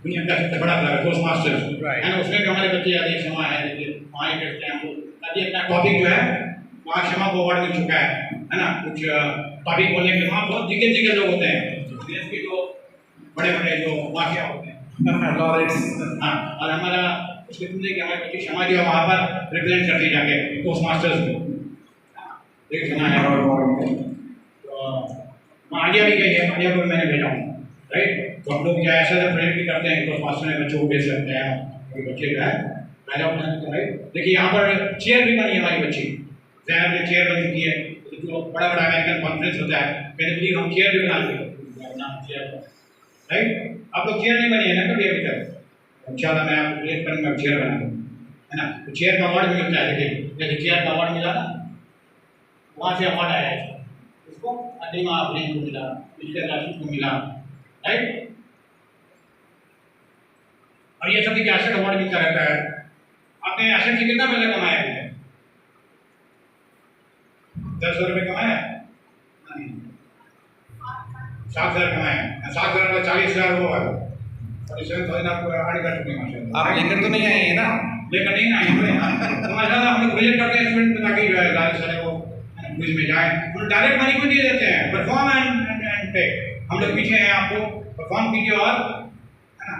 A: दुनिया का सबसे बड़ा क्लब है पोस्ट मास्टर्स, है ना। उसमें भी हमारे बच्चे आते हैं, क्षमा है, देखिए वहाँ ही करते हैं हम लोग। अभी अपना टॉपिक जो है वहाँ क्षमा को अवार्ड मिल चुका है ना। कुछ टॉपिक बोलने के लिए वहाँ बहुत दिग्गज लोग होते हैं, देश के जो बड़े बड़े जो माफिया होते हैं, लॉरेंस। हाँ, और हमारा उसके सुनने कि हमारे बच्चे क्षमा जो है वहाँ पर रिप्रेजेंट करते जाके पोस्ट मास्टर्स को, एक सुना है। आलिया भी गई है, आलिया को मैंने भेजा हूँ, राइट। तो हम लोग क्या ऐसा प्रेरित भी करते हैं, तो मास्टर में बच्चों को भेज सकते हैं, बच्चे जो है पहला राइट। देखिए यहाँ पर चेयर भी बनी है हमारी बच्ची, जहर में चेयर बन चुकी है। जो बड़ा बड़ा अमेरिकन कॉन्फ्रेंस होता है, कहने के लिए हम चेयर भी बना लेते हैं, राइट। आप लोग चेयर नहीं बनी है ना कभी अभी तक, इंशाल्लाह मैं आपको प्रेरित करूँगा चेयर बना दूँ, है ना। तो चेयर का अवार्ड मिलता है, देखिए जैसे चेयर का अवार्ड मिला ना, वहाँ से अवार्ड आया है उसको, अलीमा अफरीन को मिला, मिस्टर राशिद को मिला, राइट। और ये सब देखिए एसेट अवार्ड मिलता रहता है। आपने एसेट से कितना पैसा कमाया है, 10,000 रुपये कमाया, 7,000 कमाया, 7,000 का 40,000 वो है, 47,000 आपको अर्न कर चुके हैं माशाल्लाह।
B: आप लेकर तो नहीं आए हैं ना?
A: लेकर नहीं आए हैं तो माशाल्लाह हम लोग प्रोजेक्ट करते हैं स्टूडेंट में, ताकि जो है ज़्यादा सारे वो क्विज में जाए। तो डायरेक्ट मनी को दिए देते हैं, परफॉर्म एंड पे हम लोग पीछे हैं, आपको परफॉर्म कीजिए और, है ना,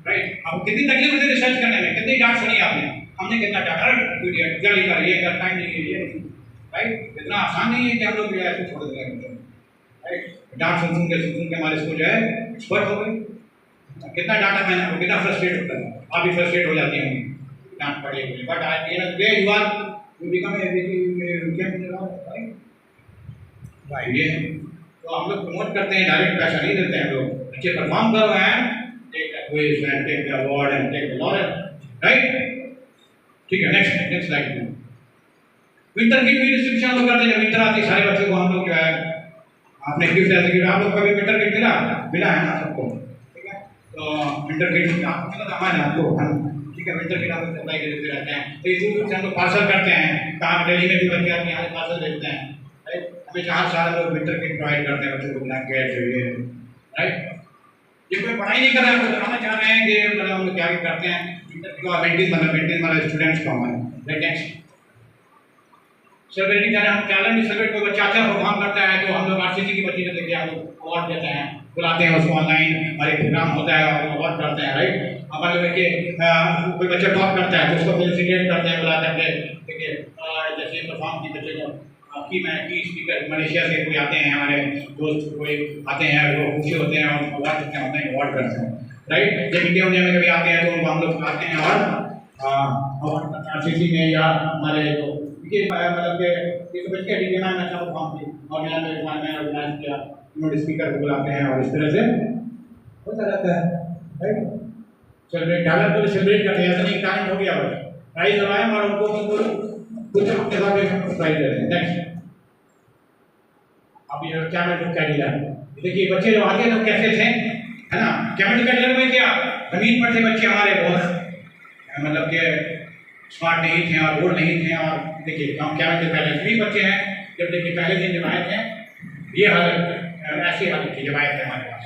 A: राइट। आपको कितनी तकलीफ होती है रिसर्च करने में, कितनी डांट सुनी आपने, हमने कितना डांटा, जल्दी करिए, टाइम नहीं लीजिए, राइट। इतना आसान नहीं है कि हम लोग जो है छोड़ दें, राइट। डांट सुन के हमारे स्कूल जो है एक्सपर्ट हो गए। कितना डाटा मैंने आपको, कितना फ्रस्ट्रेट होता है, आप भी फ्रस्ट्रेट हो जाती हैं डांट पड़े हुए, but I anyway you are you become a right. ये तो हम लोग प्रमोट करते हैं, डायरेक्ट पैसा नहीं देते हैं लोग, अच्छे परफॉर्म करो and take the quiz and take the award and take the laureate, right. ठीक है, नेक्स्ट स्लाइड। विंटर की भी डिस्ट्रीब्यूशन हम लोग करते हैं, विंटर आती है सारे बच्चों को हम लोग जो है आपने गिफ्ट ऐसे कि आप लोग कभी विंटर किट मिला है ना सबको, ठीक है। तो विंटर किट आपको मिला था, हमारे आपको, ठीक है। विंटर किट आप लोग सप्लाई करते रहते हैं, तो इस रूप से हम लोग पार्सल करते हैं, कहाँ दिल्ली में भी बच्चे आते हैं, यहाँ पार्सल भेजते हैं, राइट। हमेशा हर साल लोग विंटर किट प्रोवाइड करते हैं बच्चों को, ब्लैंकेट चाहिए, राइट। ये कोई पढ़ाई नहीं कर रहा है, आपको बताना चाह रहे हैं कि मतलब हम लोग क्या करते हैं विंटर किट और मेंटेन मतलब स्टूडेंट्स को हमारे, right. Next celebrating talent celebrate, कोई बच्चा अच्छा परफॉर्म करता है तो हम लोग आरसीसी की बच्ची को देखिए हम लोग अवार्ड देते हैं, बुलाते हैं उसको ऑनलाइन, और एक प्रोग्राम होता है और अवार्ड करते हैं, राइट। हमारे लोग देखिए कोई बच्चा टॉप करता है तो उसको फेलिसिटेट करते हैं, बुलाते हैं, देखिए जैसे परफॉर्म की बच्चे को की मैं की स्पीकर मलेशिया से कोई आते हैं, हमारे दोस्त कोई आते हैं, वो खुशी होते हैं और अवार्ड देते हैं, अवार्ड करते हैं, राइट। जब इंडिया में कभी आते हैं तो हम लोग आते हैं और अवार्ड करते हैं आरसीसी में या हमारे जो मतलब के इस बच्चे का डिग्री में अच्छा परफॉर्म किया और यहाँ पे मैं ऑर्गेनाइज किया, उन्होंने स्पीकर को बुलाते हैं और इस तरह से होता रहता है, राइट। सेलिब्रेट टैलेंट को सेलिब्रेट करते हैं, ऐसा नहीं टैलेंट हो गया बस प्राइज लगाएं और उनको कुछ अपने साथ प्राइज दे दें। नेक्स्ट अब ये क्या मैं जो कह दिया, देखिए बच्चे जो आगे लोग कैसे थे, है ना। केमिकल कैरियर में क्या जमीन पर थे बच्चे हमारे, बहुत मतलब के स्मार्ट नहीं थे और बोर्ड नहीं थे, और देखिए हम क्या पहले भी बच्चे हैं, जब देखिए पहले दिन जब आए थे ये हालत, ऐसी हालत थी जब आए थे हमारे पास,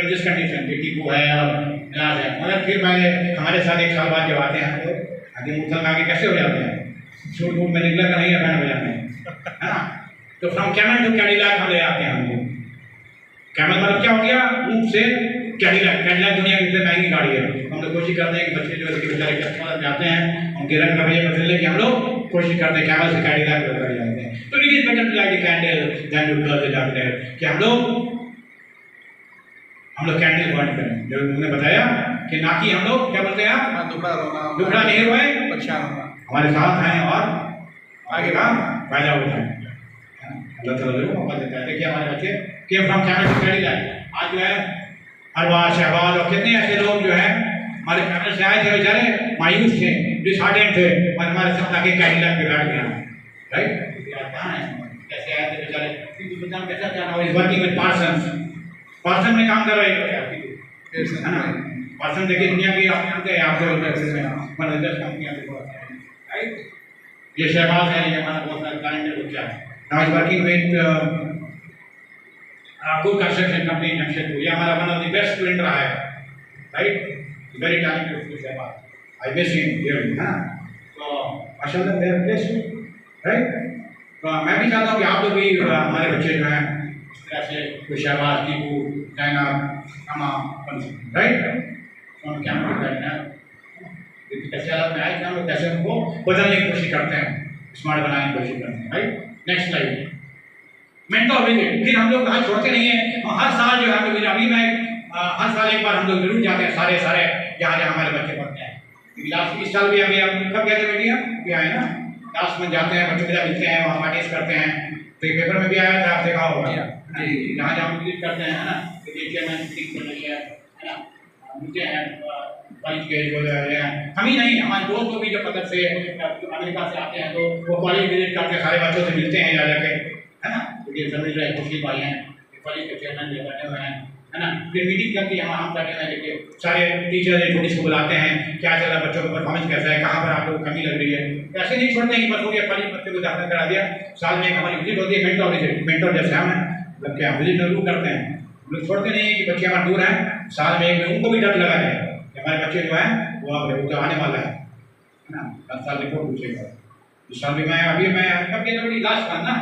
A: जिस कंडीशन थी, टीपू है और इलाज है, मगर फिर मैंने हमारे साथ 1 साल बाद जब आते हैं तो आगे मुसलमान आगे कैसे हो जाते हैं, शूट वूट में निकला का नहीं है, बैन हो जाते हैं, है ना। तो फ्रॉम कैमल टू कैडिलैक हम ले आते हैं हमको। कैमल मतलब क्या हो गया, ऊंट से कैडिलैक। कैडिलैक दुनिया की सबसे महंगी गाड़ी है। हम लोग कोशिश करते हैं कि बच्चे जो है बेचारे कस्टमर जाते हैं उनके रंग रवैये बदलने की हम लोग कोशिश करते हैं, कैमल से कैडिलैक कर जाते हैं। तो it is better to light the candle than to curse the darkness, कि हम लोग कैंडल बर्न करें। जो उन्होंने बताया कि ना कि हम लोग क्या बोलते हैं आप, दुखड़ा नहीं रोए,
B: परेशान होना,
A: हमारे साथ हैं और आगे का फायदा उठाएं। अल्लाह ताला लोगों को मौका देता है। देखिए हमारे बच्चे came from camel to Cadillac. आज जो है अरबाज शहबाज और कितने ऐसे लोग जो हैं हमारे कैमल से आए थे, बेचारे मायूस थे, डिसहार्टेंड थे, और हमारे साथ आके कैडिलैक पे बैठ गया। राइट, कहाँ है, कैसे आए थे बेचारे, कैसा क्या नाम है, वर्किंग विद पार्सन में काम कर रहे हैं ना। पार्सन देखिए दुनिया की आप जानते हैं, आपको मनोरंजन कंपनियां राइट। ये शहबाज है, ये हमारा बहुत सारा क्लाइंट है, क्या है now is working with good construction company Jamshedpur. ये हमारा one of the best student रहा है, right, very talented Shahbaz. I miss him here, हां। तो माशाल्लाह दे आर बेस्ट, राइट। तो मैं भी चाहता हूं कि आप लोग भी हमारे बच्चे जो हैं इस तरह से कोई शहबाज टीपू चाइना कमा राइट। तो हम क्या करते हैं, कैसे हालत में आए क्या, हम लोग कैसे उनको बदलने की कोशिश करते हैं, स्मार्ट बनाने की कोशिश करते हैं, right. Next slide, mentor visit. फिर हम लोग कहाँ छोड़ते नहीं है, हर साल जो है हम लोग, अभी मैं हर साल एक बार हम लोग जरूर जाते हैं, सारे जहाँ जहाँ हमारे बच्चे पढ़ते हैं। लास्ट इस साल भी अभी हम कब गए थे मीडिया भी आए ना, लास्ट में जाते हैं, बच्चों के साथ मिलते हैं, वहाँ पार्टिस करते हैं। तो ये पेपर में भी आया था, आप देखा होगा जहाँ जहाँ विजिट करते हैं ना, तो देखिए मैं ठीक कर रही है ना, मिलते हैं कॉलेज के जो है, हम ही नहीं हमारे दोस्त लोग भी जो कतर से अमेरिका से आते हैं, तो वो कॉलेज विजिट करते हैं, सारे बच्चों से मिलते हैं जा जाके, है ना। क्योंकि समझ रहे खुशी भाई हैं, कॉलेज के चेयरमैन जो बैठे हुए हैं, है ना। फिर मीटिंग करके हम बैठे हुए हैं, देखिए सारे टीचर छोटी से बुलाते हैं, क्या चल रहा है, बच्चों का परफॉर्मेंस कैसा है, कहाँ पर आप लोग कमी लग रही है। ऐसे नहीं छोड़ते हैं, बस हो गया कॉलेज बच्चे को दाखिल करा दिया। साल में एक हमारी विजिट होती है, मेंटोर विजिट। मेंटोर जैसे हम हैं, मतलब क्या विजिट जरूर करते हैं, हम लोग छोड़ते नहीं है कि बच्चे हमारे दूर हैं। साल में एक उनको भी डर लगा है कि हमारे बच्चे जो हैं वो तो आने वाला है ना, 10 साल रिपोर्ट पूछेगा। इस साल भी मैं अभी बड़ी लास्ट था ना,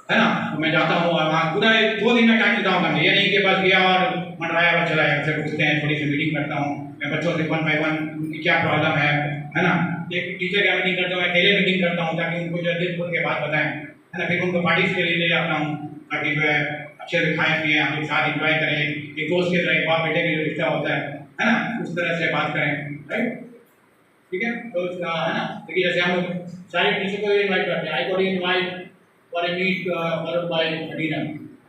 A: है ना, तो मैं जाता हूँ वहाँ पूरा 2 दिन में टाइम देता हूँ करने। ये नहीं कि बस गया और मंडराया और चला गया, पूछते हैं, थोड़ी सी मीटिंग करता हूँ मैं बच्चों से 1 by 1 उनकी क्या प्रॉब्लम है ना। एक टीचर का मीटिंग करता हूँ, मैं अकेले मीटिंग करता हूँ ताकि उनको जो दिल खोल के बात बताएं, है ना। फिर उनको पार्टीज के लिए ले जाता हूँ ताकि जो है अच्छे से खाएँ पिए, हम लोग साथ इंजॉय करें, एक दोस्त की तरह, बाप बेटे का जो रिश्ता होता है ना, उस तरह से बात करें, राइट, ठीक है। तो है ना, देखिए जैसे हम लोग सारे टीचर को इन्वाइट करते हैं, I got invite for a meet followed by dinner,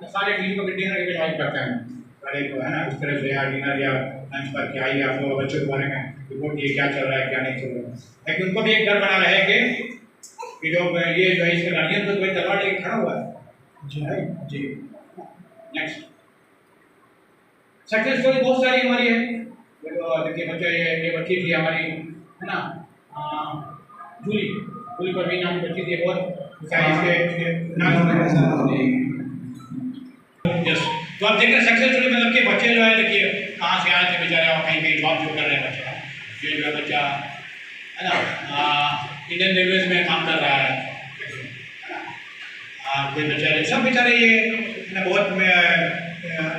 A: सारे टीचर को डिनर के इन्वाइट करते हैं सारे को, है ना। उस तरह से या डिनर या लंच पर क्या आइए, आप लोग बच्चों के बारे में रिपोर्ट दिए, क्या चल रहा है क्या नहीं चल रहा है, लेकिन उनको भी एक डर बना रहे कि जो ये जो है इसका गार्जियन तो कोई तलवार लेके खड़ा हुआ है जी जी। नेक्स्ट सक्सेस स्टोरी बहुत सारी हमारी है। देखिए बच्चे, ये बच्ची थी हमारी, है ना, जूली पर भी नाम बच्ची थी, बहुत साइंस के नाम। तो आप देख रहे हैं सक्सेस स्टोरी, मतलब कि बच्चे जो है देखिए कहाँ से आए थे बेचारे, और कहीं कहीं जॉब जो कर रहे हैं बच्चे। ये जो है बच्चा, है ना, इंडियन रेलवेज में काम कर रहा है ना। कोई बेचारे, सब बेचारे ये ना बहुत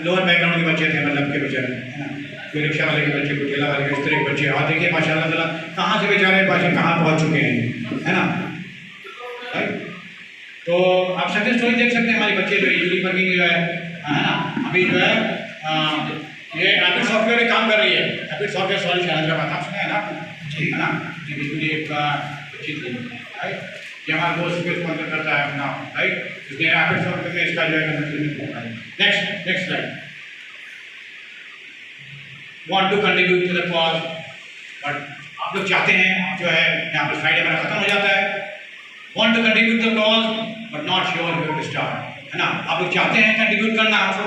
A: लोअर बैकग्राउंड के बच्चे थे, मतलब के बेचारे, है ना, कोई रिक्शा वाले के बच्चे, कोई ठेला वाले के, इस तरह के बच्चे। और देखिए माशाल्लाह ताला कहाँ से बेचारे कहाँ पहुँच चुके हैं, है ना, राइट। तो आप सक्सेस स्टोरी देख सकते हैं, हमारी बच्चे जो यूली वर्किंग जो है ना, अभी जो है ये एपिड सॉफ्टवेयर में काम कर रही है, एपिड सॉफ्टवेयर सॉल्यूशन हैदराबाद, आप सुना है ना जी, है ना जी। बिल्कुल एक अच्छी थी, राइट, ये हमारा दोस्त को स्पॉन्सर करता है अपना, राइट, इसलिए एपिड सॉफ्टवेयर में इसका जो है। Next slide, want to contribute to the cause, but आप लोग चाहते हैं, आप जो है यहाँ पर स्लाइड हमारा खत्म हो जाता है, want to contribute to the cause but not sure where to start, है ना। आप लोग चाहते हैं कंट्रीब्यूट करना आपको,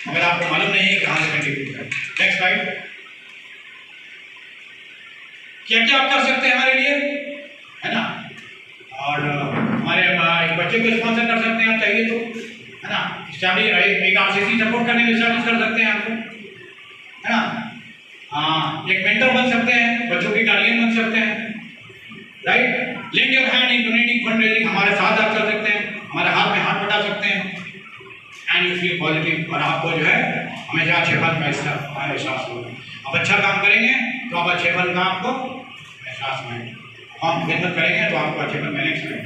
A: मगर आपको मालूम नहीं है कहाँ से कंट्रीब्यूट करें। नेक्स्ट स्लाइड, क्या क्या आप कर सकते हैं हमारे लिए, है ना, और हमारे बच्चे को स्पॉन्सर कर सकते हैं आप चाहिए तो, है ना। एक आरसीसी सपोर्ट करने में स्टार्ट कर सकते हैं आपको, है ना। एक मेंटर बन सकते हैं, बच्चों के गार्डियन बन सकते हैं, right. Lend your hand in donating fund raising, हमारे साथ आप कर सकते हैं, हमारे हाथ में हाथ बटा सकते हैं एंड यू फील पॉजिटिव, और आपको जो है हमेशा अच्छे फल का एहसास होगा। आप अच्छा काम करेंगे तो आप अच्छे फल का आपको एहसास में, हम मेहनत करेंगे तो आपको अच्छे फल मिलेंगे।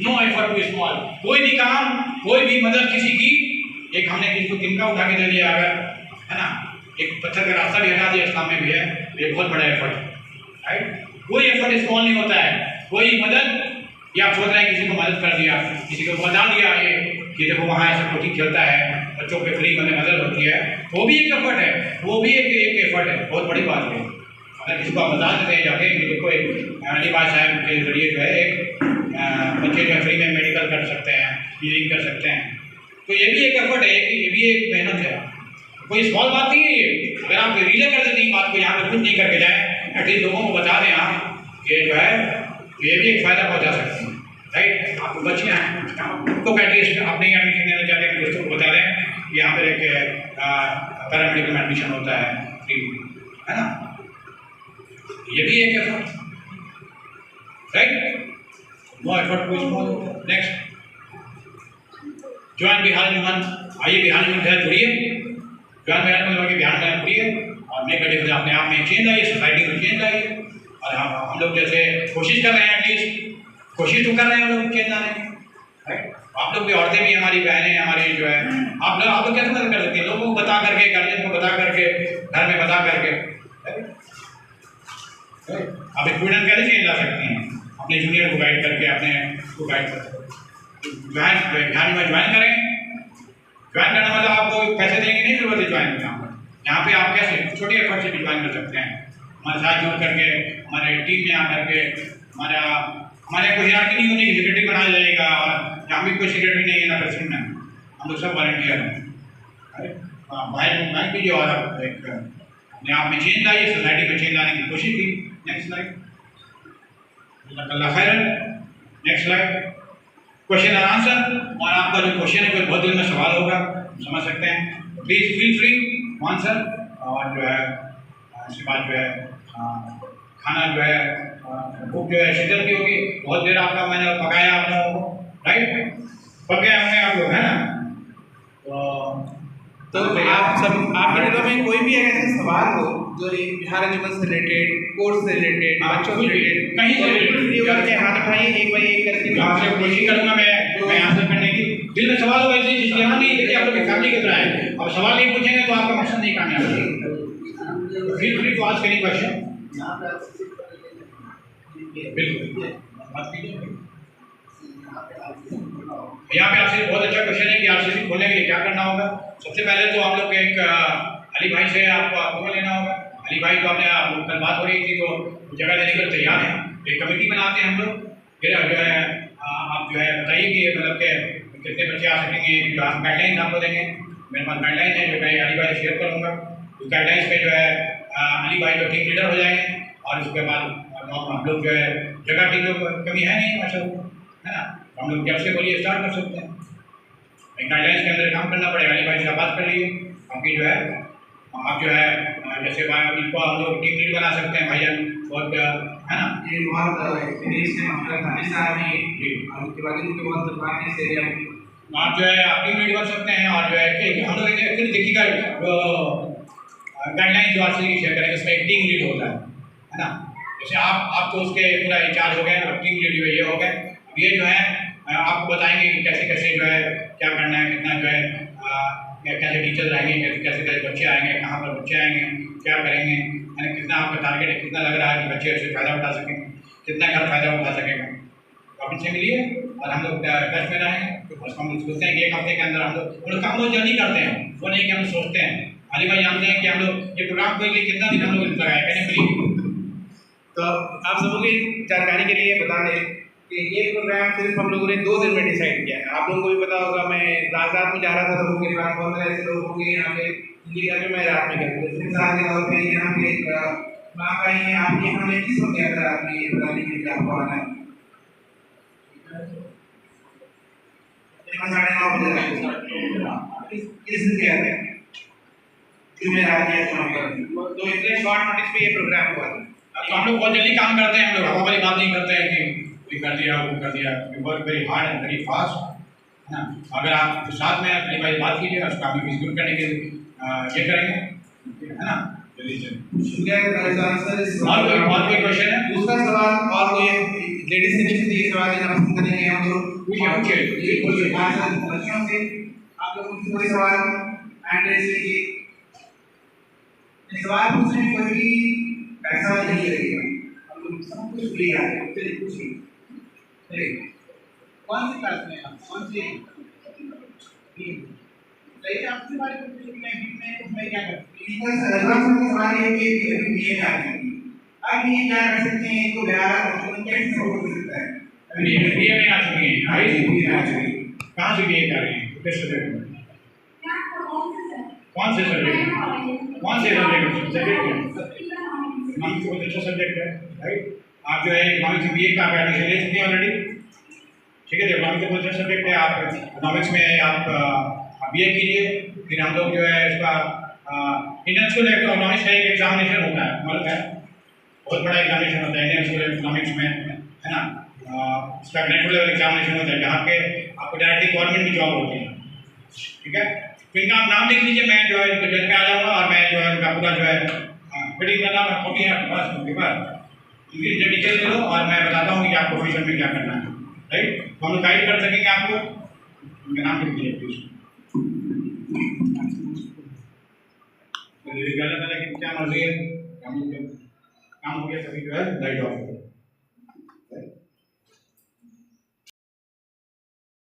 A: नो एफर्ट टू स्मॉल, कोई भी काम, कोई भी मदद किसी की, एक हमने किसी को तिनका उठा के दे दिया अगर, है ना, एक पत्थर का रास्ता भी हटा दिया, इस्लाम में भी है, ये बहुत बड़ा एफर्ट, राइट। कोई एफर्ट स्मॉल नहीं होता है, कोई मदद, या आप सोच रहे हैं किसी को मदद कर दिया, किसी को बता दिया ये कि देखो वहाँ ऐसा कोचिंग चलता है, बच्चों पे फ्री में मदद होती है, वो भी एक एफर्ट है, वो भी एक एफर्ट है, बहुत बड़ी बात है। अगर किसी को आप बता देते हैं जाके कि देखो एक अली भाई साहब के जरिए जो है एक बच्चे जो है फ्री में मेडिकल कर सकते हैं, इंजीनियरिंग कर सकते हैं, तो ये भी एक एफर्ट है, ये भी एक मेहनत है, कोई स्मॉल बात नहीं है ये। अगर आप रिले कर देते हैं बात को, यहाँ पे कुछ नहीं करके जाए, एटलीस्ट लोगों को बता दें आप कि जो है ये भी एक फ़ायदा पहुँचा सकते हैं, राइट। आपको बच्चे हैं तो एटलीस्ट आप नहीं एडमिशन देना चाहते हैं, दोस्तों को बता दें यहाँ पर एक पैरामेडिकल में एडमिशन होता है फ्री, है ना, ये भी एक effort, right. No effort too small. Next, join Bihar Nigam, आइए बिहार निगम से जुड़िए, ज्वाइन बिहार निगम के बिहार में जुड़िए और मेक अ डिफरेंस, अपने आप में चेंज आइए, सोसाइटी में चेंज आइए। और हम लोग जैसे कोशिश कर रहे हैं, एटलीस्ट कोशिश तो कर रहे हैं हम लोग चेंज आने की, राइट। आप लोग भी, औरतें भी, हमारी बहनें, हमारी जो है, आप लोग कैसे मदद कर सकते हैं, लोगों को बता करके, गार्जियन को बता करके, घर में बता करके, आप स्टूडेंट कैसे चेंज ला सकते हैं, अपने जूनियर को गाइड करके, अपने को गाइड कर सकते हैं। ज्वाइन में ज्वाइन करें, ज्वाइन करना मतलब आपको पैसे देंगे नहीं, जरूरत है ज्वाइन करना पर, यहाँ पे आप कैसे छोटे एफर्ट से भी ज्वाइन कर सकते हैं, हमारे साथ जुड़ करके, हमारे टीम में आ करके, हमारे कोई हिरार्की नहीं होती कि सेक्रेटरी बनाया जाएगा, और यहाँ भी कोई सेक्रेटरी नहीं है ना प्रेसिडेंट है, हम लोग सब वॉलंटियर हैं, बाहर कीजिए और आप एक अपने आप में चेंज लाइए, सोसाइटी में चेंज लाने की कोशिश की। Next slide, next slide, question और आंसर, और आपका जो क्वेश्चन है कोई बहुत दिल में सवाल होगा, समझ सकते हैं, प्लीज फील फ्री आंसर। और जो है इसके बाद जो है खाना जो है भूख जो है शीतल की होगी, बहुत देर आपका मैंने पकाया आप लोगों को, राइट, पक गए होंगे आप लोग, है ना।
B: तो आप सब, आपके दिलों में कोई भी अगर ऐसा सवाल हो जो बिहार एनिमल से रिलेटेड, कोर्स से रिलेटेड, बच्चों से रिलेटेड,
A: कहीं से
B: भी हाथ उठाइए, एक बार एक करके
A: आपसे कोशिश करूंगा मैं आंसर करने की। दिल में सवाल होगा इसलिए जिसके यहाँ नहीं, देखिए आप लोग फैमिली की तरह है, अब सवाल नहीं पूछेंगे तो आपका मकसद नहीं कामयाब होगा। Feel free to ask any question, बिल्कुल बात कीजिए। यहाँ पे आपसे बहुत अच्छा क्वेश्चन है कि आरसीसी खोलने के लिए क्या करना होगा। सबसे पहले तो हम लोग एक अली भाई से आपको अप्रूवल लेना होगा। अली भाई तो आपने कल बात हो रही थी तो जगह देने के लिए तैयार हैं, एक कमेटी बनाते हैं हम लोग, फिर जो है आप जो है बताइए कि मतलब के कितने बच्चे आ सकेंगे, जो हम गाइडलाइन आपको देंगे, मेरे पास गाइडलाइन है जो मैं अली भाई शेयर करूँगा। उस गाइडलाइंस पे जो है अली भाई जो टीम लीडर हो जाएंगे, और उसके बाद हम लोग जो है जगह की जो कमी है नहीं अच्छा है ना, हम लोग जब से बोलिए स्टार्ट कर सकते हैं। गाइडलाइंस के अंदर काम करना पड़ेगा। अली भाई से बात कर लीजिए, बाकी जो है आप जो है जैसे इनको हम लोग टीम लीड बना सकते हैं भाईजान, और है ना,
B: ये बहुत एक्सपीरियंस है हमारा खाने साहब है, उनके बाद उनके बहुत बात है एरिया में,
A: आप जो है आप टीम लीड बन सकते हैं। और जो है हम लोग एक्चुअली देखिएगा गाइडलाइन जो आरसीसी की शेयर करेंगे उसमें एक टीम लीड होता है ना, जैसे आप तो उसके पूरा इंचार्ज हो गए, और टीम लीड ये हो गए। ये जो है आपको बताएंगे कि कैसे कैसे जो है क्या करना है, कितना जो है कैसे टीचर रहेंगे, कैसे कैसे बच्चे आएंगे, कहाँ पर बच्चे आएंगे, क्या करेंगे, यानी कितना आपका टारगेट है, कितना लग रहा है कि बच्चे उससे फ़ायदा उठा सकेंगे, कितना घर फ़ायदा उठा सकेगा। तो आप इनसे मिलिए और हम लोग टच में रहेंगे। तो बस हम लोग सोचते हैं कि एक हफ्ते के अंदर हम लोग काम बहुत जल्दी करते हैं, वो नहीं कि हम सोचते हैं। अली भाई जानते हैं कि हम लोग ये प्रोग्राम के लिए कितना दिन हम लोग लगाए, कहने मिली।
B: तो आप सबों की जानकारी के लिए बता दें कि ये प्रोग्राम सिर्फ हम लोगों ने 2 दिन में डिसाइड किया है। आप लोगों को भी पता होगा, मैं रात में जा रहा था, लोगों के पास बहुत सारे ऐसे लोग होंगे यहाँ पे जिनके घर में मैं रात में गया, जैसे साथ के तौर पर यहाँ पे माँ का ही है, आप यहाँ में किस वक्त गया था आपने ये बताने के लिए आपको आना है? 9:30 बजे किस दिन गया था? जुमेरात या सोमवार। तो इतने शॉर्ट नोटिस पे ये प्रोग्राम हुआ था।
A: तो हम लोग बहुत जल्दी काम करते हैं, हम लोग हवा वाली बात नहीं करते हैं कि ये कर दिया वो कर दिया, work very hard and very fast, है ना। अगर आप साथ में अपनी भाई बात कीजिएगा उसको आप एग्जीक्यूट करने के ये करेंगे, है ना। चलिए और कोई क्वेश्चन है?
B: दूसरा सवाल और कोई लेडीज से ये सवाल लेना पसंद करेंगे हम लोग बच्चों से आप लोग उनसे कोई सवाल एड्रेस कीजिए। सवाल पूछने में कोई भी पैसा नहीं लगेगा, हम लोग सब कुछ फ्री है। चलिए पूछिए। चलिए कौन सी क्लास में आप कौन सी सही आपसे बारे में मैं क्या करता हूं सवाल ये कि अभी ये क्या करेंगे, अब ये क्या कर सकते हैं, इसको बिहार कैसे सपोर्ट कर सकता है।
A: अभी बीए में आ चुकी हैं, कहाँ से बीए कर रहे हैं, किस सब्जेक्ट में, कौन से सब्जेक्ट इकोनॉमिक्स बहुत अच्छा सब्जेक्ट है, राइट। आप जो है इकोनॉमिक्स में बीए का एडमिशन ले चुके हैं ऑलरेडी, ठीक है। इकोनॉमिक्स बहुत अच्छा सब्जेक्ट है, आप इकोनॉमिक्स में आप बीए कीजिए, फिर हम लोग जो है इसका इंडियन स्कूल इकोनॉमिक्स का एक एग्जामिनेशन होता है, मालूम है, बहुत बड़ा एग्जामिनेशन होता है इंडियन स्कूल इकोनॉमिक्स में, है ना। इसका नेशनल लेवल एग्जामिनेशन होता है जहाँ पे आपको डायरेक्टली गवर्नमेंट की जॉब होती है, ठीक है। तो इनका आप नाम लिख लीजिए, मैं जो है इनके जज में आ जाऊँगा और मैं जो है उनका पूरा जो है फिटिंग का नाम कॉपी है आपके पास, उनके पास इनकी डिटेल दे दो और मैं बताता हूँ कि आपको फ्यूचर में क्या करना है, राइट। तो हम लोग गाइड कर सकेंगे आपको, उनका नाम लिख लीजिए प्लीज। लेकिन क्या मर्जी है, काम हो गया तभी जो है लाइट ऑफ।